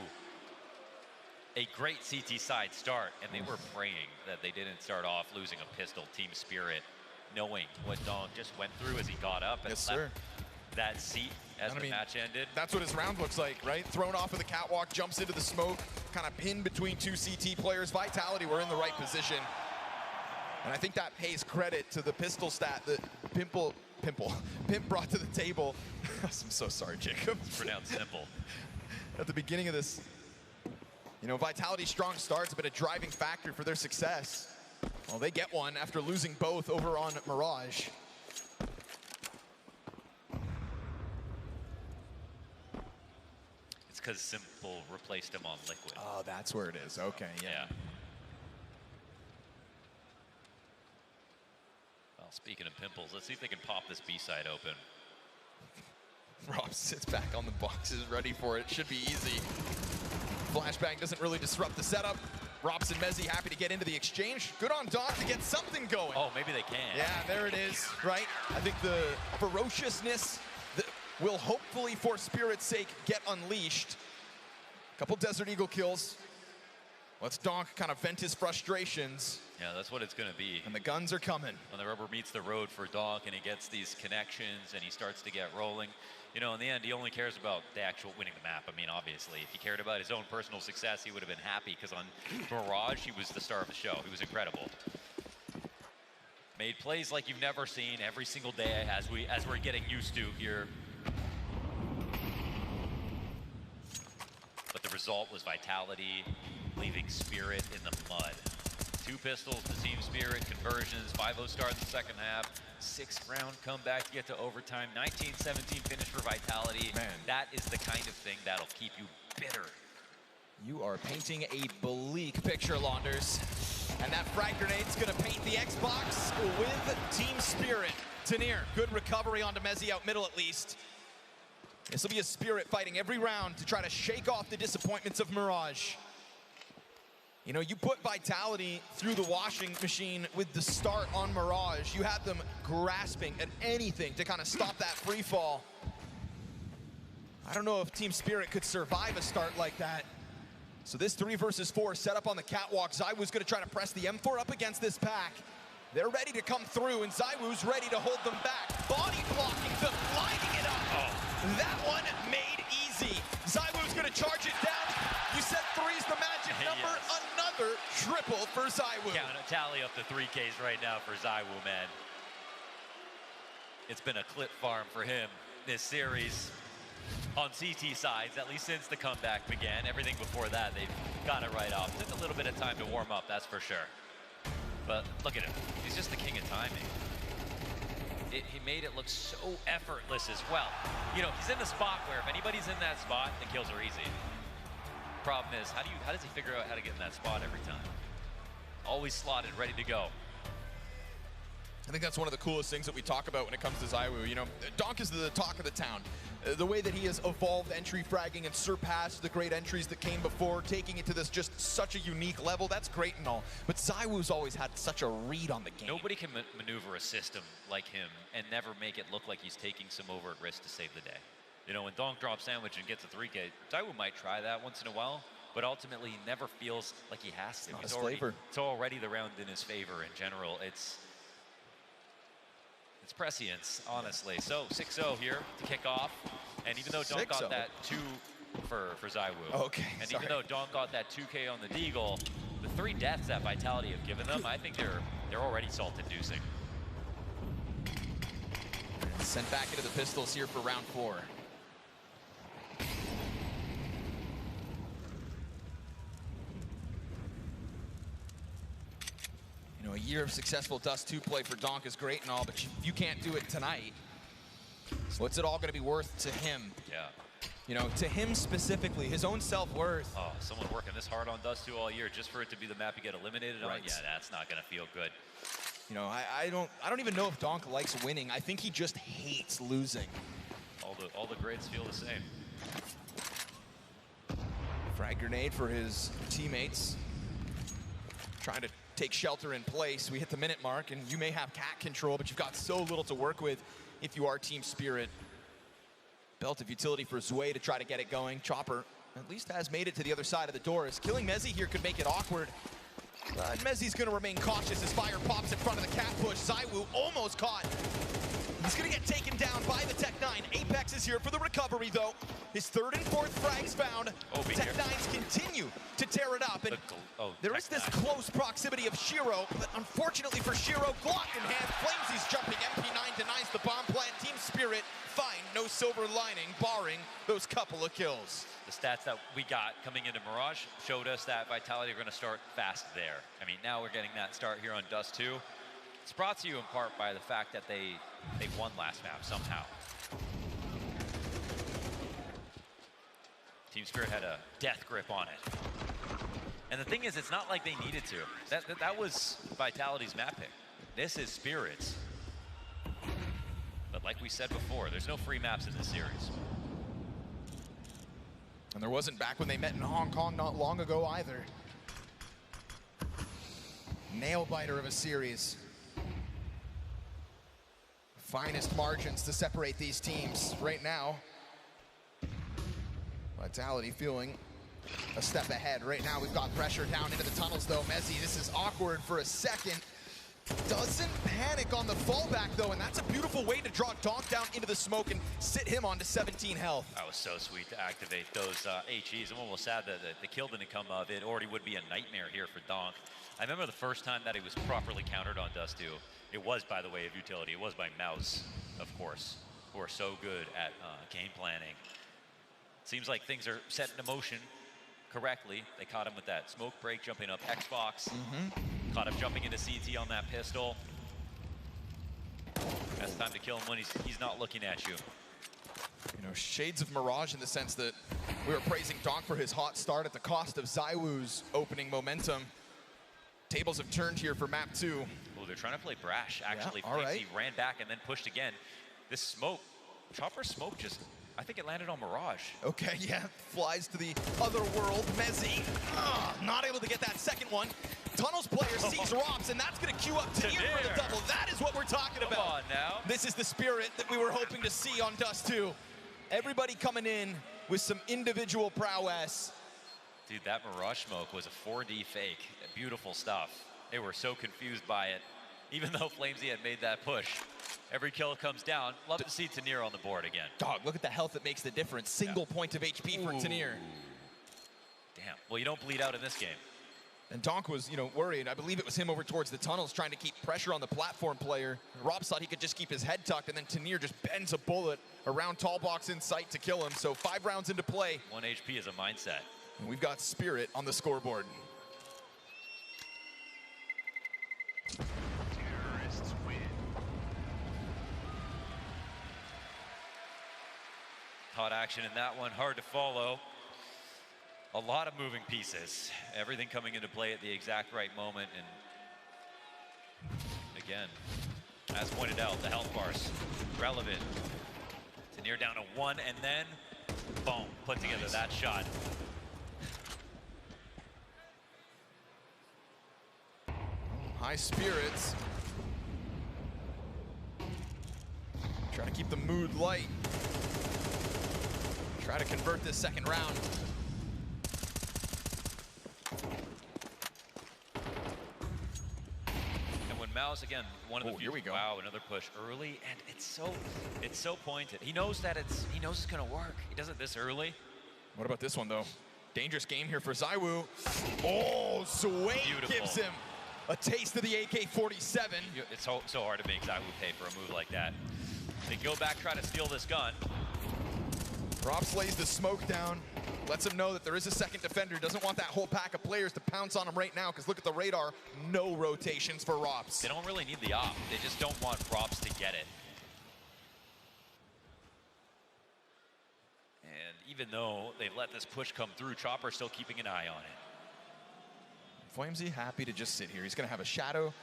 A great CT side start, and they were praying that they didn't start off losing a pistol. Team Spirit, knowing what Donk just went through as he got up and left that seat as the match ended. That's what his round looks like, right? Thrown off of the catwalk, jumps into the smoke, kind of pinned between 2 CT players. Vitality were in the right position. And I think that pays credit to the pistol stat that Pimp brought to the table. I'm so sorry, Jacob. It's pronounced simple. At the beginning of this, Vitality's strong start's been a driving factor for their success. Well, they get one after losing both over on Mirage. It's because Simple replaced him on Liquid. Oh, that's where it is. Okay, yeah. Well, speaking of pimples, let's see if they can pop this B side open. Rob sits back on the boxes, ready for it. Should be easy. Flashbang doesn't really disrupt the setup. Robson Mezzi happy to get into the exchange. Good on Donk to get something going. Oh, maybe they can. Yeah, there it is, right? I think the ferociousness that will hopefully, for Spirit's sake, get unleashed. Couple Desert Eagle kills. Let's Donk kind of vent his frustrations. Yeah, that's what it's going to be. And the guns are coming. When the rubber meets the road for Donk and he gets these connections and he starts to get rolling, in the end, he only cares about the actual winning the map. I mean, obviously, if he cared about his own personal success, he would have been happy because on Mirage, he was the star of the show. He was incredible. Made plays like you've never seen every single day as we're getting used to here. But the result was Vitality leaving Spirit in the mud. 2 pistols to Team Spirit, conversions, 5-0 start in the second half, 6th round comeback to get to overtime, 19-17 finish for Vitality. Man. That is the kind of thing that'll keep you bitter. You are painting a bleak picture, Launders. And that frag grenade's gonna paint the Xbox with Team Spirit. Tenier, good recovery onto Mezzi out middle at least. This will be a Spirit fighting every round to try to shake off the disappointments of Mirage. You put Vitality through the washing machine with the start on Mirage. You had them grasping at anything to kind of stop that free fall. I don't know if Team Spirit could survive a start like that. So this 3 versus 4 set up on the catwalk. ZywOo's gonna try to press the M4 up against this pack. They're ready to come through, and ZywOo's ready to hold them back. Body blocking them, lining it up. Oh. That one made easy. ZywOo's gonna charge it down. You said 3's the magic number. Yes. Another triple for ZywOo. Tally up the 3Ks right now for ZywOo, man. It's been a clip farm for him this series. On CT sides, at least since the comeback began. Everything before that, they've got it right off. Took a little bit of time to warm up, that's for sure. But look at him. He's just the king of timing. He made it look so effortless as well. You know, he's in the spot where if anybody's in that spot, the kills are easy. Problem is, how does he figure out how to get in that spot every time? Always slotted, ready to go. I think that's one of the coolest things that we talk about when it comes to ZywOo. You know, Donk is the talk of the town. The way that he has evolved entry fragging and surpassed the great entries that came before, taking it to this just such a unique level, that's great and all. But ZywOo's always had such a read on the game. Nobody can maneuver a system like him and never make it look like he's taking some overt risk to save the day. You know, when Donk drops sandwich and gets a 3K, ZywOo might try that once in a while, but ultimately he never feels like he has to. It's already the round in his favor in general. It's prescience, honestly. So 6-0 here to kick off. And even though Donk got that 2 for ZywOo. Okay, and even though Donk got that 2K on the Deagle, the 3 deaths that Vitality have given them, I think they're already salt-inducing. Sent back into the pistols here for round 4. You know, a year of successful Dust 2 play for Donk is great and all, but you can't do it tonight. What's it all going to be worth to him? Yeah. You know, to him specifically, his own self-worth. Oh, someone working this hard on Dust 2 all year just for it to be the map you get eliminated on? Yeah, that's not going to feel good. You know, I don't even know if Donk likes winning. I think he just hates losing. All the grades feel the same. Frag grenade for his teammates. Trying to take shelter in place. We hit the minute mark, and you may have cat control, but you've got so little to work with if you are Team Spirit. Belt of utility for Zwei to try to get it going. Chopper at least has made it to the other side of the doors. Killing Mezzi here could make it awkward. Mezzi's going to remain cautious as fire pops in front of the cat push. ZywOo almost caught. He's going to get taken down by the Tech-9. Apex is here for the recovery, though. His 3rd and 4th frags found. Tech-9s continue to tear it up. And there is this close proximity of Shiro, but unfortunately for Shiro, Glock in hand, Flamesy's jumping. MP9 denies the bomb plant. Team Spirit find no silver lining, barring those couple of kills. The stats that we got coming into Mirage showed us that Vitality are going to start fast there. I mean, now we're getting that start here on Dust 2. It's brought to you in part by the fact that they won last map somehow. Team Spirit had a death grip on it. And the thing is, it's not like they needed to. That was Vitality's map pick. This is Spirit's. But like we said before, there's no free maps in this series. And there wasn't back when they met in Hong Kong not long ago either. Nail biter of a series. Finest margins to separate these teams right now. Vitality feeling a step ahead. Right now we've got pressure down into the tunnels though. Mezzi, this is awkward for a second. Doesn't panic on the fallback though, and that's a beautiful way to draw Donk down into the smoke and sit him onto 17 health. That was so sweet to activate those HEs. I'm almost sad that the kill didn't come of it. Already would be a nightmare here for Donk. I remember the first time that he was properly countered on Dust 2. It was, by the way, of utility. It was by Mouse, of course, who are so good at game planning. Seems like things are set into motion correctly. They caught him with that smoke break, jumping up Xbox. Caught him jumping into CT on that pistol. That's time to kill him when he's not looking at you. You know, shades of Mirage in the sense that we were praising Donk for his hot start at the cost of ZywOo's opening momentum. Tables have turned here for map 2. Oh, they're trying to play brash, actually. Yeah, all right. He ran back and then pushed again. This smoke, Chopper smoke just, I think it landed on Mirage. Okay, yeah, flies to the other world. Mezzi, not able to get that second one. Tunnels player sees Robs, and that's going to queue up Tanier for the double. That is what we're talking about. Come on now. This is the Spirit that we were hoping to see on Dust 2. Everybody coming in with some individual prowess. Dude, that Mirage Smoke was a 4D fake. Beautiful stuff. They were so confused by it. Even though Flamesy had made that push. Every kill comes down. Love to see Tanir on the board again. Dog, look at the health that makes the difference. Single point of HP for Tanir. Damn. Well, you don't bleed out in this game. And Donk was, worried. I believe it was him over towards the tunnels trying to keep pressure on the platform player. Rob thought he could just keep his head tucked, and then Tanir just bends a bullet around tall box in sight to kill him. So 5 rounds into play. 1 HP is a mindset. And we've got Spirit on the scoreboard. Terrorists win. Hot action in that one, hard to follow. A lot of moving pieces. Everything coming into play at the exact right moment. And again, as pointed out, the health bars, relevant. Tanir down to 1, and then, boom, put together that shot. High spirits. Trying to keep the mood light. Try to convert this second round. And when Mouse, again, one of the few, here we go. Wow, another push early, and it's so pointed. He knows that it's gonna work. He does it this early. What about this one though? Dangerous game here for ZywOo. Oh, Sway gives him a taste of the AK-47. It's so hard to make ZywOo pay for a move like that. They go back, try to steal this gun. Rops lays the smoke down, lets him know that there is a second defender. Doesn't want that whole pack of players to pounce on him right now, because look at the radar, no rotations for Rops. They don't really need the op. They just don't want Rops to get it. And even though they've let this push come through, Chopper's still keeping an eye on it. Flamesy happy to just sit here. He's going to have a shadow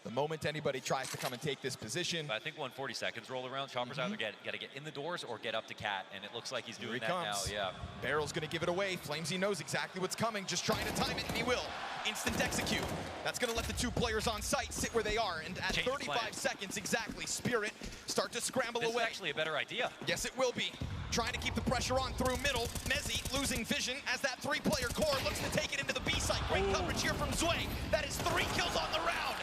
the moment anybody tries to come and take this position. But I think 140 seconds roll around. Chopper's either got to get in the doors or get up to Cat, and it looks like he's doing that now. Yeah. Barrel's going to give it away. Flamesy knows exactly what's coming, just trying to time it, and he will. Instant execute. That's going to let the 2 players on site sit where they are, and at 35 seconds exactly, Spirit start to scramble away. This is actually a better idea. Yes, it will be. Trying to keep the pressure on through middle. Mezzi losing vision as that 3-player core looks to take it into the B site. Great coverage here from Zwei. That is 3 kills on the round.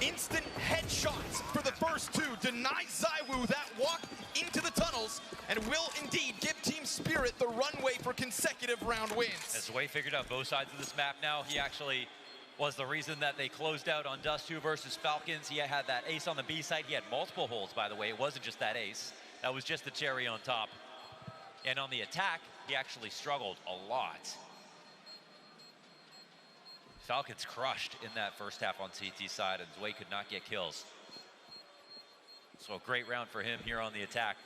Instant headshots for the first 2. Denies ZywOo that walk into the tunnels and will indeed give Team Spirit the runway for consecutive round wins. As Zwei figured out both sides of this map now, he actually was the reason that they closed out on Dust 2 versus Falcons. He had that ace on the B side. He had multiple holds, by the way. It wasn't just that ace. That was just the cherry on top. And on the attack, he actually struggled a lot. Falcons crushed in that first half on CT side, and Zwei could not get kills. So a great round for him here on the attack.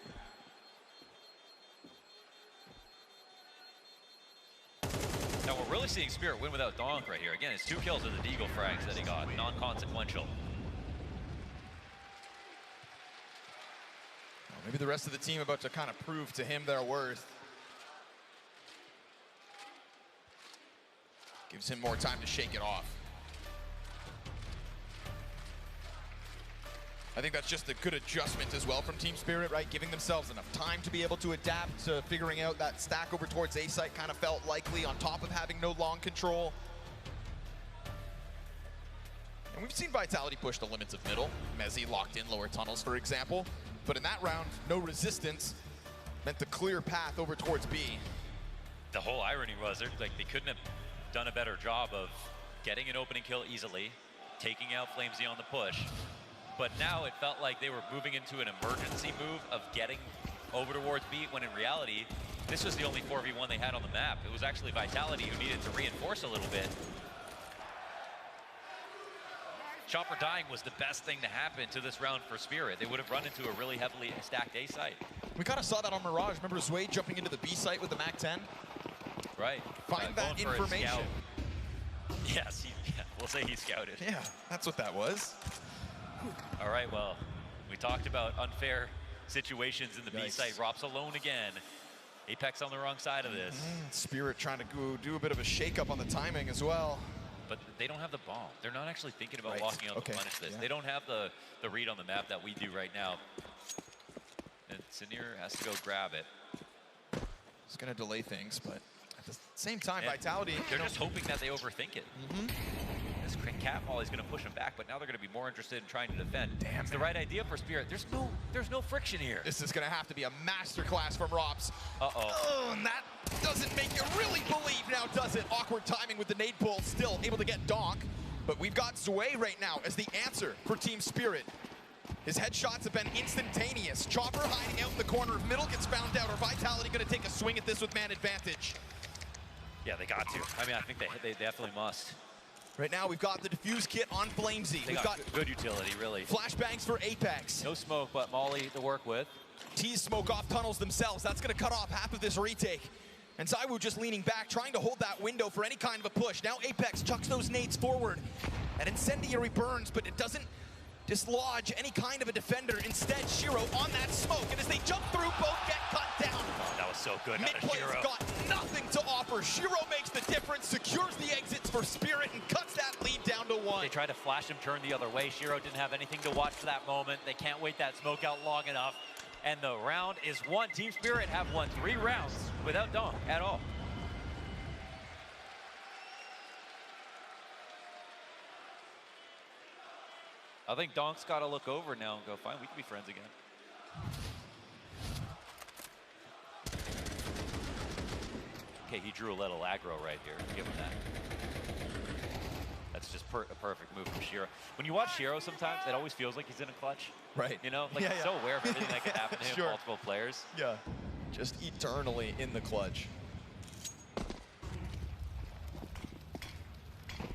Now we're really seeing Spirit win without Donk right here. Again, it's 2 kills of the Deagle frags that he got, non-consequential. Maybe the rest of the team about to kind of prove to him their worth. Gives him more time to shake it off. I think that's just a good adjustment as well from Team Spirit, right? Giving themselves enough time to be able to adapt to figuring out that stack over towards A site kind of felt likely on top of having no long control. And we've seen Vitality push the limits of middle. Mezzi locked in lower tunnels, for example. But in that round, no resistance meant the clear path over towards B. The whole irony was like they couldn't have done a better job of getting an opening kill easily, taking out Flamesy on the push. But now it felt like they were moving into an emergency move of getting over towards B, when in reality, this was the only 4v1 they had on the map. It was actually Vitality who needed to reinforce a little bit. Chopper dying was the best thing to happen to this round for Spirit. They would have run into a really heavily stacked A site. We kind of saw that on Mirage. Remember Zwei jumping into the B site with the MAC-10? Right. Find that information. Yes, we'll say he scouted. Yeah, that's what that was. All right, well, we talked about unfair situations in the B site. Rops alone again. Apex on the wrong side of this. Spirit trying to go do a bit of a shake-up on the timing as well. But they don't have the bomb. They're not actually thinking about walking out to punish this. They don't have the read on the map that we do right now. And Sinir has to go grab it. It's going to delay things, but at the same time, Vitality... They're just hoping that they overthink it. This cat volley is going to push them back, but now they're going to be more interested in trying to defend. Damn, it's the right idea for Spirit. There's no friction here. This is going to have to be a masterclass from Rops. Oh, and that doesn't make you really believe now, does it? Awkward timing with the nade pull, still able to get Donk. But we've got Zwei right now as the answer for Team Spirit. His headshots have been instantaneous. Chopper hiding out in the corner of middle gets found out. Are Vitality going to take a swing at this with man advantage? Yeah, they got to. I mean, I think they definitely must. Right now, we've got the defuse kit on Flamesy. We've got good utility, really. Flashbangs for Apex. No smoke, but Molly to work with. Tease smoke off tunnels themselves. That's going to cut off half of this retake. And Zywoo just leaning back, trying to hold that window for any kind of a push. Now Apex chucks those nades forward. And Incendiary burns, but it doesn't dislodge any kind of a defender. Instead, Shiro on that smoke. And as they jump through, both get cut down. Oh, that was so good. Midplay's got nothing to offer. Shiro makes the difference, secures the exits for Spirit, and cuts that lead down to 1. They tried to flash him turn the other way. Shiro didn't have anything to watch for that moment. They can't wait that smoke out long enough. And the round is won. Team Spirit have won 3 rounds without Donk at all. I think Donk's got to look over now and go, fine, we can be friends again. Okay, he drew a little aggro right here. Give him that. That's just a perfect move from Shiro. When you watch Shiro sometimes, it always feels like he's in a clutch. Right. You know, like he's so aware of everything that can happen to him, multiple players. Yeah. Just eternally in the clutch.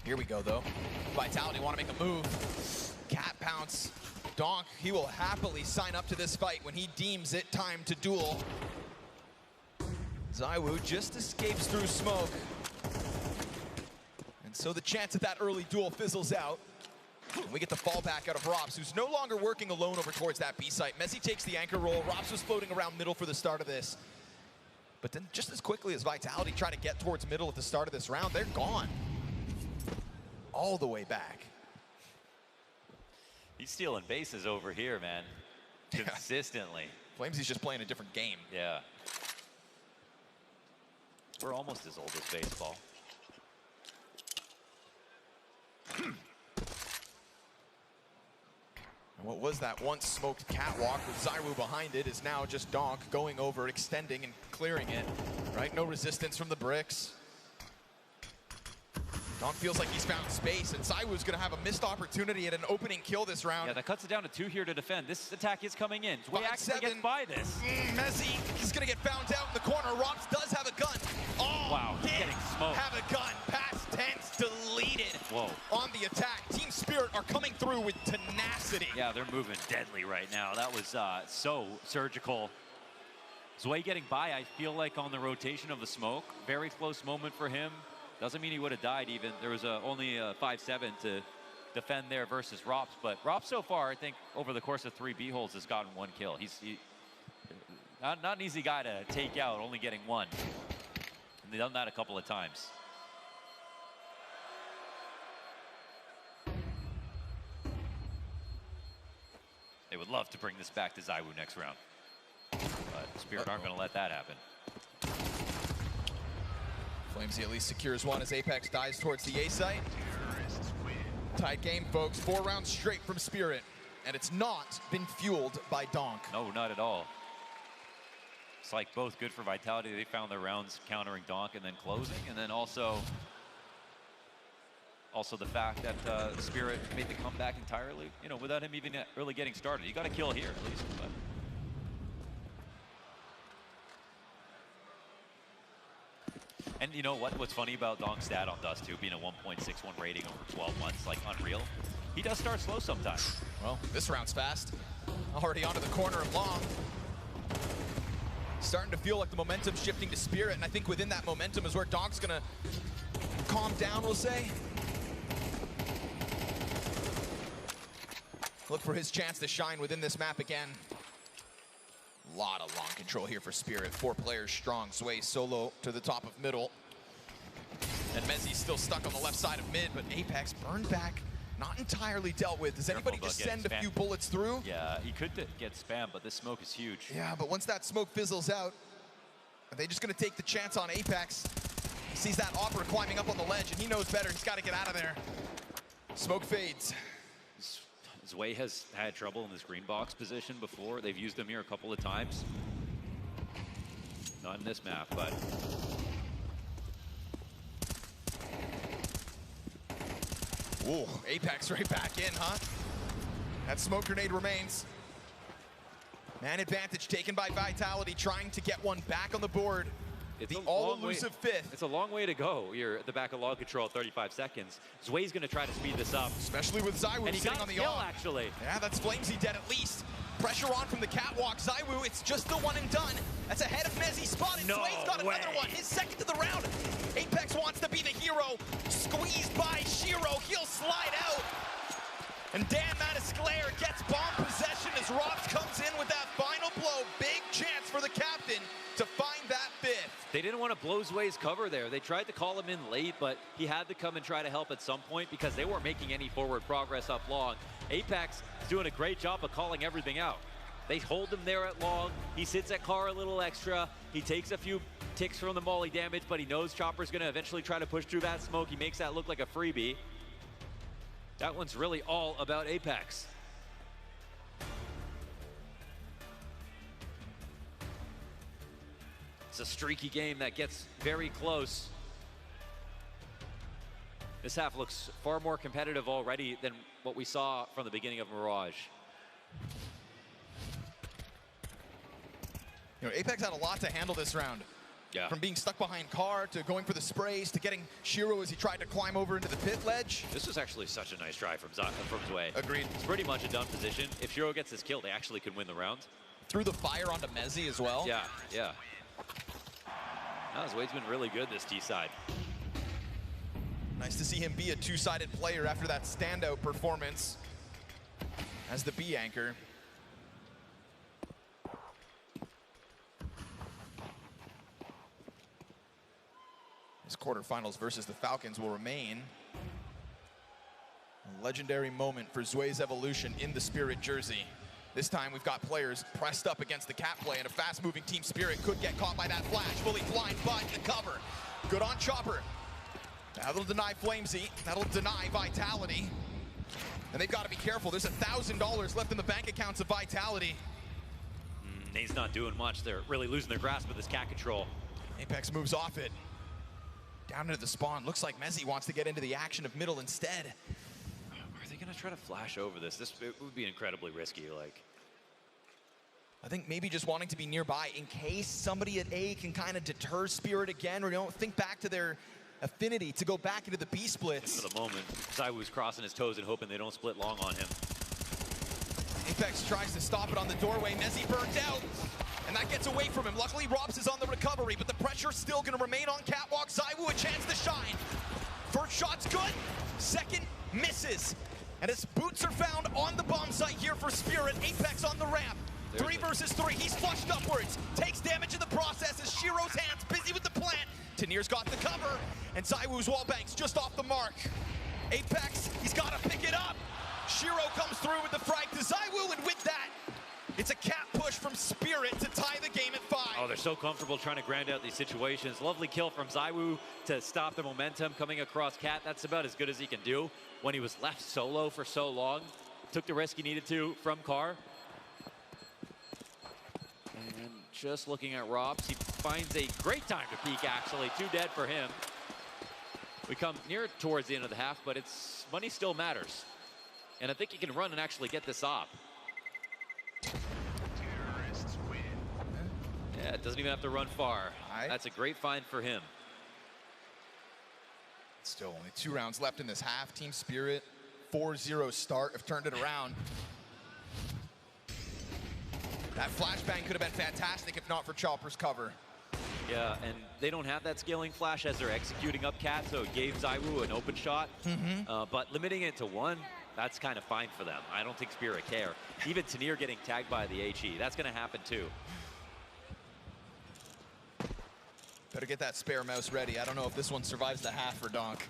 Here we go, though. Vitality want to make a move. Cat pounce. Donk, he will happily sign up to this fight when he deems it time to duel. Zywoo just escapes through smoke. And so the chance at that early duel fizzles out. And we get the fallback out of Rops, who's no longer working alone over towards that B site. Messi takes the anchor roll. Rops was floating around middle for the start of this. But then just as quickly as Vitality try to get towards middle at the start of this round, they're gone. All the way back. He's stealing bases over here, man. Consistently. Flamesy's just playing a different game. Yeah. We're almost as old as baseball. What was that once smoked catwalk with Zywoo behind it is now just Donk going over, extending and clearing it. Right? No resistance from the bricks. Donk feels like he's found space, and Zywoo's going to have a missed opportunity at an opening kill this round. Yeah, that cuts it down to 2 here to defend. This attack is coming in. Zwei actually gets by this. Messi is going to get found out in the corner. Rops does have a gun. Oh, wow, he's getting smoked. Have a gun. Past tense deleted. Whoa. On the attack. Team Spirit are coming through with tenacity. Yeah, they're moving deadly right now. That was so surgical. Zwei getting by, I feel like, on the rotation of the smoke. Very close moment for him. Doesn't mean he would have died even. There was only a 5-7 to defend there versus Rops. But Rops so far, I think, over the course of 3 B holes has gotten 1 kill. He's not an easy guy to take out, only getting 1. And they've done that a couple of times. They would love to bring this back to Zywoo next round. But Spirit aren't going to let that happen. Flamesy at least secures 1 as Apex dives towards the A site. Tight game, folks. 4 rounds straight from Spirit. And it's not been fueled by Donk. No, not at all. It's like both good for Vitality. They found their rounds countering Donk and then closing. And then also the fact that Spirit made the comeback entirely, you know, without him even really getting started. You got to kill here at least. But. And you know what's funny about Donk's stat on Dust 2 being a 1.61 rating over 12 months, like unreal. He does start slow sometimes. Well, this round's fast. Already onto the corner of long. Starting to feel like the momentum's shifting to Spirit, and I think within that momentum is where Donk's gonna calm down, we'll say. Look for his chance to shine within this map again. A lot of long control here for Spirit. 4 players strong. Zwei solo to the top of middle. And Mezzi's still stuck on the left side of mid, but Apex burned back Not entirely dealt with. Does anybody just send a few bullets through? Yeah, he could get spammed, but this smoke is huge. Yeah, but once that smoke fizzles out, are they just going to take the chance on Apex? He sees that Opera climbing up on the ledge, and he knows better. He's got to get out of there. Smoke fades. Zwei has had trouble in this green box position before. They've used him here a couple of times. Not in this map, but... Ooh, Apex right back in, huh? That smoke grenade remains. Man advantage taken by Vitality, trying to get one back on the board. It's the all-elusive fifth. It's a long way to go. You're at the back of log control, 35 seconds. Zwei's going to try to speed this up. Especially with ZywOo sitting on the kill, actually. Yeah, that's Flamesy dead at least. Pressure on from the catwalk. ZywOo, it's just the one and done. That's ahead of Mezzi. Spotted. No Zwei's got way. another one. His second to the round. Apex wants to be the hero. Squeezed by Shiro. He'll slide out. And Dan Matisclair gets bomb possession as Rox comes in with that final blow. Big chance for the captain to find that fifth. They didn't want to blow Zwei's cover there. They tried to call him in late, but he had to come and try to help at some point because they weren't making any forward progress up long. Apex is doing a great job of calling everything out. They hold him there at long. He sits at car a little extra. He takes a few ticks from the molly damage, but he knows Chopper's going to eventually try to push through that smoke. He makes that look like a freebie. That one's really all about Apex. It's a streaky game that gets very close. This half looks far more competitive already than what we saw from the beginning of Mirage. You know, Apex had a lot to handle this round. Yeah. From being stuck behind car to going for the sprays to getting Shiro as he tried to climb over into the pit ledge. This was actually such a nice try from Zwei. Agreed. It's pretty much a done position. If Shiro gets this kill, they actually could win the round. Threw the fire onto Mezzi as well. Yeah, yeah. Zwei's been really good this T side. Nice to see him be a two-sided player after that standout performance as the B anchor. His quarterfinals versus the Falcons will remain a legendary moment for Zwei's evolution in the Spirit jersey. This time we've got players pressed up against the cat play, and a fast-moving Team Spirit could get caught by that flash. Fully blind, but the cover. Good on Chopper. That'll deny Flamesy. That'll deny Vitality. And they've got to be careful. There's $1,000 left in the bank accounts of Vitality. He's not doing much. They're really losing their grasp of this cat control. Apex moves off it. Down into the spawn. Looks like Mezzi wants to get into the action of middle instead. Are they going to try to flash over this? It would be incredibly risky. I think maybe just wanting to be nearby in case somebody at A can kind of deter Spirit again, or think back to their affinity to go back into the B splits. For the moment, ZywOo's crossing his toes and hoping they don't split long on him. Apex tries to stop it on the doorway. Mezzi burned out, and that gets away from him. Luckily, Robs is on the recovery, but the pressure's still going to remain on Catwalk. ZywOo a chance to shine. First shot's good. Second misses. And his boots are found on the bomb site here for Spirit. Apex on the ramp. 3 versus 3. He's flushed upwards. Takes damage in the process as Shiro's hands busy with the plant. Tanir's got the cover, and ZywOo's wall bank's just off the mark. Apex, he's got to pick it up. Shiro comes through with the frag to ZywOo, and with that, it's a cat push from Spirit to tie the game at 5. Oh, they're so comfortable trying to grind out these situations. Lovely kill from ZywOo to stop the momentum coming across Cat. That's about as good as he can do when he was left solo for so long. Took the risk he needed to from Carr. And just looking at Robs, he finds a great time to peek, actually. 2 dead for him. We come near towards the end of the half, but money still matters. And I think he can run and actually get this op. Terrorists win. Yeah, it doesn't even have to run far. That's a great find for him. Still only 2 rounds left in this half. Team Spirit, 4-0 start, have turned it around. That flashbang could have been fantastic if not for Chopper's cover. Yeah, and they don't have that scaling flash as they're executing up Cat, so it gave ZywOo an open shot. But limiting it to 1, that's kind of fine for them. I don't think Spirit care. Even Tanir getting tagged by the HE, that's going to happen too. Better get that spare mouse ready. I don't know if this one survives the half for Donk.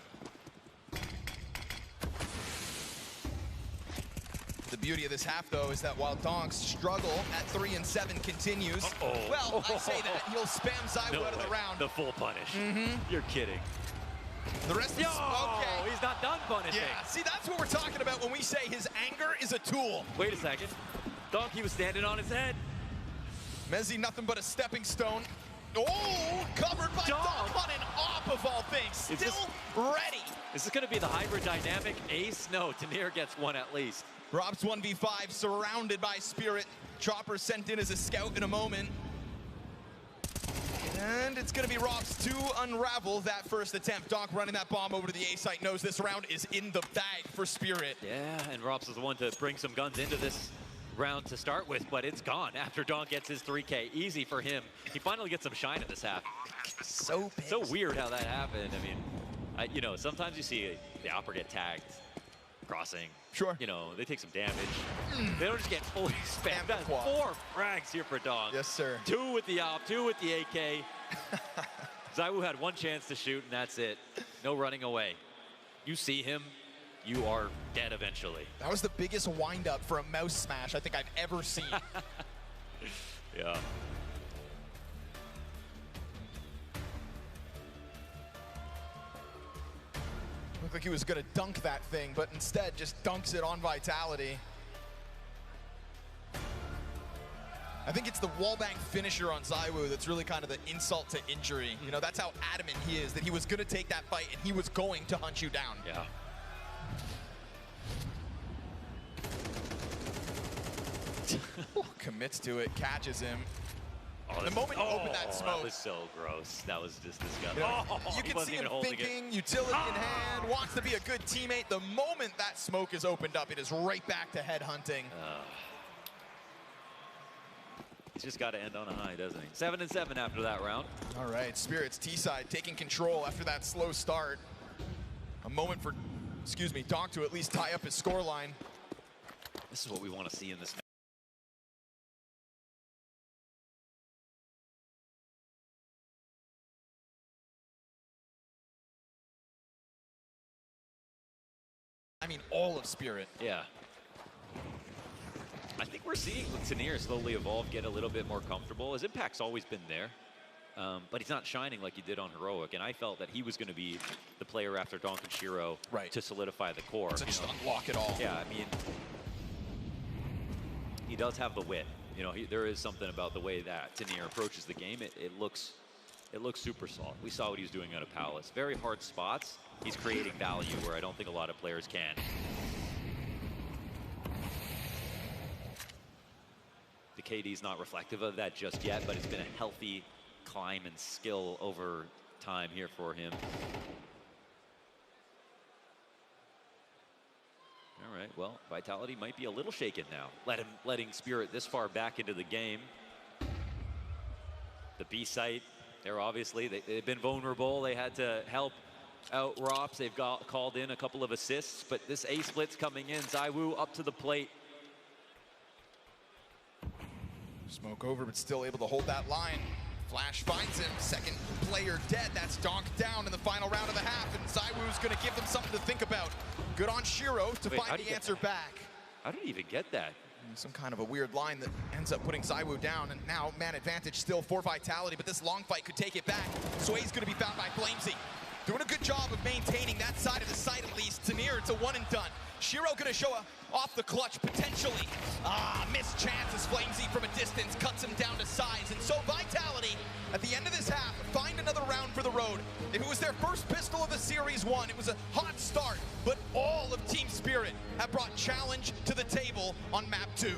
The beauty of this half, though, is that while Donk's struggle at 3 and 7 continues, well, I say that, he'll spam ZywOo out of the round. The full punish. You're kidding. The rest is okay. He's not done punishing. Yeah, see, that's what we're talking about when we say his anger is a tool. Wait a second. Donkey was standing on his head. Mezzi, nothing but a stepping stone. Oh, covered by Donk on an op of all things. Still ready. Is this going to be the hybrid dynamic? Ace? No, Tanir gets one at least. Rob's 1v5 surrounded by Spirit. Chopper sent in as a scout in a moment. And it's going to be Rob's to unravel that first attempt. Donk running that bomb over to the A site, knows this round is in the bag for Spirit. Yeah, and Rob's is the one to bring some guns into this round to start with, but it's gone after Donk gets his 3K. Easy for him. He finally gets some shine in this half. So weird how that happened. I mean, you know, sometimes you see the Opera get tagged, crossing. Sure. You know, they take some damage. They don't just get fully spammed. That's 4 frags here for Donk. Yes, sir. 2 with the op, 2 with the AK. ZywOo had 1 chance to shoot, and that's it. No running away. You see him, you are dead eventually. That was the biggest wind-up for a mouse smash I think I've ever seen. Yeah. Looked like he was going to dunk that thing, but instead just dunks it on Vitality. I think it's the wallbang finisher on ZywOo that's really kind of the insult to injury. You know, that's how adamant he is, that he was going to take that fight and he was going to hunt you down. Yeah. Commits to it, catches him. Oh, the moment you open that smoke. That was so gross. That was just disgusting. You know, you can see him thinking, utility in hand, wants to be a good teammate. The moment that smoke is opened up, it is right back to head hunting. He's just got to end on a high, doesn't he? 7 and 7 after that round. All right, Spirit's T-side taking control after that slow start. A moment for, Donk to at least tie up his scoreline. This is what we want to see in this match. I mean, all of Spirit. Yeah. I think we're seeing Tanir slowly evolve, get a little bit more comfortable. His impact's always been there, but he's not shining like he did on Heroic, and I felt that he was going to be the player after Donk and Shiro to solidify the core. To just unlock it all. Yeah, I mean, he does have the wit. You know, there is something about the way that Tanir approaches the game. It looks super solid. We saw what he was doing out of Palace. Very hard spots. He's creating value where I don't think a lot of players can. The KD's not reflective of that just yet, but it's been a healthy climb and skill over time here for him. All right, well, Vitality might be a little shaken now. Letting Spirit this far back into the game. The B site, they're obviously, they've been vulnerable. They had to help out Rops. They've called in a couple of assists, but this A split's coming in. ZywOo up to the plate. Smoke over, but still able to hold that line. Flash finds him, second player dead. That's Donk down in the final round of the half, and ZywOo's gonna give them something to think about. Good on Shiro to find the answer back. How did he even get that? Some kind of a weird line that ends up putting ZywOo down, and now man advantage still for Vitality, but this long fight could take it back. Sway's gonna be found by Flamesy. Doing a good job of maintaining that side of the site at least. Tanir, it's a one and done. Shiro gonna show off the clutch potentially. Missed chance as Flamesy from a distance cuts him down to size. And so Vitality, at the end of this half, find another round for the road. If it was their first pistol of the Series 1, it was a hot start, but all of Team Spirit have brought challenge to the table on map 2.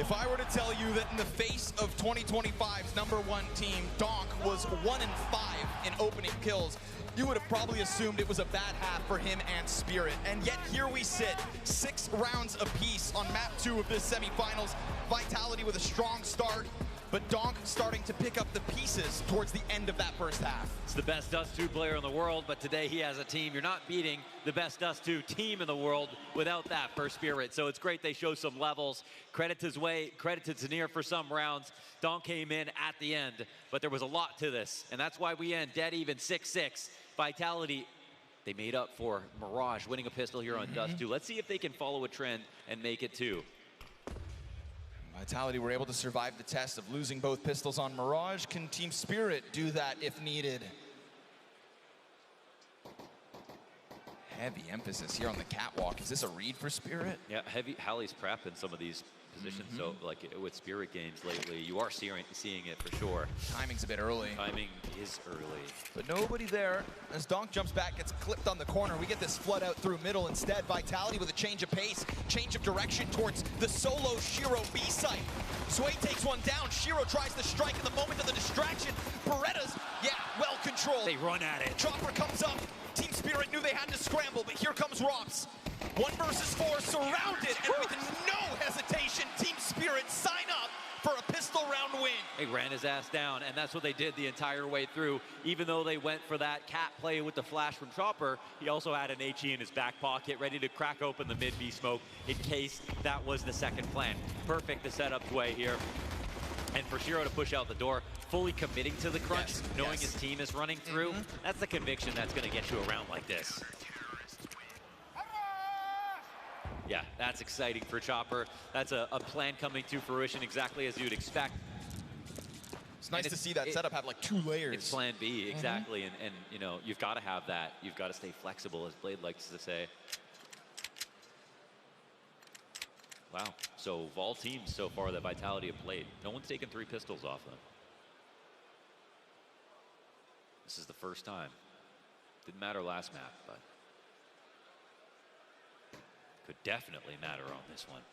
If I were to tell you that in the face of 2025's #1 team, Donk was 1-5 in opening kills, you would have probably assumed it was a bad half for him and Spirit. And yet here we sit, 6 rounds apiece on map 2 of this semifinals. Vitality with a strong start, but Donk starting to pick up the pieces towards the end of that first half. It's the best Dust 2 player in the world, but today he has a team. You're not beating the best Dust 2 team in the world without that for Spirit. So it's great they show some levels. Credit to Tanir for some rounds. Donk came in at the end, but there was a lot to this, and that's why we end dead even 6-6. Vitality, they made up for Mirage winning a pistol here on Dust 2. Let's see if they can follow a trend and make it 2. Vitality were able to survive the test of losing both pistols on Mirage. Can Team Spirit do that if needed? Heavy emphasis here on the catwalk. Is this a read for Spirit? Yeah, Hallie's prep in some of these positions. So like with Spirit games lately, you are seeing it for sure. Timing's a bit early. Timing is early. But nobody there as Donk jumps back, gets clipped on the corner. We get this flood out through middle instead. Vitality with a change of pace, change of direction towards the solo Shiro B site. Sway takes one down. Shiro tries to strike in the moment of the distraction. Beretta's, yeah, well controlled. They run at it. Chopper comes up. Team Spirit knew they had to scramble, but here comes Rops. 1 versus 4, surrounded, and with no hesitation, Team Spirit sign up for a pistol round win. They ran his ass down, and that's what they did the entire way through. Even though they went for that cat play with the flash from Chopper, he also had an HE in his back pocket, ready to crack open the mid-B smoke in case that was the second plan. Perfect the setup way here. And for Shiro to push out the door, fully committing to the crunch, knowing his team is running through, that's the conviction that's going to get you around like this. Yeah, that's exciting for Chopper. That's a plan coming to fruition exactly as you'd expect. It's nice to see that setup have like 2 layers. It's plan B, exactly. And you know, you've got to have that. You've got to stay flexible, as Blade likes to say. Wow, so of all teams so far that Vitality have played, no one's taken 3 pistols off them. This is the first time. Didn't matter last map, but could definitely matter on this one.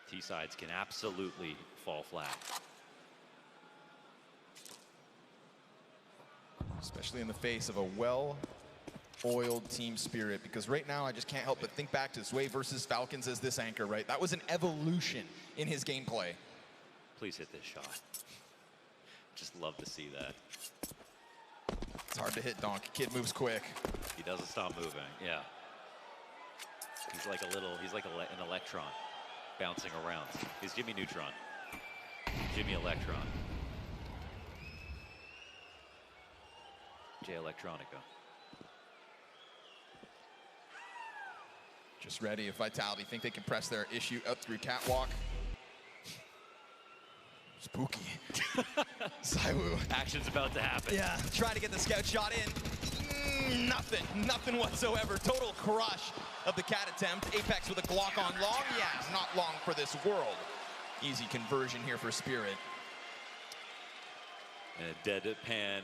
T-sides can absolutely fall flat. Especially in the face of a well-oiled Team Spirit, because right now I just can't help but think back to Zway versus Falcons as this anchor, right? That was an evolution in his gameplay. Please hit this shot. Just love to see that. It's hard to hit Donk. Kid moves quick. He doesn't stop moving, yeah. He's like an electron bouncing around. He's Jimmy Neutron. Jimmy Electron. J Electronica. Just ready if Vitality think they can press their issue up through catwalk. Spooky. Saiwu. Action's about to happen. Yeah, try to get the scout shot in. Nothing whatsoever. Total crush of the cat attempt. Apex with a Glock on long. Yeah, not long for this world. Easy conversion here for Spirit. And a deadpan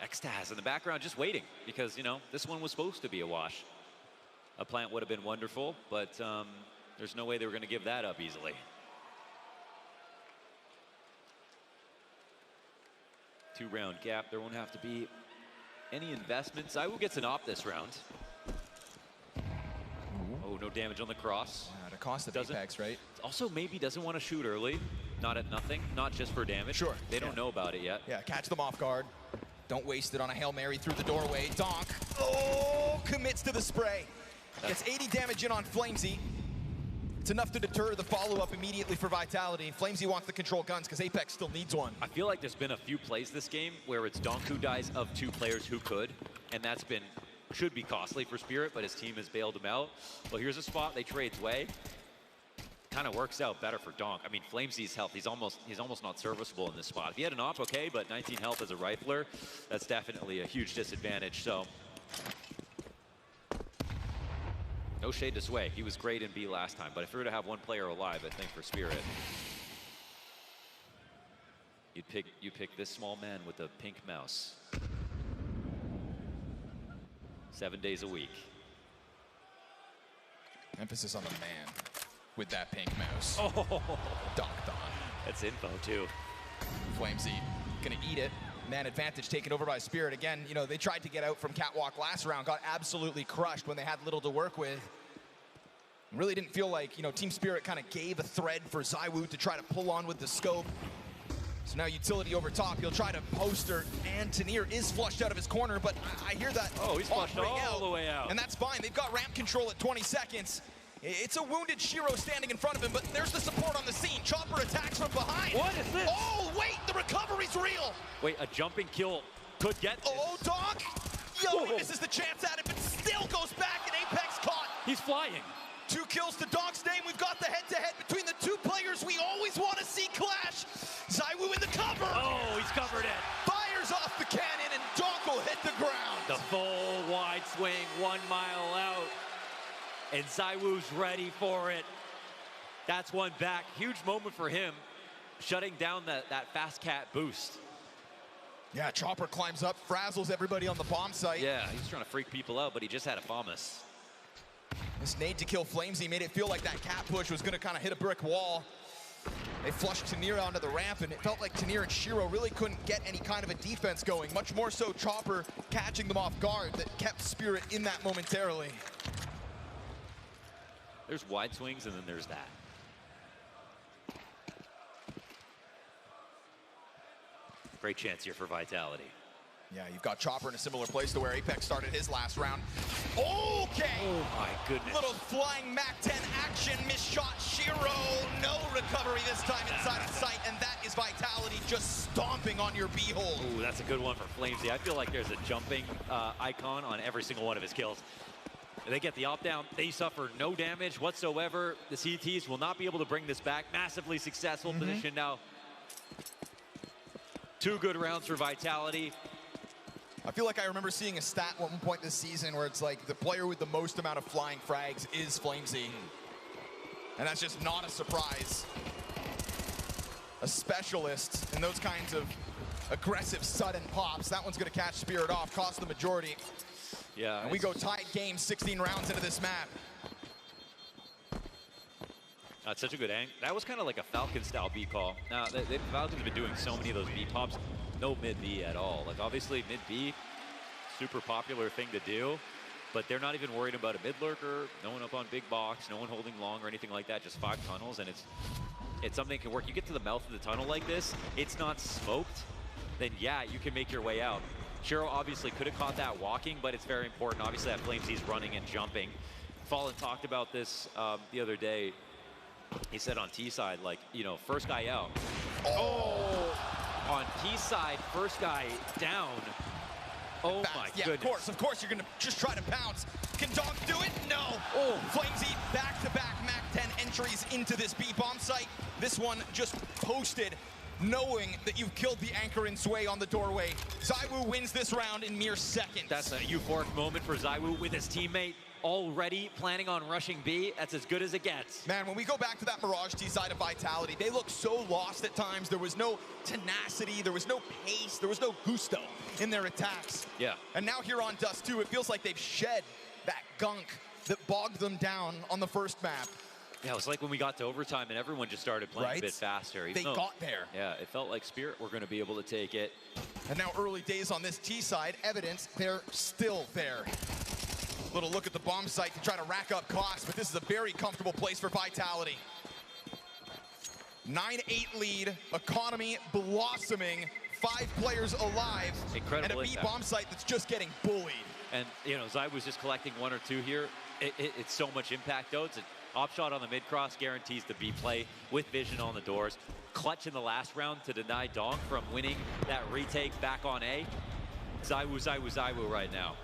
Extaz in the background just waiting because, you know, this one was supposed to be a wash. A plant would have been wonderful, but there's no way they were going to give that up easily. Two-round gap. There won't have to be any investments. Saiwu gets an op this round. Oh, no damage on the cross. At a cost of Apex, right? Also, maybe doesn't want to shoot early. Not at nothing. Not just for damage. Sure. They don't know about it yet. Yeah, catch them off guard. Don't waste it on a Hail Mary through the doorway. Donk. Oh, commits to the spray. Gets 80 damage in on Flamesy. It's enough to deter the follow-up immediately for Vitality. Flamesy wants to control guns because Apex still needs one. I feel like there's been a few plays this game where it's Donk who dies of 2 players who could, and that's been, should be costly for Spirit, but his team has bailed him out. Well, here's a spot they trade Zway. Kind of works out better for Donk. I mean, Flamesy's health, he's almost not serviceable in this spot. If he had an op, okay, but 19 health as a rifler, that's definitely a huge disadvantage. So, no shade to Zway. He was great in B last time, but if we were to have one player alive, I think for Spirit, you'd pick this small man with a pink mouse. 7 days a week. Emphasis on the man with that pink mouse. Oh, Dunked on. that's info too. Flamesy gonna eat it. Man advantage taken over by Spirit. Again, you know, they tried to get out from Catwalk last round, got absolutely crushed when they had little to work with. Really didn't feel like, you know, Team Spirit kind of gave a thread for ZywOo to try to pull on with the scope. So now utility over top, he'll try to poster, and Tanir is flushed out of his corner, but I hear that. Oh, he's flushed all the way out. And that's fine, they've got ramp control at 20 seconds. It's a wounded Shiro standing in front of him, but there's the support on the scene. Chopper attacks from behind. What is this? Oh, wait, the recovery's real. Wait, a jumping kill could get this. Oh, Donk! Yo, he misses the chance at it, but still goes back, and Apex caught. He's flying. 2 kills to Donk's name. We've got the head-to-head between the two players we always want to see clash. ZywOo in the cover. Oh, he's covered it. Fires off the cannon, and Donk will hit the ground. The full wide swing, 1 mile out. And ZywOo's ready for it. That's one back. Huge moment for him, shutting down that fast cat boost. Yeah, Chopper climbs up, frazzles everybody on the bomb site. Yeah, he's trying to freak people out, but he just had a FAMAS. This nade to kill Flamesy made it feel like that cat push was going to kind of hit a brick wall. They flushed Tanir onto the ramp, and it felt like Tanir and Shiro really couldn't get any kind of a defense going. Much more so Chopper catching them off guard that kept Spirit in that momentarily. There's wide swings, and then there's that. Great chance here for Vitality. Yeah, you've got Chopper in a similar place to where Apex started his last round. Okay! Oh my goodness. Little flying MAC-10 action, misshot Shiro. No recovery this time inside of sight, and that is Vitality just stomping on your beehole. Ooh, that's a good one for Flamesy. I feel like there's a jumping icon on every single one of his kills. They get the op-down. They suffer no damage whatsoever. The CTs will not be able to bring this back. Massively successful position now. 2 good rounds for Vitality. I feel like I remember seeing a stat at one point this season where it's like the player with the most amount of flying frags is Flamesy. And that's just not a surprise. A specialist in those kinds of aggressive sudden pops. That one's gonna catch Spirit off, cost the majority. Yeah. And we go tied game, 16 rounds into this map. That's such a good angle. That was kind of like a Falcon-style B call. Now, the Falcons have been doing so many of those B pops. No mid-B at all. Like, obviously, mid-B, super popular thing to do, but they're not even worried about a mid-lurker, no one up on big box, no one holding long or anything like that, just 5 tunnels, and it's something that can work. You get to the mouth of the tunnel like this, it's not smoked, then yeah, you can make your way out. Shiro obviously could have caught that walking, but it's very important. Obviously, that Flamesy's running and jumping. Fallen talked about this the other day. He said on T side, like, you know, first guy out. Oh! On T side, first guy down. Oh my goodness. Of course, you're gonna just try to pounce. Can Donk do it? No. Oh, Flamesy back-to-back MAC-10 entries into this B bomb site. This one just posted, knowing that you've killed the anchor in Sway on the doorway. ZywOo wins this round in mere seconds. That's a euphoric moment for ZywOo with his teammate already planning on rushing B. That's as good as it gets. Man, when we go back to that Mirage T side of Vitality, they look so lost at times. There was no tenacity, there was no pace, there was no gusto in their attacks. Yeah. And now here on Dust 2, it feels like they've shed that gunk that bogged them down on the first map. Yeah, it was like when we got to overtime and everyone just started playing a bit faster. They got there. Yeah, it felt like Spirit were going to be able to take it. And now early days on this T side, evidence they're still there. Little look at the bomb site to try to rack up costs, but this is a very comfortable place for Vitality. 9-8 lead, economy blossoming, 5 players alive, Incredible and a B bomb site that's just getting bullied. And, you know, Zai was just collecting 1 or 2 here. It's so much impact, though. It's an op shot on the mid-cross, guarantees the B play with vision on the doors. Clutch in the last round to deny Donk from winning that retake back on A. ZywOo right now.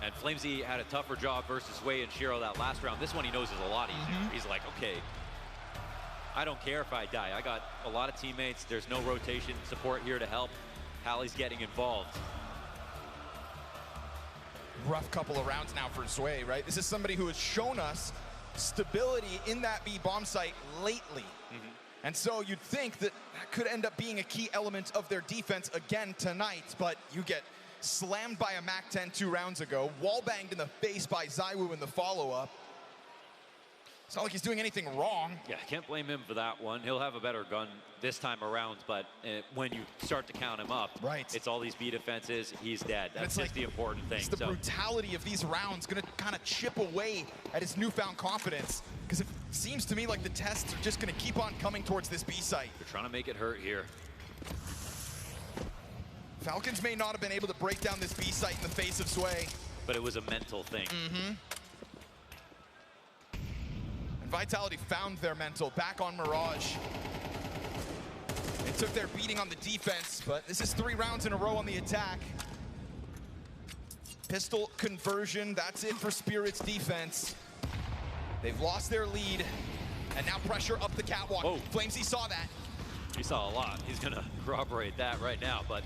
And Flamesy had a tougher job versus Wei and Shiro that last round. This one he knows is a lot easier. He's like, okay, I don't care if I die. I got a lot of teammates. There's no rotation support here to help. Hallie's getting involved. Rough couple of rounds now for Sway, right? This is somebody who has shown us stability in that B bomb site lately. And so you'd think that that could end up being a key element of their defense again tonight, but you get slammed by a MAC-10 2 rounds ago, wall-banged in the face by ZywOo in the follow-up. It's not like he's doing anything wrong. Yeah, I can't blame him for that one. He'll have a better gun this time around, but when you start to count him up, it's all these B defenses, he's dead. That's just the important thing. It's the brutality of these rounds going to kind of chip away at his newfound confidence, because it seems to me like the tests are just going to keep on coming towards this B site. They're trying to make it hurt here. Falcons may not have been able to break down this B site in the face of Sway. But it was a mental thing. And Vitality found their mental back on Mirage. They took their beating on the defense, but this is 3 rounds in a row on the attack. Pistol conversion, that's it for Spirit's defense. They've lost their lead, and now pressure up the catwalk. Whoa. Flamesy saw that. He saw a lot. He's gonna corroborate that right now, but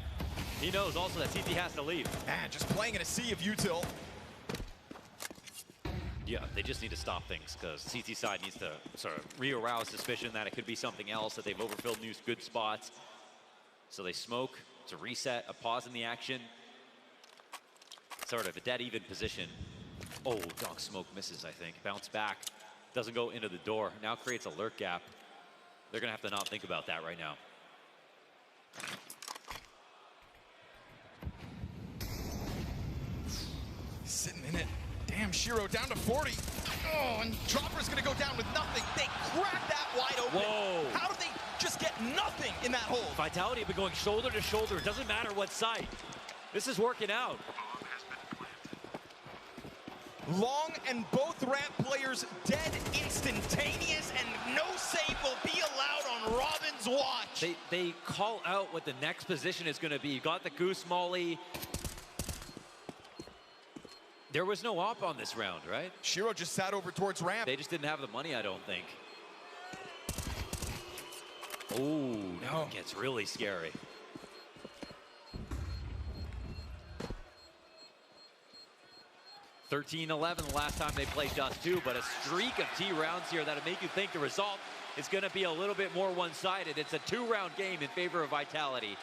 he knows also that CT has to leave. Man, just playing in a sea of util. Yeah, they just need to stop things, because CT side needs to sort of re-arouse suspicion that it could be something else, that they've overfilled new good spots. So they smoke to reset, a pause in the action. Sort of a dead even position. Oh, Donk smoke misses, I think. Bounce back, doesn't go into the door. Now creates a lurk gap. They're gonna have to not think about that right now. Sitting in it. Damn, Shiro down to 40. Oh, and Dropper's gonna go down with nothing. They cracked that wide open. Whoa. How did they just get nothing in that hole? Vitality have been going shoulder to shoulder. It doesn't matter what side. This is working out. Long and both ramp players dead instantaneous, and no save will be allowed on Robin's watch. They call out what the next position is going to be. You got the Goose Molly. There was no op on this round, right? Shiro just sat over towards ramp. They just didn't have the money, I don't think. Oh, now it gets really scary. (13-11) the last time they played Dust 2, but a streak of T rounds here that'll make you think the result is going to be a little bit more one-sided. It's a 2-round game in favor of Vitality.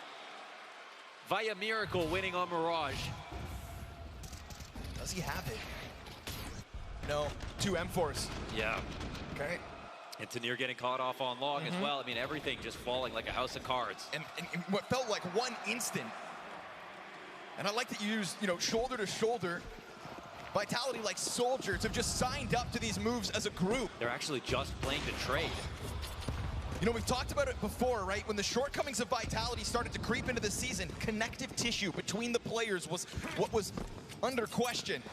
Via Miracle winning on Mirage. Does he have it? No, 2 M4s. Yeah. Okay. And Tanir getting caught off on log as well. I mean, everything just falling like a house of cards. And what felt like one instant. And I like that you use, shoulder to shoulder. Vitality, like soldiers, have just signed up to these moves as a group. They're actually just playing to trade. We've talked about it before, right? When the shortcomings of Vitality started to creep into the season, connective tissue between the players was what was under question.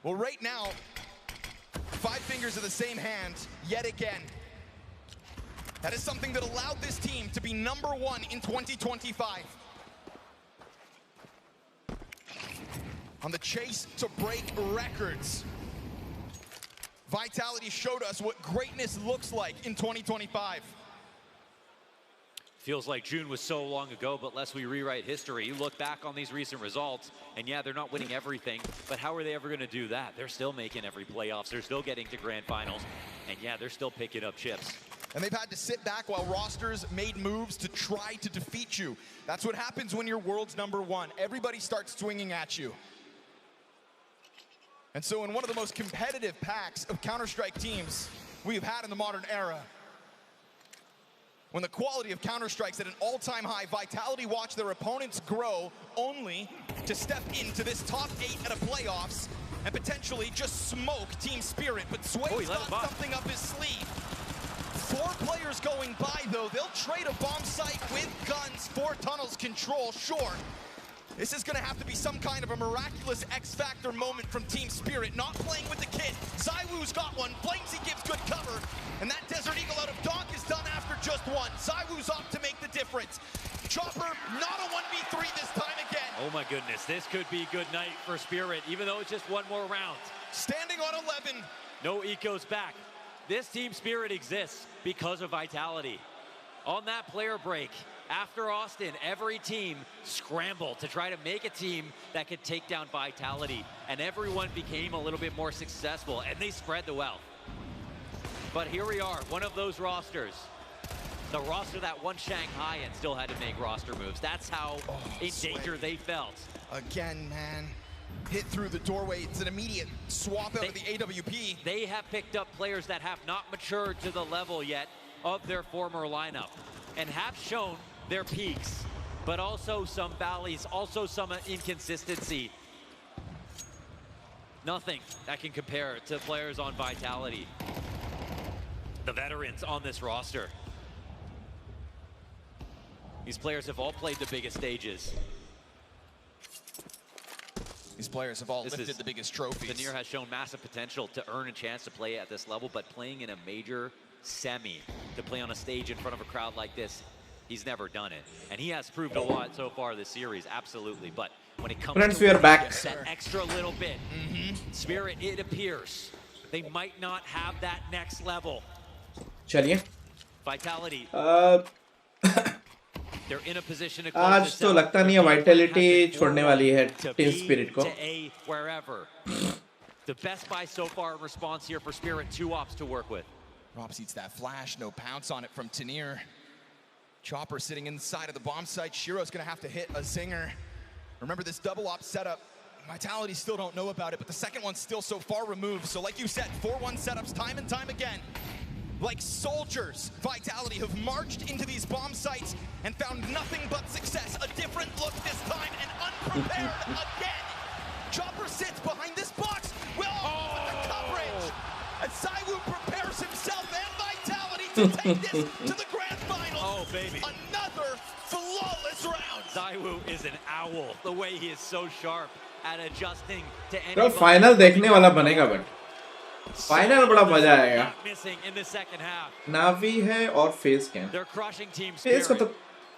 Well, right now, 5 fingers of the same hand, yet again. That is something that allowed this team to be #1 in 2025. On the chase to break records. Vitality showed us what greatness looks like in 2025. Feels like June was so long ago, but lest we rewrite history, you look back on these recent results, and yeah, they're not winning everything, but how are they ever going to do that? They're still making every playoffs, they're still getting to grand finals, and yeah, they're still picking up chips. And they've had to sit back while rosters made moves to try to defeat you. That's what happens when you're world's #1. Everybody starts swinging at you. And so in one of the most competitive packs of Counter-Strike teams we've had in the modern era, when the quality of Counter-Strike's at an all-time high, Vitality watch their opponents grow only to step into this top 8 at a playoffs and potentially just smoke Team Spirit. But Sway's got something up his sleeve. 4 players going by, though. They'll trade a bomb site with guns, 4 tunnels control, sure. This is going to have to be some kind of a miraculous X-Factor moment from Team Spirit, not playing with the kit. ZywOo's got one, Flamesy gives good cover, and that Desert Eagle out of Donk is done after just 1. ZywOo's off to make the difference. Chopper, not a 1v3 this time again. Oh my goodness, this could be good night for Spirit, even though it's just 1 more round. Standing on 11. No ecos back. This Team Spirit exists because of Vitality. On that player break, after Austin, every team scrambled to try to make a team that could take down Vitality, and everyone became a little bit more successful, and they spread the wealth. But here we are, one of those rosters. The roster that won Shanghai and still had to make roster moves. That's how in danger they felt. Again, man. Hit through the doorway. It's an immediate swap out of the AWP. They have picked up players that have not matured to the level yet of their former lineup and have shown their peaks, but also some valleys, also some inconsistency. Nothing that can compare to players on Vitality. The veterans on this roster. These players have all played the biggest stages. These players have all lifted the biggest trophies. Noire has shown massive potential to earn a chance to play at this level, but playing in a major semi, to play on a stage in front of a crowd like this, he's never done it. And he has proved a lot so far this series, absolutely. But when it comes Friends, to we are back. that extra little bit, Spirit, it appears, they might not have that next level. चलिए Vitality. They're in a position to आज तो लगता नहीं है vitality छोड़ने वाली है team spirit को. Wherever. The best buy so far in response here for Spirit, 2 ops to work with. Rob eats that flash, no pounce on it from Noire. Chopper sitting inside of the bomb site. Shiro's gonna have to hit a zinger. Remember this double op setup. Vitality still don't know about it, but the second one's still so far removed. So like you said, 4-1 setups time and time again. Like soldiers, Vitality have marched into these bomb sites and found nothing but success. A different look this time and unprepared again. Chopper sits behind this box. With the coverage. And Zaiwu prepares himself and Vitality to take this to the grand final. Oh, baby. Another flawless round. Zaiwu is an owl. The way he is so sharp at adjusting to any. तो final देखने वाला बनेगा but final बड़ा मजा आएगा. नावी है और face can. Face को तो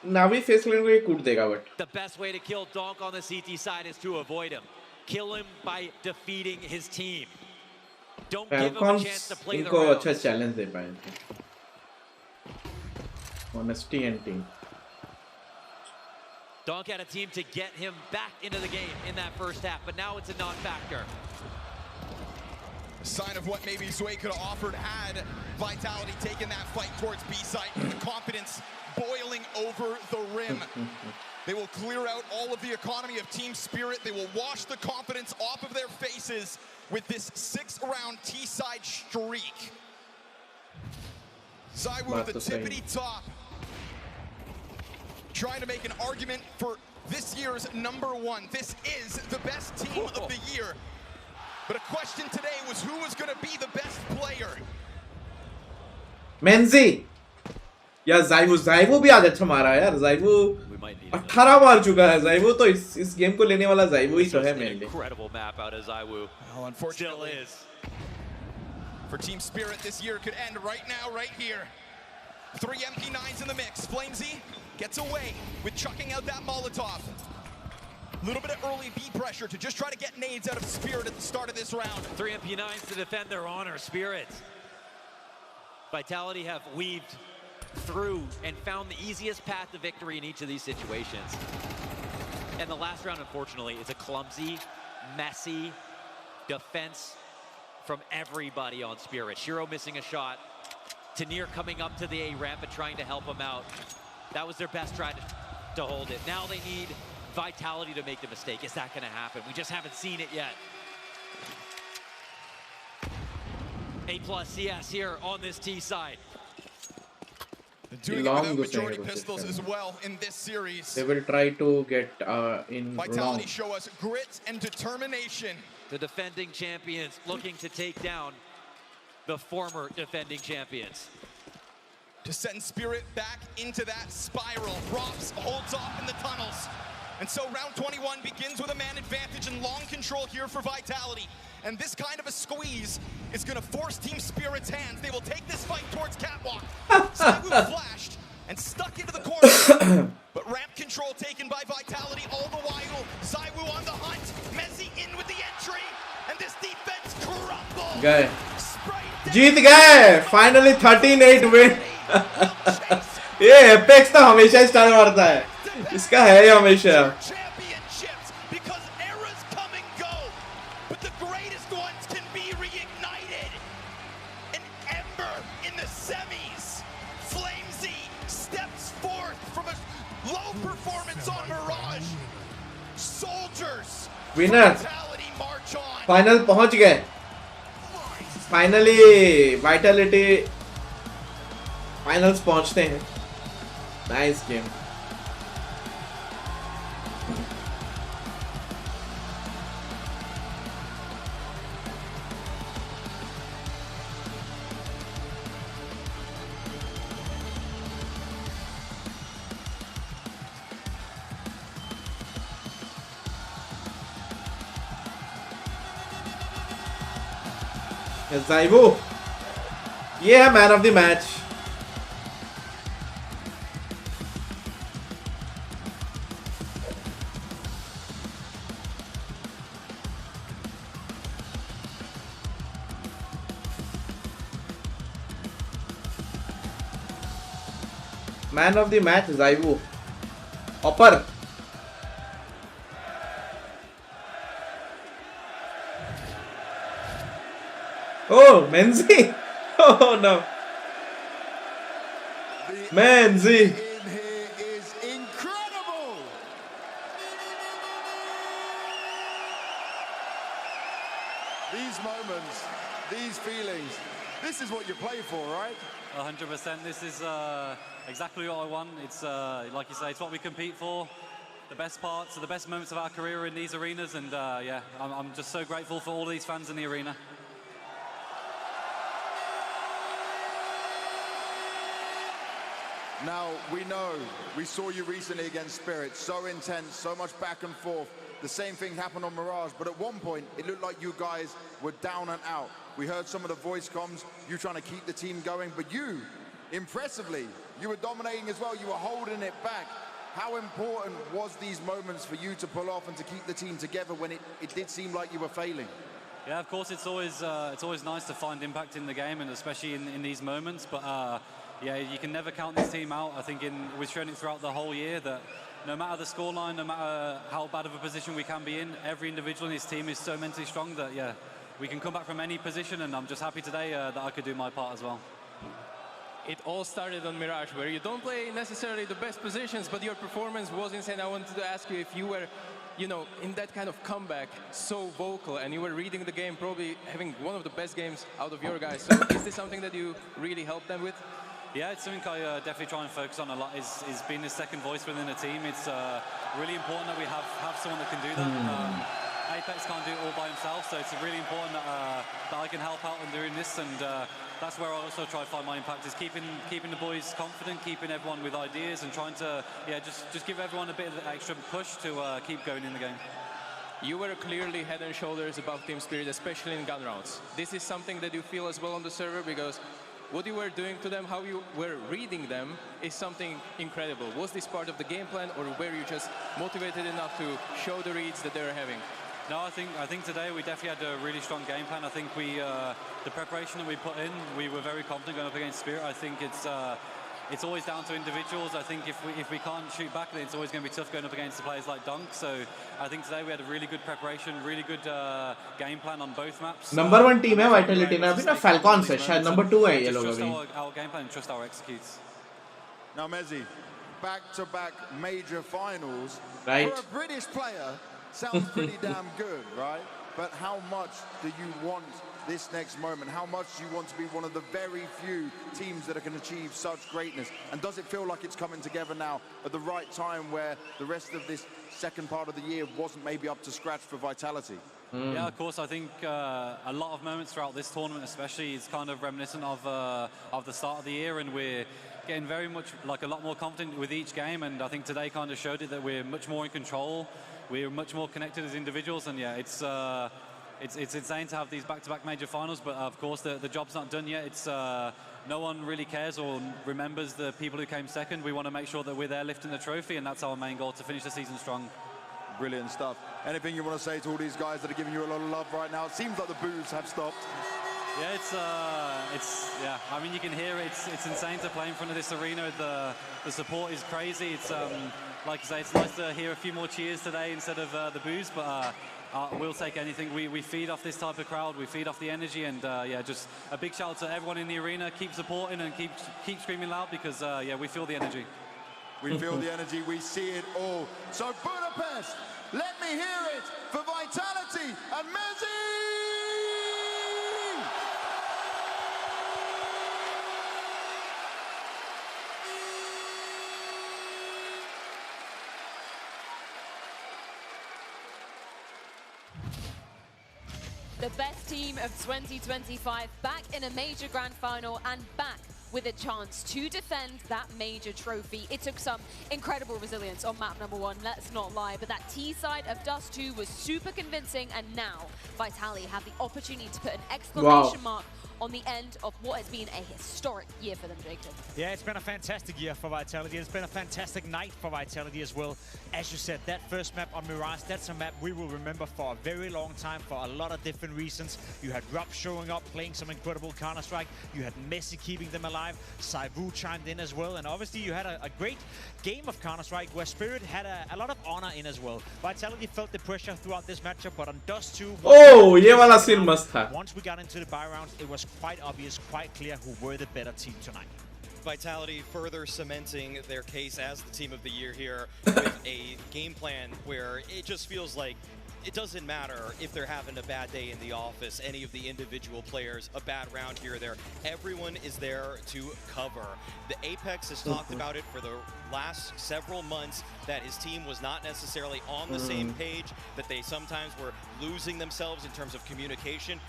नावी फेस कैन को ये कूट देगा but. The best way to kill Donk on the CT side is to avoid him. Kill him by defeating his team. Don't give him a chance to play the इनको rounds. अच्छा challenge दे पाएंगे. Honesty and team. Donk had a team to get him back into the game in that first half, but now it's a non-factor. Sign of what maybe Zui could have offered had Vitality taken that fight towards B-side. The confidence boiling over the rim. They will clear out all of the economy of Team Spirit. They will wash the confidence off of their faces with this 6-round T-side streak. Zaiwu at the tippity top. Trying to make an argument for this year's #1. This is the best team of the year. But a question today was who was going to be the best player. Meiji या ज़ाइवू भी आज अच्छा मारा है यार. ज़ाइवू 18 मार चुका है. ज़ाइवू तो इस गेम को लेने वाला ज़ाइवू ही तो है mainly. Incredible map out of Zaiwu. Oh, unfortunately, still is. For Team Spirit, this year could end right now, right here. 3 MP9s in the mix. Flamesy gets away with chucking out that Molotov. A little bit of early B pressure to just try to get nades out of Spirit at the start of this round. 3 MP9s to defend their honor. Spirit. Vitality have weaved through and found the easiest path to victory in each of these situations. And the last round, unfortunately, is a clumsy, messy defense from everybody on Spirit. Shiro missing a shot. Noire coming up to the A ramp and trying to help him out. That was their best try to hold it. Now they need Vitality to make the mistake. Is that going to happen? We just haven't seen it yet. A+ CS here on this T side. Doing it without majority pistols as well in this series. They will try to get in Vitality long. show us grit and determination. The defending champions looking to take down the former defending champions. To send Spirit back into that spiral. Rops holds off in the tunnels. And so round 21 begins with a man advantage and long control here for Vitality. And this kind of a squeeze is going to force Team Spirit's hands. They will take this fight towards Catwalk. Zaiwu flashed and stuck into the corner. But ramp control taken by Vitality all the while. Zaiwu on the hunt. Messi in with the entry. And this defense crumbles. गए जीत गए finally 13-8 win. ये apex तो हमेशा ही star मारता है. इसका है ही हमेशा. Championships because eras come and go, but the greatest ones can be reignited. An ember in the semis. Flamesy winner final पहुंच गए फाइनली वाइटैलिटी फाइनल्स पहुंचते हैं नाइस गेम Zaibu ये है man of the match man of the match Zaibu ऑपर Oh, Menzi! Oh no! Menzi! Is incredible! These moments, these feelings, this is what you play for, right? 100%. This is exactly what I want. It's like you say, it's what we compete for. The best parts, the best moments of our career are in these arenas, and yeah, I'm just so grateful for all these fans in the arena. Now, we saw you recently against Spirit, so intense, so much back and forth. The same thing happened on Mirage, but at one point, it looked like you guys were down and out. We heard some of the voice comms, you trying to keep the team going, but you, impressively, you were dominating as well, you were holding it back. How important was these moments for you to pull off and to keep the team together when it did seem like you were failing? Yeah, of course, it's always nice to find impact in the game, and especially in these moments, but yeah, you can never count this team out. I think we've shown it throughout the whole year that no matter the scoreline, no matter how bad of a position we can be in, every individual in this team is so mentally strong that, yeah, we can come back from any position, and I'm just happy today that I could do my part as well. It all started on Mirage, where you don't play necessarily the best positions, but your performance was insane. I wanted to ask you if you were, you know, in that kind of comeback, so vocal, and you were reading the game, probably having one of the best games out of your guys. So is this something that you really helped them with? Yeah, it's something I definitely try and focus on a lot, is being the second voice within the team. It's really important that we have someone that can do that. Apex can't do it all by himself, so it's really important that I can help out in doing this, and that's where I also try to find my impact, is keeping the boys confident, keeping everyone with ideas, and trying to, yeah, just give everyone a bit of extra push to keep going in the game. You were clearly head and shoulders above Team Spirit, especially in gun rounds. This is something that you feel as well on the server, because what you were doing to them, how you were reading them, is something incredible. Was this part of the game plan, or were you just motivated enough to show the reads that they were having? No, I think today we definitely had a really strong game plan. I think the preparation that we put in, we were very confident going up against Spirit. I think it's always down to individuals. I think if we can't shoot back, then it's always going to be tough going up against the players like Dunk. So I think today we had a really good preparation, really good game plan on both maps. Number 1 team है Vitality में अभी ना Falcon से शायद number 2 है ये लोग अभी. Our game plan and trust our executes. Now Mezzi, back-to-back major finals. Right. For a British player, sounds pretty damn good, right? But how much do you want this next moment? How much do you want to be one of the very few teams that can achieve such greatness? And does it feel like it's coming together now at the right time, where the rest of this second part of the year wasn't maybe up to scratch for Vitality? Yeah, of course. I think a lot of moments throughout this tournament especially is kind of reminiscent of the start of the year, and we're getting very much, like, a lot more confident with each game, and I think today kind of showed it that we're much more in control, we're much more connected as individuals, and yeah, it's insane to have these back-to-back major finals, but of course the job's not done yet. It's no one really cares or remembers the people who came second. We want to make sure that we're there lifting the trophy, and that's our main goal, to finish the season strong. Brilliant stuff. Anything you want to say to all these guys that are giving you a lot of love right now? It seems like the boos have stopped. Yeah, yeah. I mean, you can hear it. It's insane to play in front of this arena. The support is crazy. It's like I say, it's nice to hear a few more cheers today instead of the boos, but we'll take anything. We feed off this type of crowd. We feed off the energy, and yeah, just a big shout out to everyone in the arena. Keep supporting and keep screaming loud, because yeah, we feel the energy. We feel the energy. We see it all. So Budapest, let me hear it for Vitality. Mezzi, and Mezzi! The best team of 2025 back in a major grand final and back with a chance to defend that major trophy. It took some incredible resilience on map number 1, let's not lie, but that T side of Dust 2 was super convincing, and now Vitality have the opportunity to put an exclamation mark on the end of what has been a historic year for them, Jacob. Yeah, it's been a fantastic year for Vitality. It's been a fantastic night for Vitality as well. As you said, that first map on Mirage, that's a map we will remember for a very long time for a lot of different reasons. You had Rupp showing up, playing some incredible Counter-Strike. You had Messi keeping them alive. Saivu chimed in as well. And obviously you had a great game of Counter-Strike where Spirit had a lot of honor in as well. Vitality felt the pressure throughout this matchup, but on Dust 2... Oh, ये वाला scene मस्त था. Once we got into the buy rounds, it was quite obvious, quite clear who were the better team tonight. Vitality further cementing their case as the team of the year here with a game plan where it just feels like it doesn't matter if they're having a bad day in the office, any of the individual players, a bad round here or there. Everyone is there to cover. The Apex has talked about it for the last several months, that his team was not necessarily on the same page, that they sometimes were losing themselves in terms of communication.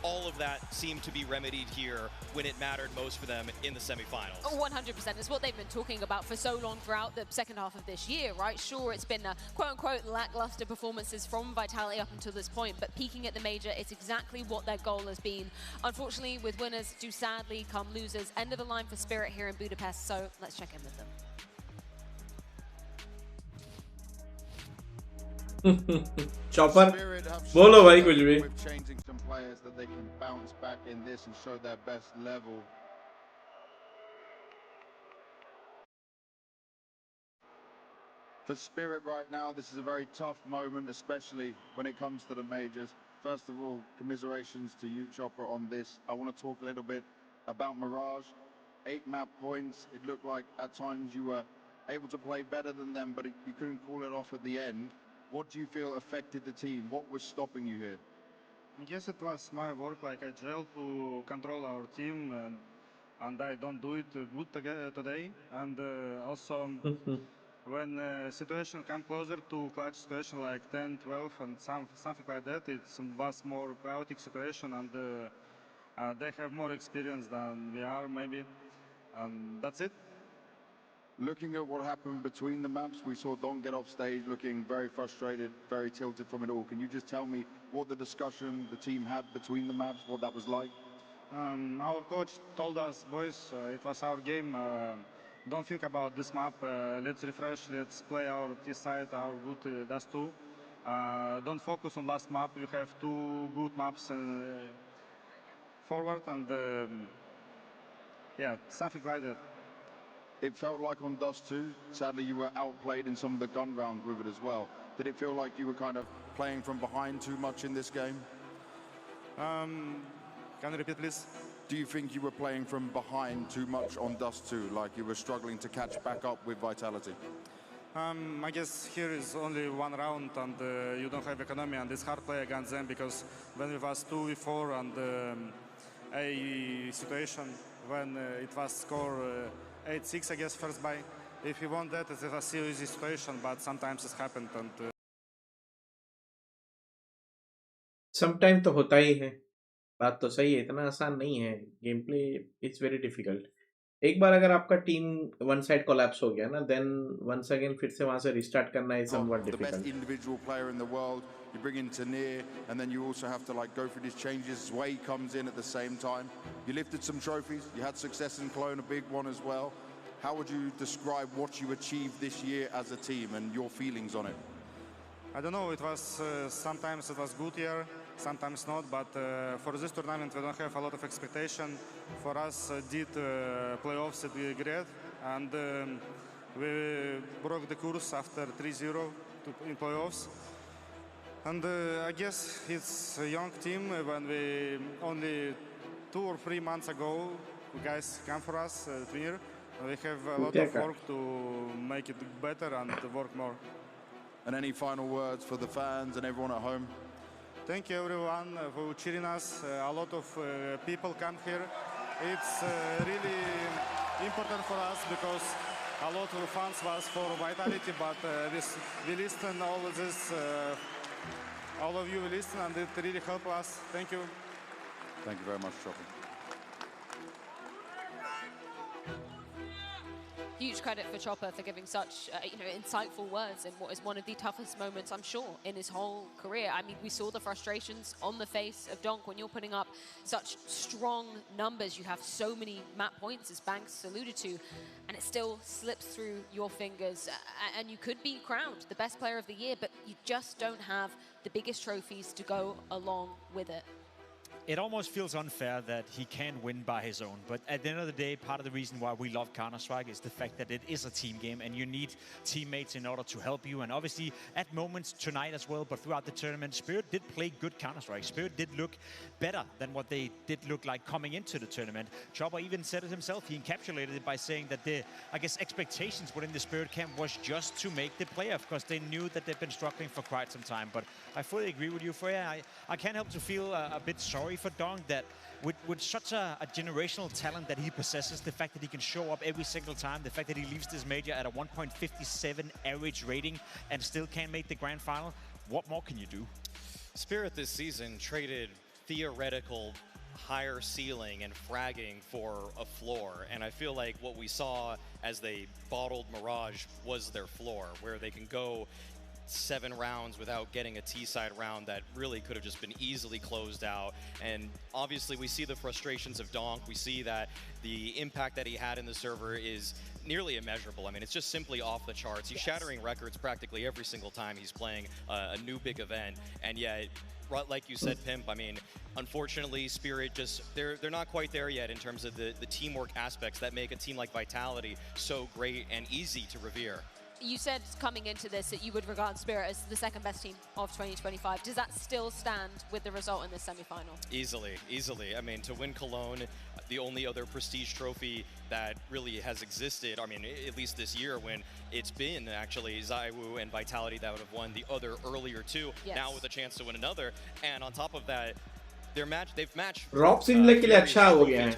All of that seemed to be remedied here when it mattered most for them in the semifinals. 100%. It's what they've been talking about for so long throughout the second half of this year, right? Sure, it's been quote-unquote lackluster performances from Vitality up until this point, but peaking at the major is exactly what their goal has been. Unfortunately, with winners do sadly come losers. End of the line for Spirit here in Budapest, so let's check in with them. Chopper, बोलो भाई कुछ भी. With changing some players that they can bounce back in this and show their best level. For Spirit right now, this is a very tough moment, especially when it comes to the majors. First of all, commiserations to you, Chopper, on this. I want to talk a little bit about Mirage. 8 map points. It looked like at times you were able to play better than them, but you couldn't call it off at the end. What do you feel affected the team? What was stopping you here? I guess it was my work, like I tried to control our team, and I don't do it good today. And also, when situation come closer to clutch situation like 10, 12, and something like that, it was more chaotic situation, and they have more experience than we are, maybe. And that's it. Looking at what happened between the maps, we saw Don get off stage looking very frustrated, very tilted from it all. Can you just tell me what the discussion the team had between the maps, what that was like? Our coach told us, boys, it was our game. Don't think about this map. Let's refresh. Let's play our T side, our good Dust 2. Don't focus on last map. You have 2 good maps forward, and yeah, something like that. It felt like on Dust 2, sadly you were outplayed in some of the gun rounds with it as well. Did it feel like you were kind of playing from behind too much in this game? Can you repeat, please? Do you think you were playing from behind too much on Dust 2, like you were struggling to catch back up with Vitality? I guess here is only 1 round, and you don't have economy, and it's hard play against them, because when we was 2v4 and a situation when it was score 8-6, I guess, first buy. If you want that, it's a easy situation, but sometimes it's happened. And Sometimes तो होता ही है. बात तो सही है, इतना आसान नहीं है. Game play it's very difficult. एक बार अगर आपका टीम वन साइड कोलैप्स हो गया ना, देन वंस अगेन फिर से वहां से रिस्टार्ट करना is somewhat difficult. The best individual player in the world, you bring in Tanir, and then you also have to like go through these changes. Way comes in at the same time. You lifted some trophies. You had success in Cologne, a big one as well. How would you describe what you achieved this year as a team and your feelings on it? I don't know. It was sometimes it was good year, sometimes not. But for this tournament, we don't have a lot of expectation. For us, did playoffs it be great, and we broke the course after 3-0 in playoffs. And I guess it's a young team. When we only 2 or 3 months ago, you guys come for us here. We have a lot of work to make it better and to work more. And any final words for the fans and everyone at home? Thank you everyone for cheering us. A lot of people come here. It's really important for us because a lot of fans was for Vitality, but we listen all of this. All of you will listen, and it really helped us. Thank you. Thank you very much, Chopper. Huge credit for Chopper for giving such insightful words in what is one of the toughest moments, I'm sure, in his whole career. I mean, we saw the frustrations on the face of Donk when you're putting up such strong numbers. You have so many map points, as Banks alluded to, and it still slips through your fingers. And you could be crowned the best player of the year, but you just don't have the biggest trophies to go along with it. It almost feels unfair that he can win by his own, but at the end of the day, part of the reason why we love Counter-Strike is the fact that it is a team game and you need teammates in order to help you. And obviously, at moments tonight as well, but throughout the tournament, Spirit did play good Counter-Strike. Spirit did look better than what they did look like coming into the tournament. Chopper even said it himself. He encapsulated it by saying that the, expectations within the Spirit camp was just to make the playoff because they knew that they've been struggling for quite some time. But I fully agree with you, Freya. I can't help to feel a bit sorry for Donk that with such a generational talent that he possesses, the fact that he can show up every single time, the fact that he leaves this major at a 1.57 average rating and still can't make the grand final, what more can you do? Spirit this season traded theoretical higher ceiling and fragging for a floor, and I feel like what we saw as they bottled Mirage was their floor, where they can go 7 rounds without getting a T-side round that really could have just been easily closed out. And obviously we see the frustrations of Donk. We see that the impact that he had in the server is nearly immeasurable. I mean, it's just simply off the charts. He's shattering records practically every single time he's playing a new big event. And yet, like you said, Pimp, I mean, unfortunately, Spirit just, they're not quite there yet in terms of the teamwork aspects that make a team like Vitality so great and easy to revere. You said coming into this that you would regard Spirit as the second best team of 2025. Does that still stand with the result in this semi-final? Easily, easily. I mean, to win Cologne, the only other prestige trophy that really has existed, I mean, at least this year, when it's been actually ZywOo and Vitality that would have won the other earlier two, now with a chance to win another. And on top of that, they've matched robes इनके लिए अच्छा हो गया है.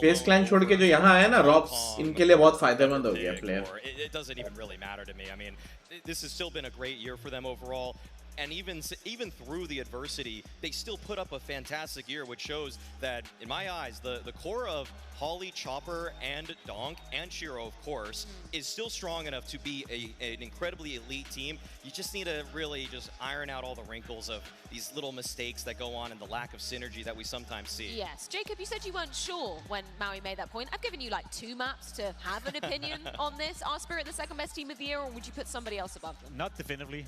Face clan छोड़ के जो यहाँ आया ना, रॉब्स इनके लिए बहुत फायदेमंद हो गया player. It doesn't even really matter to me. I mean, this has still been a great year for them overall. And even through the adversity, they still put up a fantastic year, which shows that, in my eyes, the core of Holly, Chopper, and Donk, and Shiro, of course, is still strong enough to be an incredibly elite team. You just need to really just iron out all the wrinkles of these little mistakes that go on and the lack of synergy that we sometimes see. Yes. Jacob, you said you weren't sure when Maui made that point. I've given you like 2 maps to have an opinion on this. Are Spirit the second best team of the year, or would you put somebody else above them? Not definitively.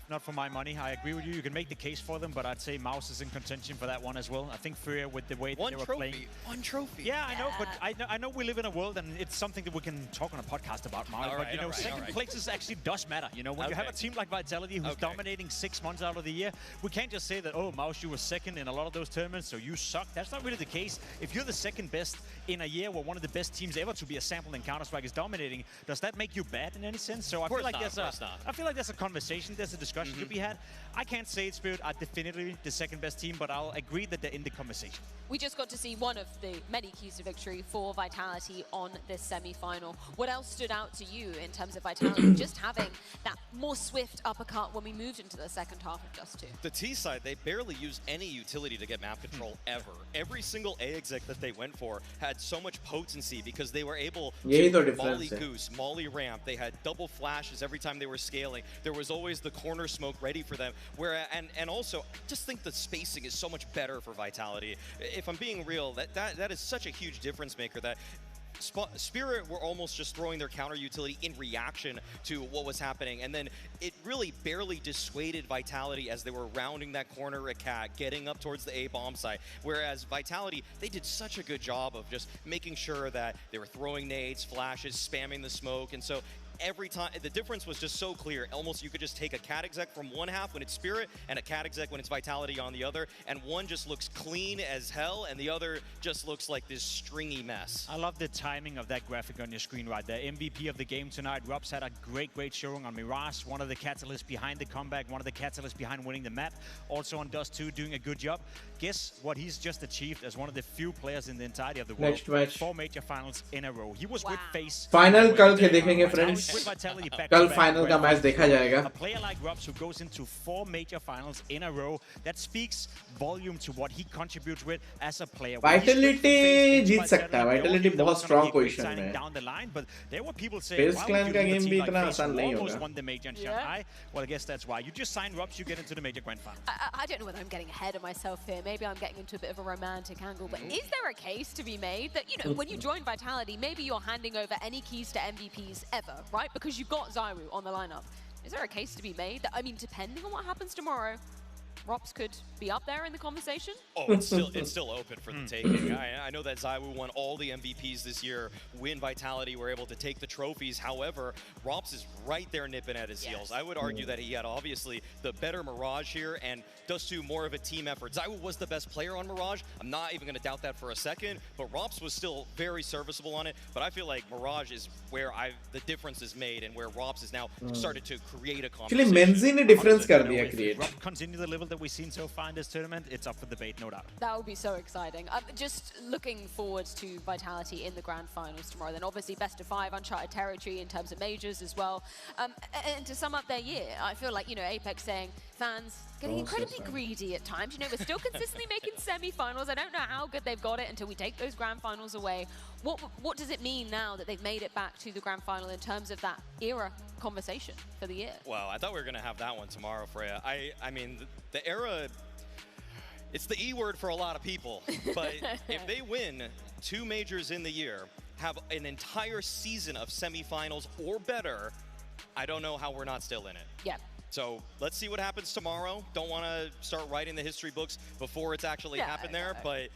Not for my money. I agree with you. You can make the case for them, but I'd say Mouse is in contention for that one as well. I think Furia, with the way that they were playing. One trophy. Yeah, I know, but I know we live in a world, and it's something that we can talk on a podcast about, Mario. But you know, second places actually does matter. You know, when you have a team like Vitality who's dominating 6 months out of the year, we can't just say that, oh, Mouse, you were second in a lot of those tournaments, so you suck. That's not really the case. If you're the second best in a year where one of the best teams ever to be a sample in Counter-Strike is dominating, does that make you bad in any sense? So I feel like there's a conversation, there's a discussion to be had. I can't say Spirit are definitively the second best team, but I'll agree that they're in the conversation. We just got to see one of the many keys to victory for Vitality on this semi-final. What else stood out to you in terms of Vitality just having that more swift uppercut when we moved into the second half of Just 2? The T side, they barely used any utility to get map control ever. Every single A exec that they went for had so much potency because they were able to molly goose, molly ramp. They had double flashes every time they were scaling. There was always the corner smoke ready for them. And also, I just think the spacing is so much better for Vitality. If I'm being real, that is such a huge difference maker that Spirit were almost just throwing their counter utility in reaction to what was happening, and then it really barely dissuaded Vitality as they were rounding that corner at Cat, getting up towards the A bomb site. Whereas Vitality, they did such a good job of just making sure that they were throwing nades, flashes, spamming the smoke, and so every time, the difference was just so clear. Almost you could just take a cat exec from one half when it's Spirit and a cat exec when it's Vitality on the other, and one just looks clean as hell, and the other just looks like this stringy mess. I love the timing of that graphic on your screen right there. MVP of the game tonight. Rob's had a great showing on Mirage, one of the catalysts behind the comeback, one of the catalysts behind winning the map. Also on Dust 2, doing a good job. Guess what he's just achieved as one of the few players in the entirety of the world. Next match. 4 major finals in a row. He was with FaCeit. Final कल के देखेंगे friends. कल final का match देखा जाएगा. A player like Robs who goes into 4 major finals in a row, that speaks volume to what he contributes with as a player. Vitality जीत सकता है. Vitality बहुत strong position में है. Down the line, but there were people saying, Face Clan का game भी इतना आसान नहीं होगा. Almost won the major in Shanghai. Well, I guess that's why. You just sign Robs, you get into the major grand final. I don't know whether I'm getting ahead of myself here. Maybe I'm getting into a bit of a romantic angle, but is there a case to be made that, you know, when you join Vitality, maybe you're handing over any keys to MVPs ever, right? Because you've got Zyru on the lineup. Is there a case to be made that, I mean, depending on what happens tomorrow, Rops could be up there in the conversation? Oh, it's still open for the taking. I know that Zywu won all the MVPs this year. Win Vitality were able to take the trophies. However, Rops is right there nipping at his heels. I would argue that he had obviously the better Mirage here and Dust 2 more of a team effort. Zywu was the best player on Mirage. I'm not even going to doubt that for a second, but Rops was still very serviceable on it. But I feel like Mirage is where the difference is made and where Rops is now started to create a conversation. Actually, Menzi ने difference कर दिया create. Rob continue the level that we've seen so far in this tournament, it's up for debate, no doubt. That would be so exciting. Just looking forward to Vitality in the grand finals tomorrow. Then obviously best of 5, uncharted territory in terms of majors as well. And to sum up their year, I feel like, you know, Apex saying, fans getting incredibly greedy at times. You know, we're still consistently making semi-finals. I don't know how good they've got it until we take those grand finals away. What does it mean now that they've made it back to the grand final in terms of that era conversation for the year? Well, I thought we were going to have that one tomorrow, Freya. I mean, the era, it's the E word for a lot of people. But if they win 2 majors in the year, have an entire season of semifinals or better, I don't know how we're not still in it. Yeah. So let's see what happens tomorrow. Don't want to start writing the history books before it's actually happened there, but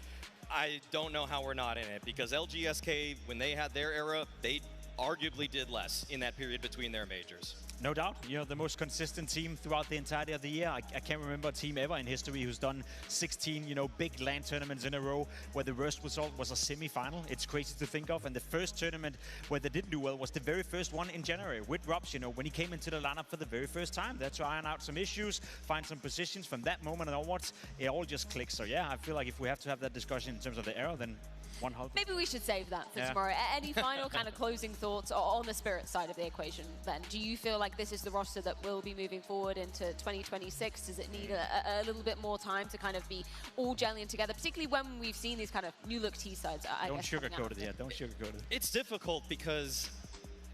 I don't know how we're not in it because LGSK, when they had their era, they arguably did less in that period between their majors. No doubt, you know, the most consistent team throughout the entirety of the year. I can't remember a team ever in history who's done 16, you know, big LAN tournaments in a row where the worst result was a semi-final. It's crazy to think of. And the first tournament where they didn't do well was the very first one in January with Robs, you know, when he came into the lineup for the very first time. That's to iron out some issues, find some positions. From that moment onwards, it all just clicks. So yeah, I feel like if we have to have that discussion in terms of the era, then one hope. Maybe we should save that for tomorrow. Any final kind of closing thoughts on the Spirit side of the equation then? Do you feel like this is the roster that will be moving forward into 2026? Does it need a little bit more time to kind of be all gelling together, particularly when we've seen these kind of new look T-sides? Don't sugarcoat it yet. Don't sugarcoat it. It's difficult because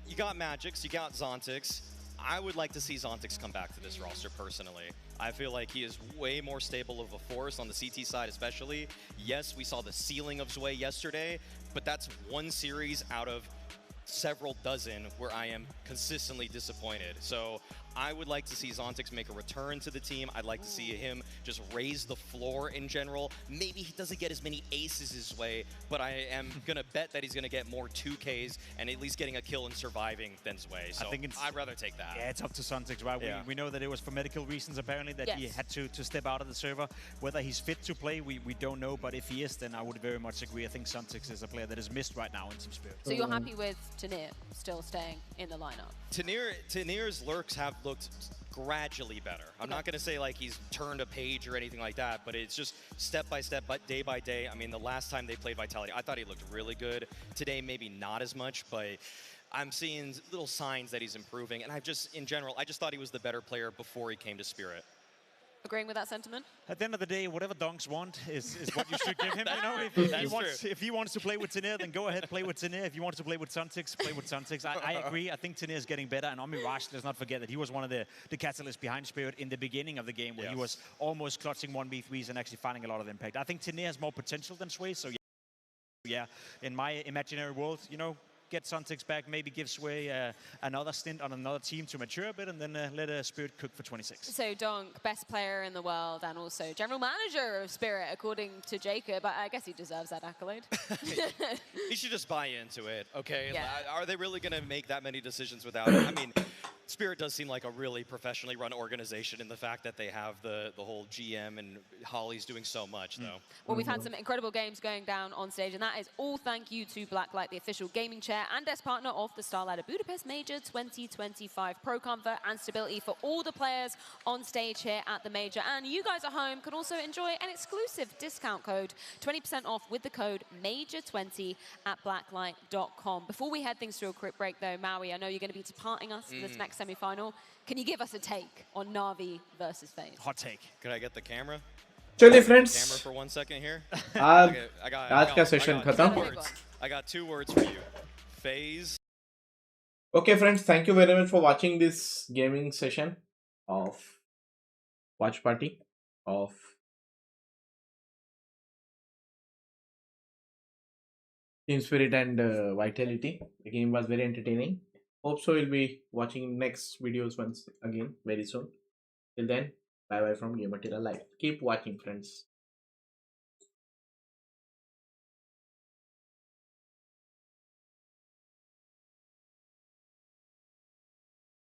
you got Magix, you got Zontix. I would like to see Zontix come back to this roster personally. I feel like he is way more stable of a force on the CT side especially. Yes, we saw the ceiling of Zwei yesterday, but that's one series out of several dozen where I am consistently disappointed. So I would like to see Zontix make a return to the team. I'd like to see him just raise the floor in general. Maybe he doesn't get as many aces his way, but I am going to bet that he's going to get more 2Ks and at least getting a kill and surviving than Zwei. So I'd rather take that. Yeah, it's up to Zontix, right? Yeah. We know that it was for medical reasons, apparently, that he had to step out of the server. Whether he's fit to play, we don't know, but if he is, then I would very much agree. I think Zontix is a player that is missed right now in Team Spirit. So you're happy with Tanir still staying in the lineup? Tanir's lurks have looked gradually better. I'm not going to say like he's turned a page or anything like that, but it's just step by step, but day by day. I mean, the last time they played Vitality, I thought he looked really good. Today, maybe not as much, but I'm seeing little signs that he's improving. And in general, I just thought he was the better player before he came to Spirit. Agreeing with that sentiment? At the end of the day, whatever Donks want is what you should give him. You know, if he wants to play with Tanir, then go ahead, play with Tanir. If he wants to play with Zontix, play with Zontix. I agree. I think Tanir is getting better. And on Mirage, let's not forget that he was one of the catalysts behind Spirit in the beginning of the game where he was almost clutching 1v3s and actually finding a lot of impact. I think Tanir has more potential than Zwei. So yeah, in my imaginary world, you know, get Suntix back, maybe give Sway another stint on another team to mature a bit, and then let Spirit cook for 26. So Donk, best player in the world and also general manager of Spirit, according to Jacob. I guess he deserves that accolade. He should just buy into it, okay? Yeah. Are they really going to make that many decisions without it? I mean, Spirit does seem like a really professionally run organization in the fact that they have the whole GM and Holly's doing so much, though. Well, we've had some incredible games going down on stage, and that is all thank you to Blacklight, the official gaming chair and desk partner of the Starladder Budapest Major 2025. Pro comfort and stability for all the players on stage here at the Major. And you guys at home can also enjoy an exclusive discount code, 20% off with the code MAJOR20 at blacklight.com. Before we head things to a quick break, though, Maui, I know you're going to be departing us for this next semi-final. Can you give us a take on Na'Vi versus FaZe? Hot take. Could I get the camera? चलिए friends, Camera for 1 second here. आज का session खत्म. I got 2 words for you. FaZe. Okay friends, thank you very much for watching this gaming session of Watch Party of Team Spirit and Vitality. The game was very entertaining. Hope so you'll be watching next videos once again very soon. Till then, bye bye from Game Material Live. Keep watching friends.